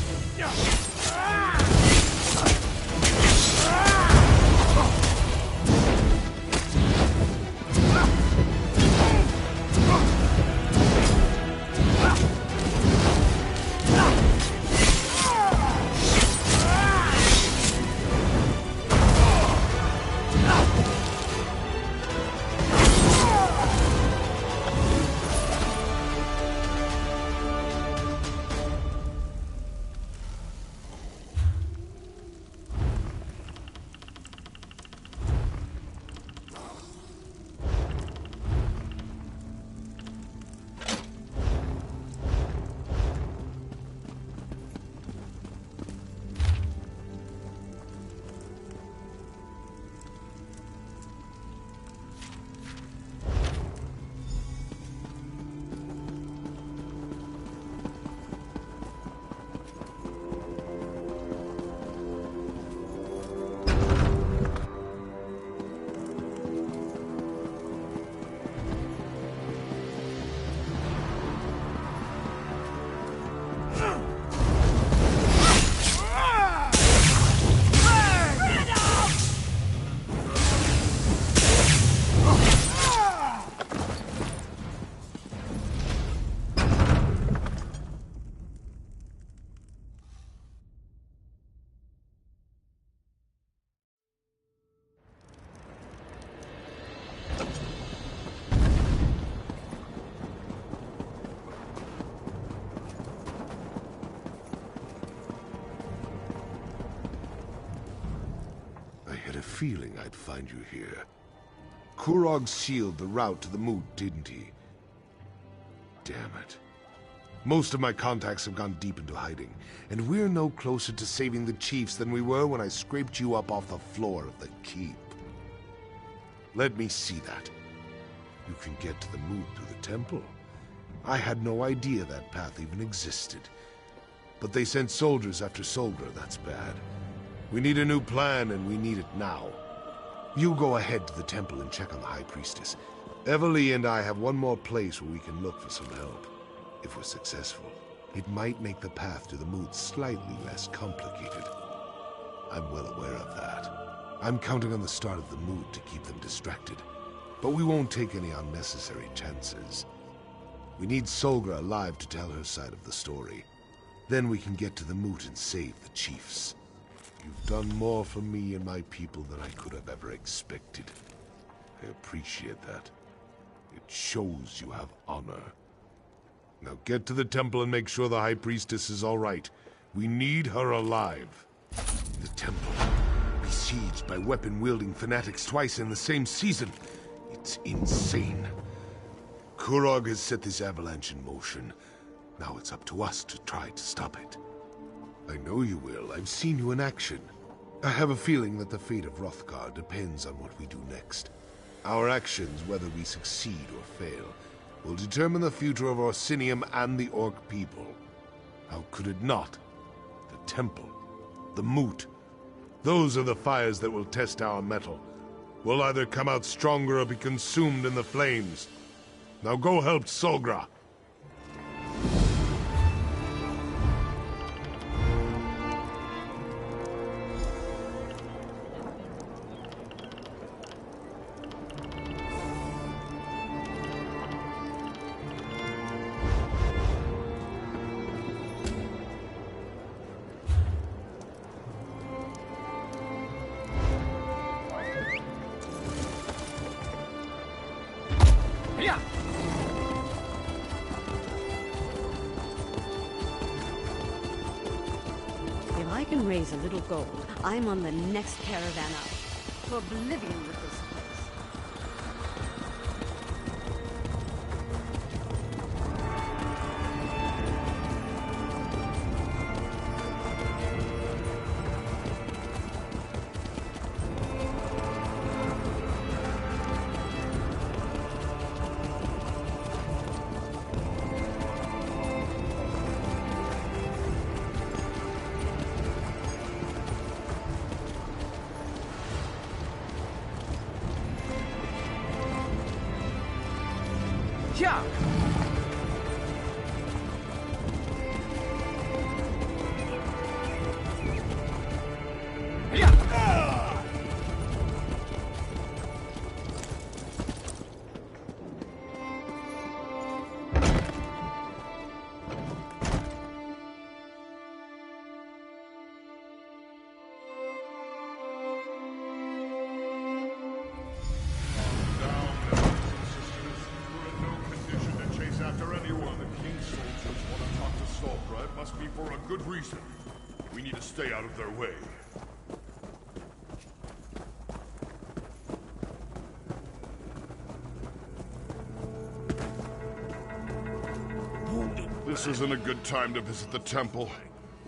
feeling I'd find you here. Kurog sealed the route to the Moot, didn't he? Damn it. Most of my contacts have gone deep into hiding, and we're no closer to saving the chiefs than we were when I scraped you up off the floor of the keep. Let me see that. You can get to the Moot through the temple. I had no idea that path even existed. But they sent soldiers after Solgra, that's bad. We need a new plan, and we need it now. You go ahead to the temple and check on the High Priestess. Eveli and I have one more place where we can look for some help. If we're successful, it might make the path to the Moot slightly less complicated. I'm well aware of that. I'm counting on the start of the Moot to keep them distracted. But we won't take any unnecessary chances. We need Solgra alive to tell her side of the story. Then we can get to the Moot and save the chiefs. You've done more for me and my people than I could have ever expected. I appreciate that. It shows you have honor. Now get to the temple and make sure the High Priestess is all right. We need her alive. The temple, besieged by weapon-wielding fanatics twice in the same season. It's insane. Kurog has set this avalanche in motion. Now it's up to us to try to stop it. I know you will. I've seen you in action. I have a feeling that the fate of Hrothgar depends on what we do next. Our actions, whether we succeed or fail, will determine the future of Orsinium and the Orc people. How could it not? The temple, the Moot. Those are the fires that will test our mettle. We'll either come out stronger or be consumed in the flames. Now go help Solgra. If I can raise a little gold, I'm on the next caravan out. To oblivion with this place. Yeah. Must be for a good reason. We need to stay out of their way. This isn't a good time to visit the temple.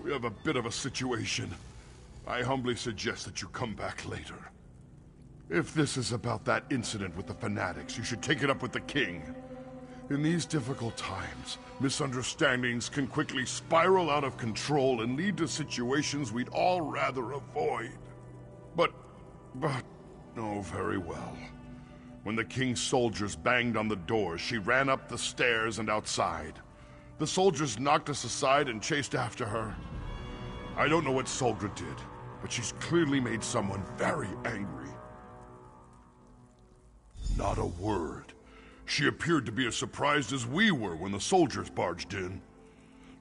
We have a bit of a situation. I humbly suggest that you come back later. If this is about that incident with the fanatics, you should take it up with the king. In these difficult times, misunderstandings can quickly spiral out of control and lead to situations we'd all rather avoid. But, oh, very well. When the king's soldiers banged on the doors, she ran up the stairs and outside. The soldiers knocked us aside and chased after her. I don't know what Solgra did, but she's clearly made someone very angry. Not a word. She appeared to be as surprised as we were when the soldiers barged in.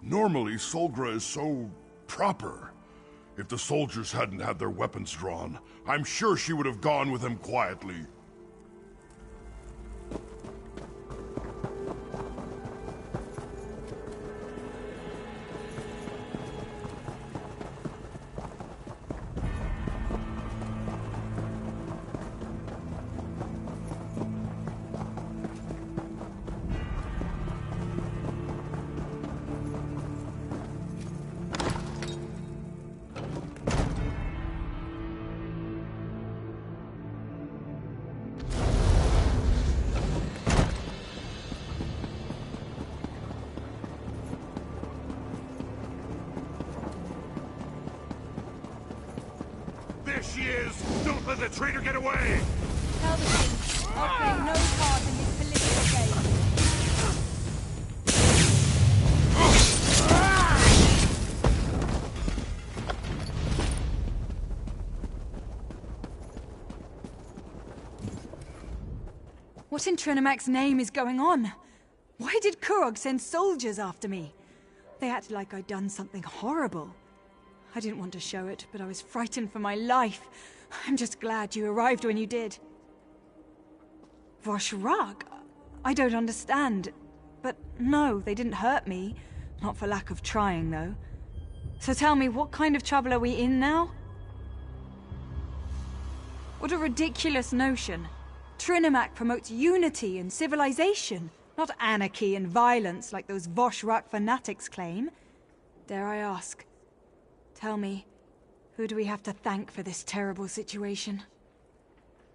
Normally, Solgra is so proper. If the soldiers hadn't had their weapons drawn, I'm sure she would have gone with them quietly. There she is! Don't let the traitor get away! Tell the king, I'll play no part in this political game. What in Trinamac's name is going on? Why did Kurog send soldiers after me? They acted like I'd done something horrible. I didn't want to show it, but I was frightened for my life. I'm just glad you arrived when you did. Vosh-Rak? I don't understand. But no, they didn't hurt me. Not for lack of trying, though. So tell me, what kind of trouble are we in now? What a ridiculous notion. Trinamac promotes unity and civilization, not anarchy and violence like those Vosh-Rak fanatics claim. Dare I ask? Tell me, who do we have to thank for this terrible situation?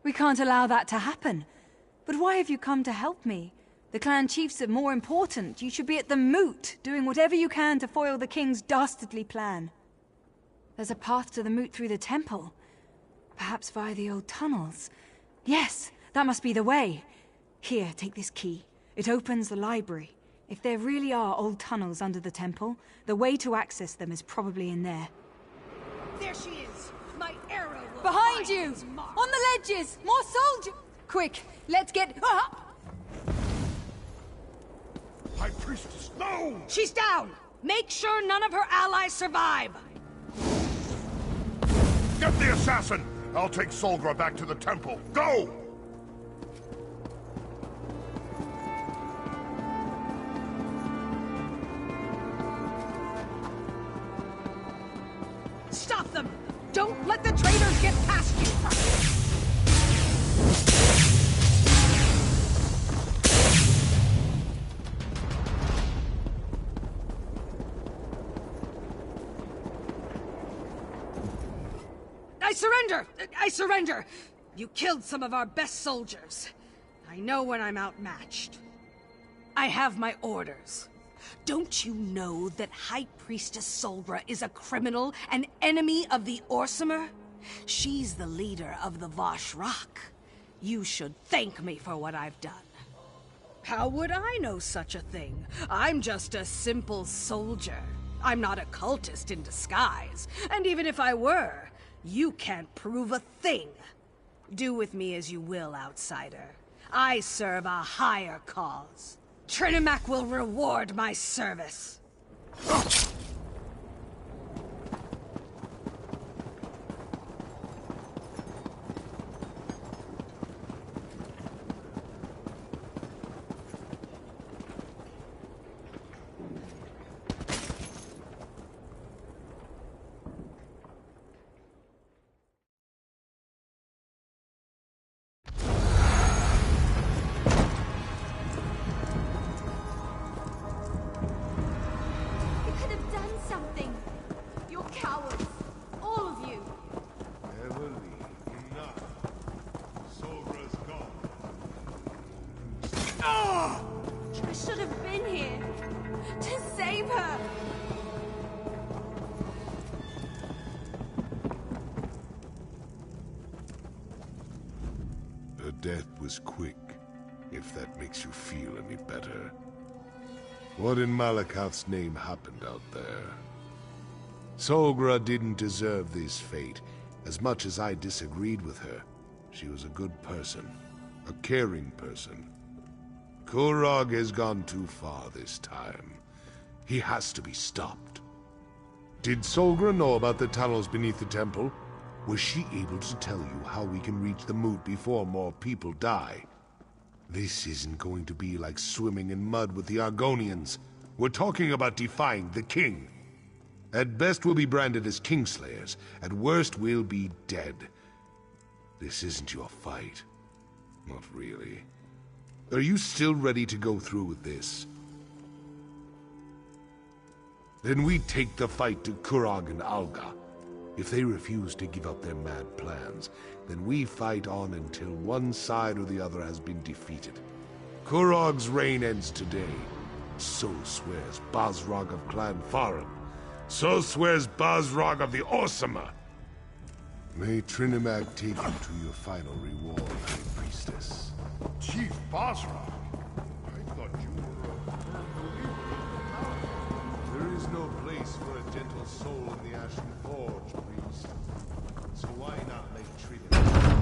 We can't allow that to happen. But why have you come to help me? The clan chiefs are more important. You should be at the Moot, doing whatever you can to foil the king's dastardly plan. There's a path to the Moot through the temple. Perhaps via the old tunnels. Yes, that must be the way. Here, take this key. It opens the library. If there really are old tunnels under the temple, the way to access them is probably in there. There she is! My arrow will Behind you! On the ledges! More soldiers! Quick, let's get... High Priestess, no! She's down! Make sure none of her allies survive! Get the assassin! I'll take Solgra back to the temple. Go! Stop them! Don't let the traitors get past you! I surrender! I surrender! You killed some of our best soldiers. I know when I'm outmatched. I have my orders. Don't you know that High Priestess Solgra is a criminal, an enemy of the Orsimer? She's the leader of the Vosh-Rak. You should thank me for what I've done. How would I know such a thing? I'm just a simple soldier. I'm not a cultist in disguise. And even if I were, you can't prove a thing. Do with me as you will, outsider. I serve a higher cause. Trinamac will reward my service. Death was quick, if that makes you feel any better. What in Malakoth's name happened out there? Solgra didn't deserve this fate, as much as I disagreed with her. She was a good person, a caring person. Kurog has gone too far this time. He has to be stopped. Did Solgra know about the tunnels beneath the temple? Was she able to tell you how we can reach the Moot before more people die? This isn't going to be like swimming in mud with the Argonians. We're talking about defying the king. At best we'll be branded as Kingslayers. At worst we'll be dead. This isn't your fight. Not really. Are you still ready to go through with this? Then we take the fight to Kurog and Alga. If they refuse to give up their mad plans, then we fight on until one side or the other has been defeated. Kurog's reign ends today. So swears Basrog of Clan Farum. So swears Basrog of the Orsimer. May Trinimag take you to your final reward, High Priestess. Chief Basra? I thought you were There is no place for a gentle soul in the Ashen Forge, priest. So why not make Trinimag?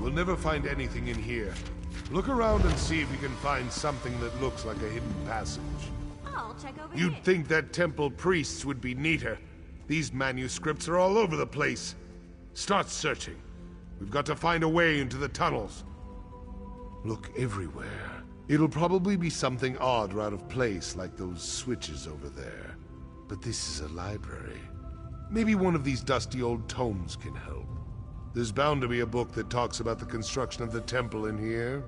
We'll never find anything in here. Look around and see if you can find something that looks like a hidden passage. I'll check over here. You'd think that temple priests would be neater. These manuscripts are all over the place. Start searching. We've got to find a way into the tunnels. Look everywhere. It'll probably be something odd or out of place, like those switches over there. But this is a library. Maybe one of these dusty old tomes can help. There's bound to be a book that talks about the construction of the temple in here.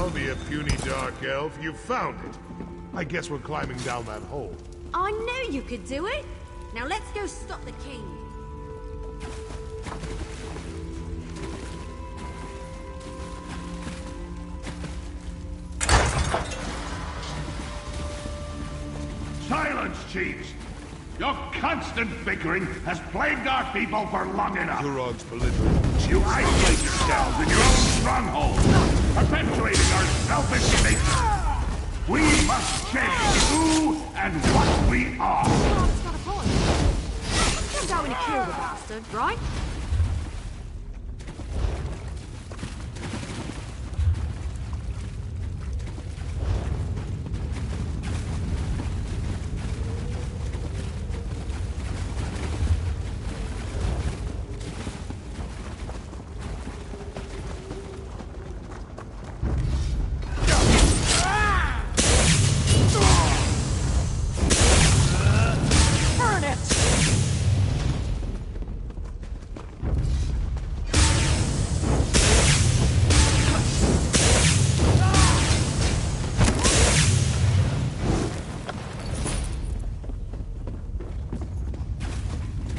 Don't be a puny dark elf. You found it. I guess we're climbing down that hole. I knew you could do it! Now let's go stop the king. Silence, chiefs! Your constant bickering has plagued our people for long enough. Kurog's belligerent. You isolate yourselves in your own stronghold, perpetuating our selfish nature. We must change who and what we are. It's got a point. I'm going to kill the bastard, right?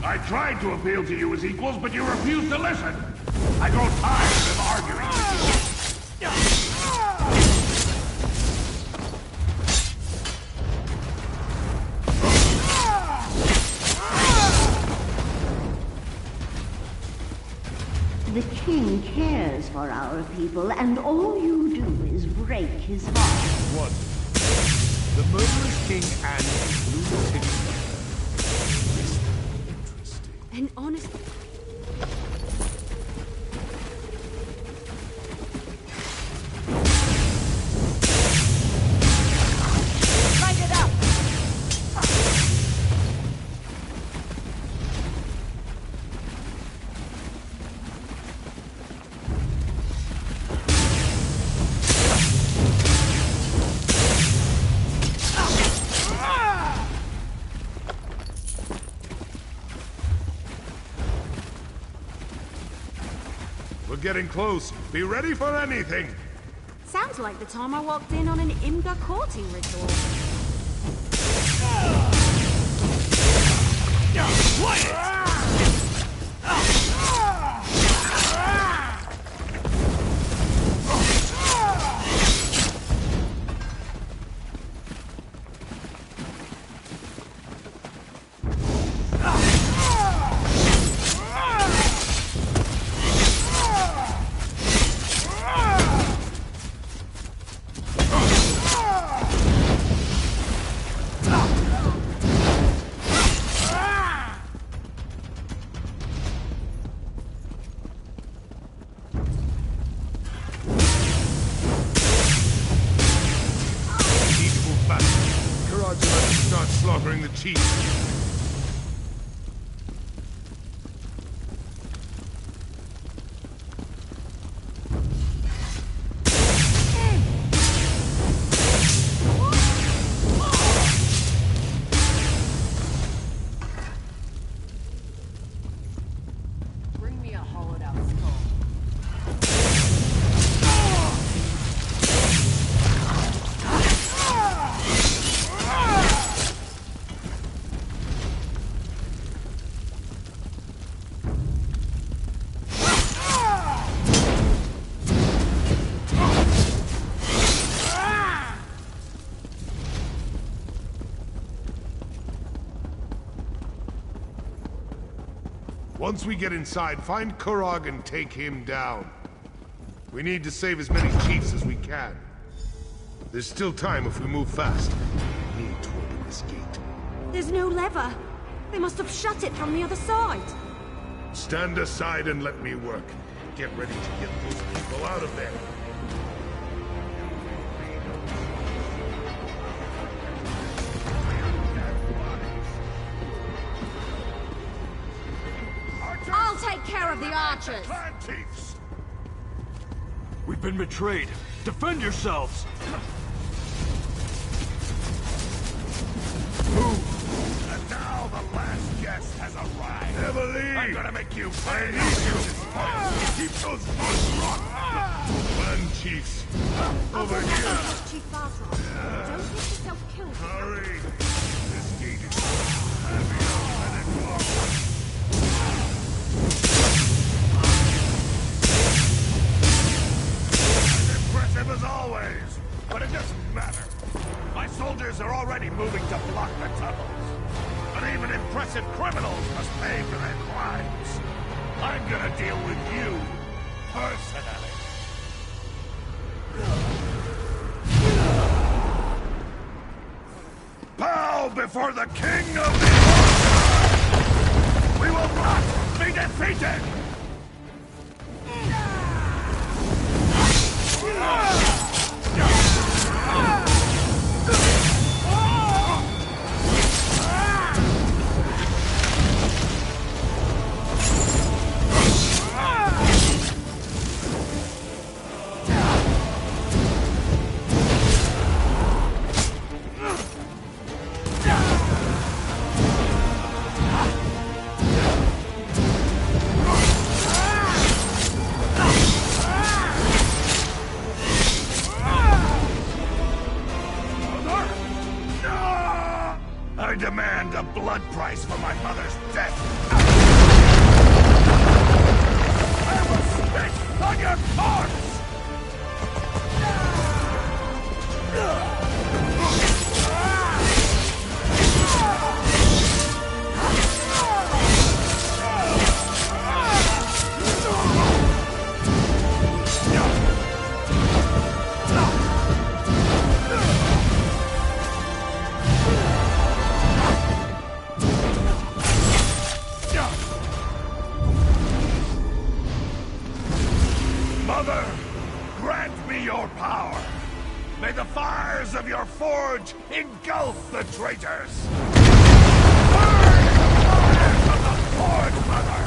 I tried to appeal to you as equals, but you refused to listen. I grow tired of arguing with you. The king cares for our people, and all you do is break his heart. What? The murderous king and his lunatic mother. And honestly... Light it up! We're getting close. Be ready for anything. Sounds like the time I walked in on an Imga courting ritual. Start slaughtering the chief. Bring me a hollowed out skull. Once we get inside, find Kurog and take him down. We need to save as many chiefs as we can. There's still time if we move fast. We need to open this gate. There's no lever. They must have shut it from the other side. Stand aside and let me work. Get ready to get those people out of there. I'll take care of the archers. We've been betrayed. Defend yourselves! And now the last guest has arrived. Never leave. I'm gonna make you pay. Keep those bugs rock. Clan chiefs, over here. Chief Basra, don't get yourself killed. Hurry! This gate is heavier than it was. As impressive as always, but it doesn't matter. My soldiers are already moving to block the tunnels. But even impressive criminals must pay for their crimes. I'm gonna deal with you personally. Bow before the king of the Orcs! We will not be defeated! I demand a blood price for my mother's death. I will spit on your corpse! Mother, grant me your power. May the fires of your forge engulf the traitors. Burn the fires of the forge, Mother!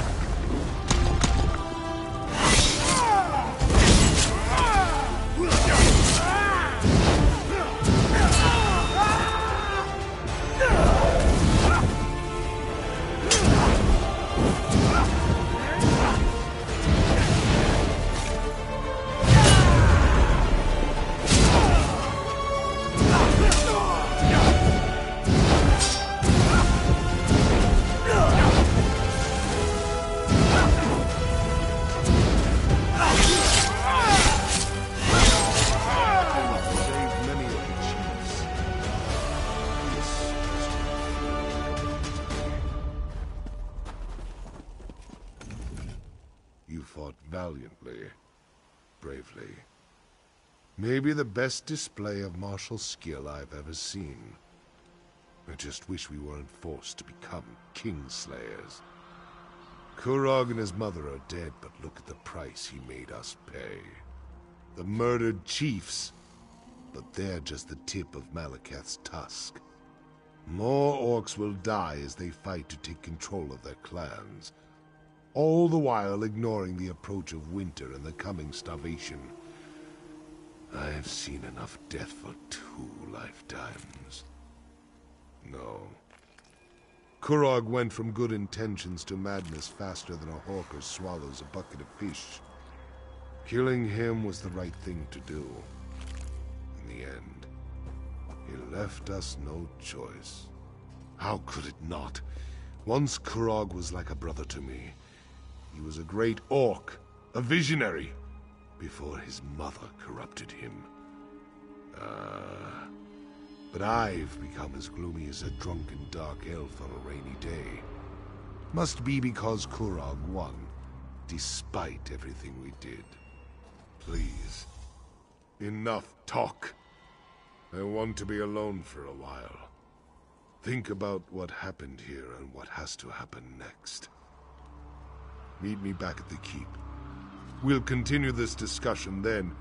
You fought valiantly, bravely. Maybe the best display of martial skill I've ever seen. I just wish we weren't forced to become Kingslayers. Kurog and his mother are dead, but look at the price he made us pay. The murdered chiefs, but they're just the tip of Malekith's tusk. More orcs will die as they fight to take control of their clans, all the while ignoring the approach of winter and the coming starvation. I've seen enough death for 2 lifetimes. No. Kurog went from good intentions to madness faster than a hawker swallows a bucket of fish. Killing him was the right thing to do. In the end, he left us no choice. How could it not? Once Kurog was like a brother to me. He was a great orc, a visionary, before his mother corrupted him. But I've become as gloomy as a drunken dark elf on a rainy day. Must be because Kurog won, despite everything we did. Please, enough talk. I want to be alone for a while. Think about what happened here and what has to happen next. Meet me back at the keep. We'll continue this discussion then,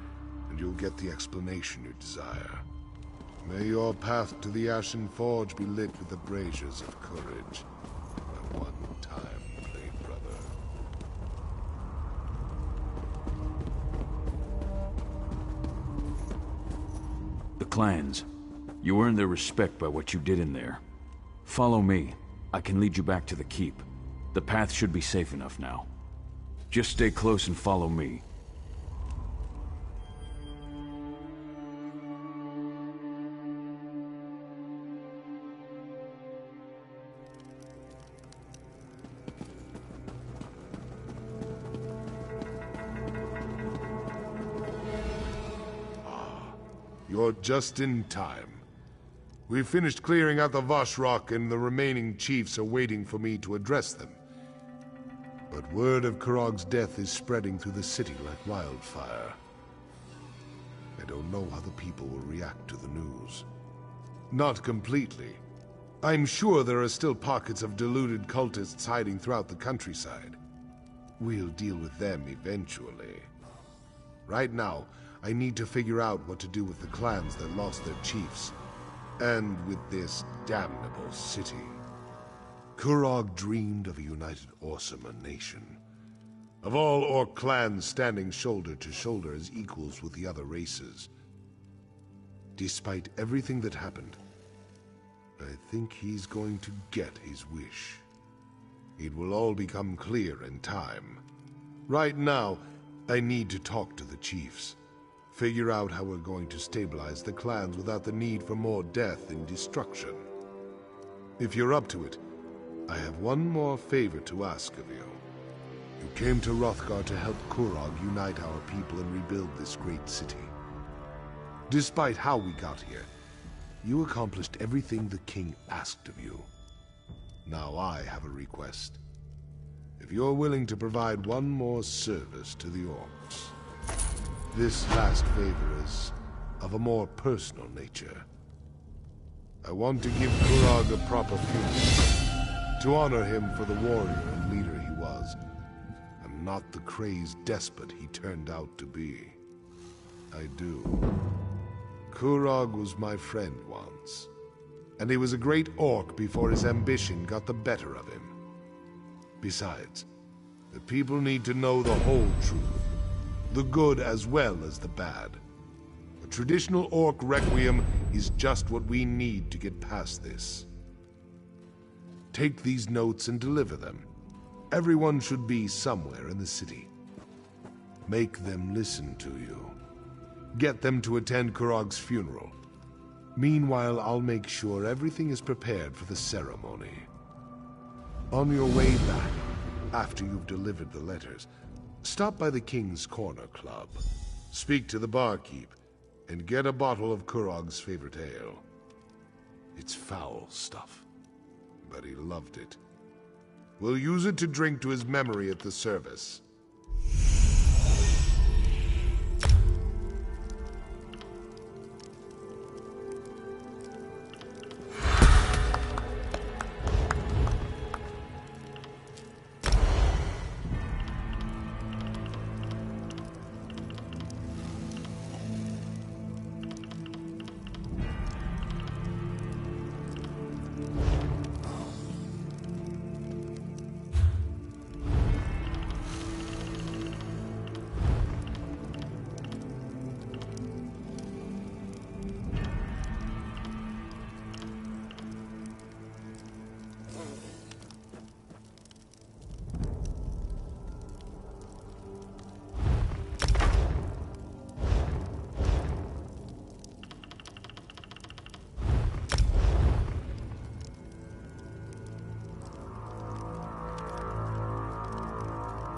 and you'll get the explanation you desire. May your path to the Ashen Forge be lit with the braziers of courage. My one-time blade brother. The clans. You earned their respect by what you did in there. Follow me. I can lead you back to the keep. The path should be safe enough now. Just stay close and follow me. You're just in time. We finished clearing out the Vashrock and the remaining chiefs are waiting for me to address them. But word of Kurog's death is spreading through the city like wildfire. I don't know how the people will react to the news. Not completely. I'm sure there are still pockets of deluded cultists hiding throughout the countryside. We'll deal with them eventually. Right now, I need to figure out what to do with the clans that lost their chiefs. And with this damnable city. Kurog dreamed of a united Orsimer nation. Of all Orc clans standing shoulder to shoulder as equals with the other races. Despite everything that happened, I think he's going to get his wish. It will all become clear in time. Right now, I need to talk to the chiefs. Figure out how we're going to stabilize the clans without the need for more death and destruction. If you're up to it, I have one more favor to ask of you. You came to Hrothgar to help Kurog unite our people and rebuild this great city. Despite how we got here, you accomplished everything the king asked of you. Now I have a request. If you're willing to provide one more service to the Orcs. This last favor is of a more personal nature. I want to give Kurog a proper funeral, to honor him for the warrior and leader he was, and not the crazed despot he turned out to be. I do. Kurog was my friend once, and he was a great Orc before his ambition got the better of him. Besides, the people need to know the whole truth. The good as well as the bad. A traditional Orc requiem is just what we need to get past this. Take these notes and deliver them. Everyone should be somewhere in the city. Make them listen to you. Get them to attend Kurog's funeral. Meanwhile, I'll make sure everything is prepared for the ceremony. On your way back, after you've delivered the letters, stop by the King's Corner Club. Speak to the barkeep, and get a bottle of Kurog's favorite ale. It's foul stuff, but he loved it. We'll use it to drink to his memory at the service.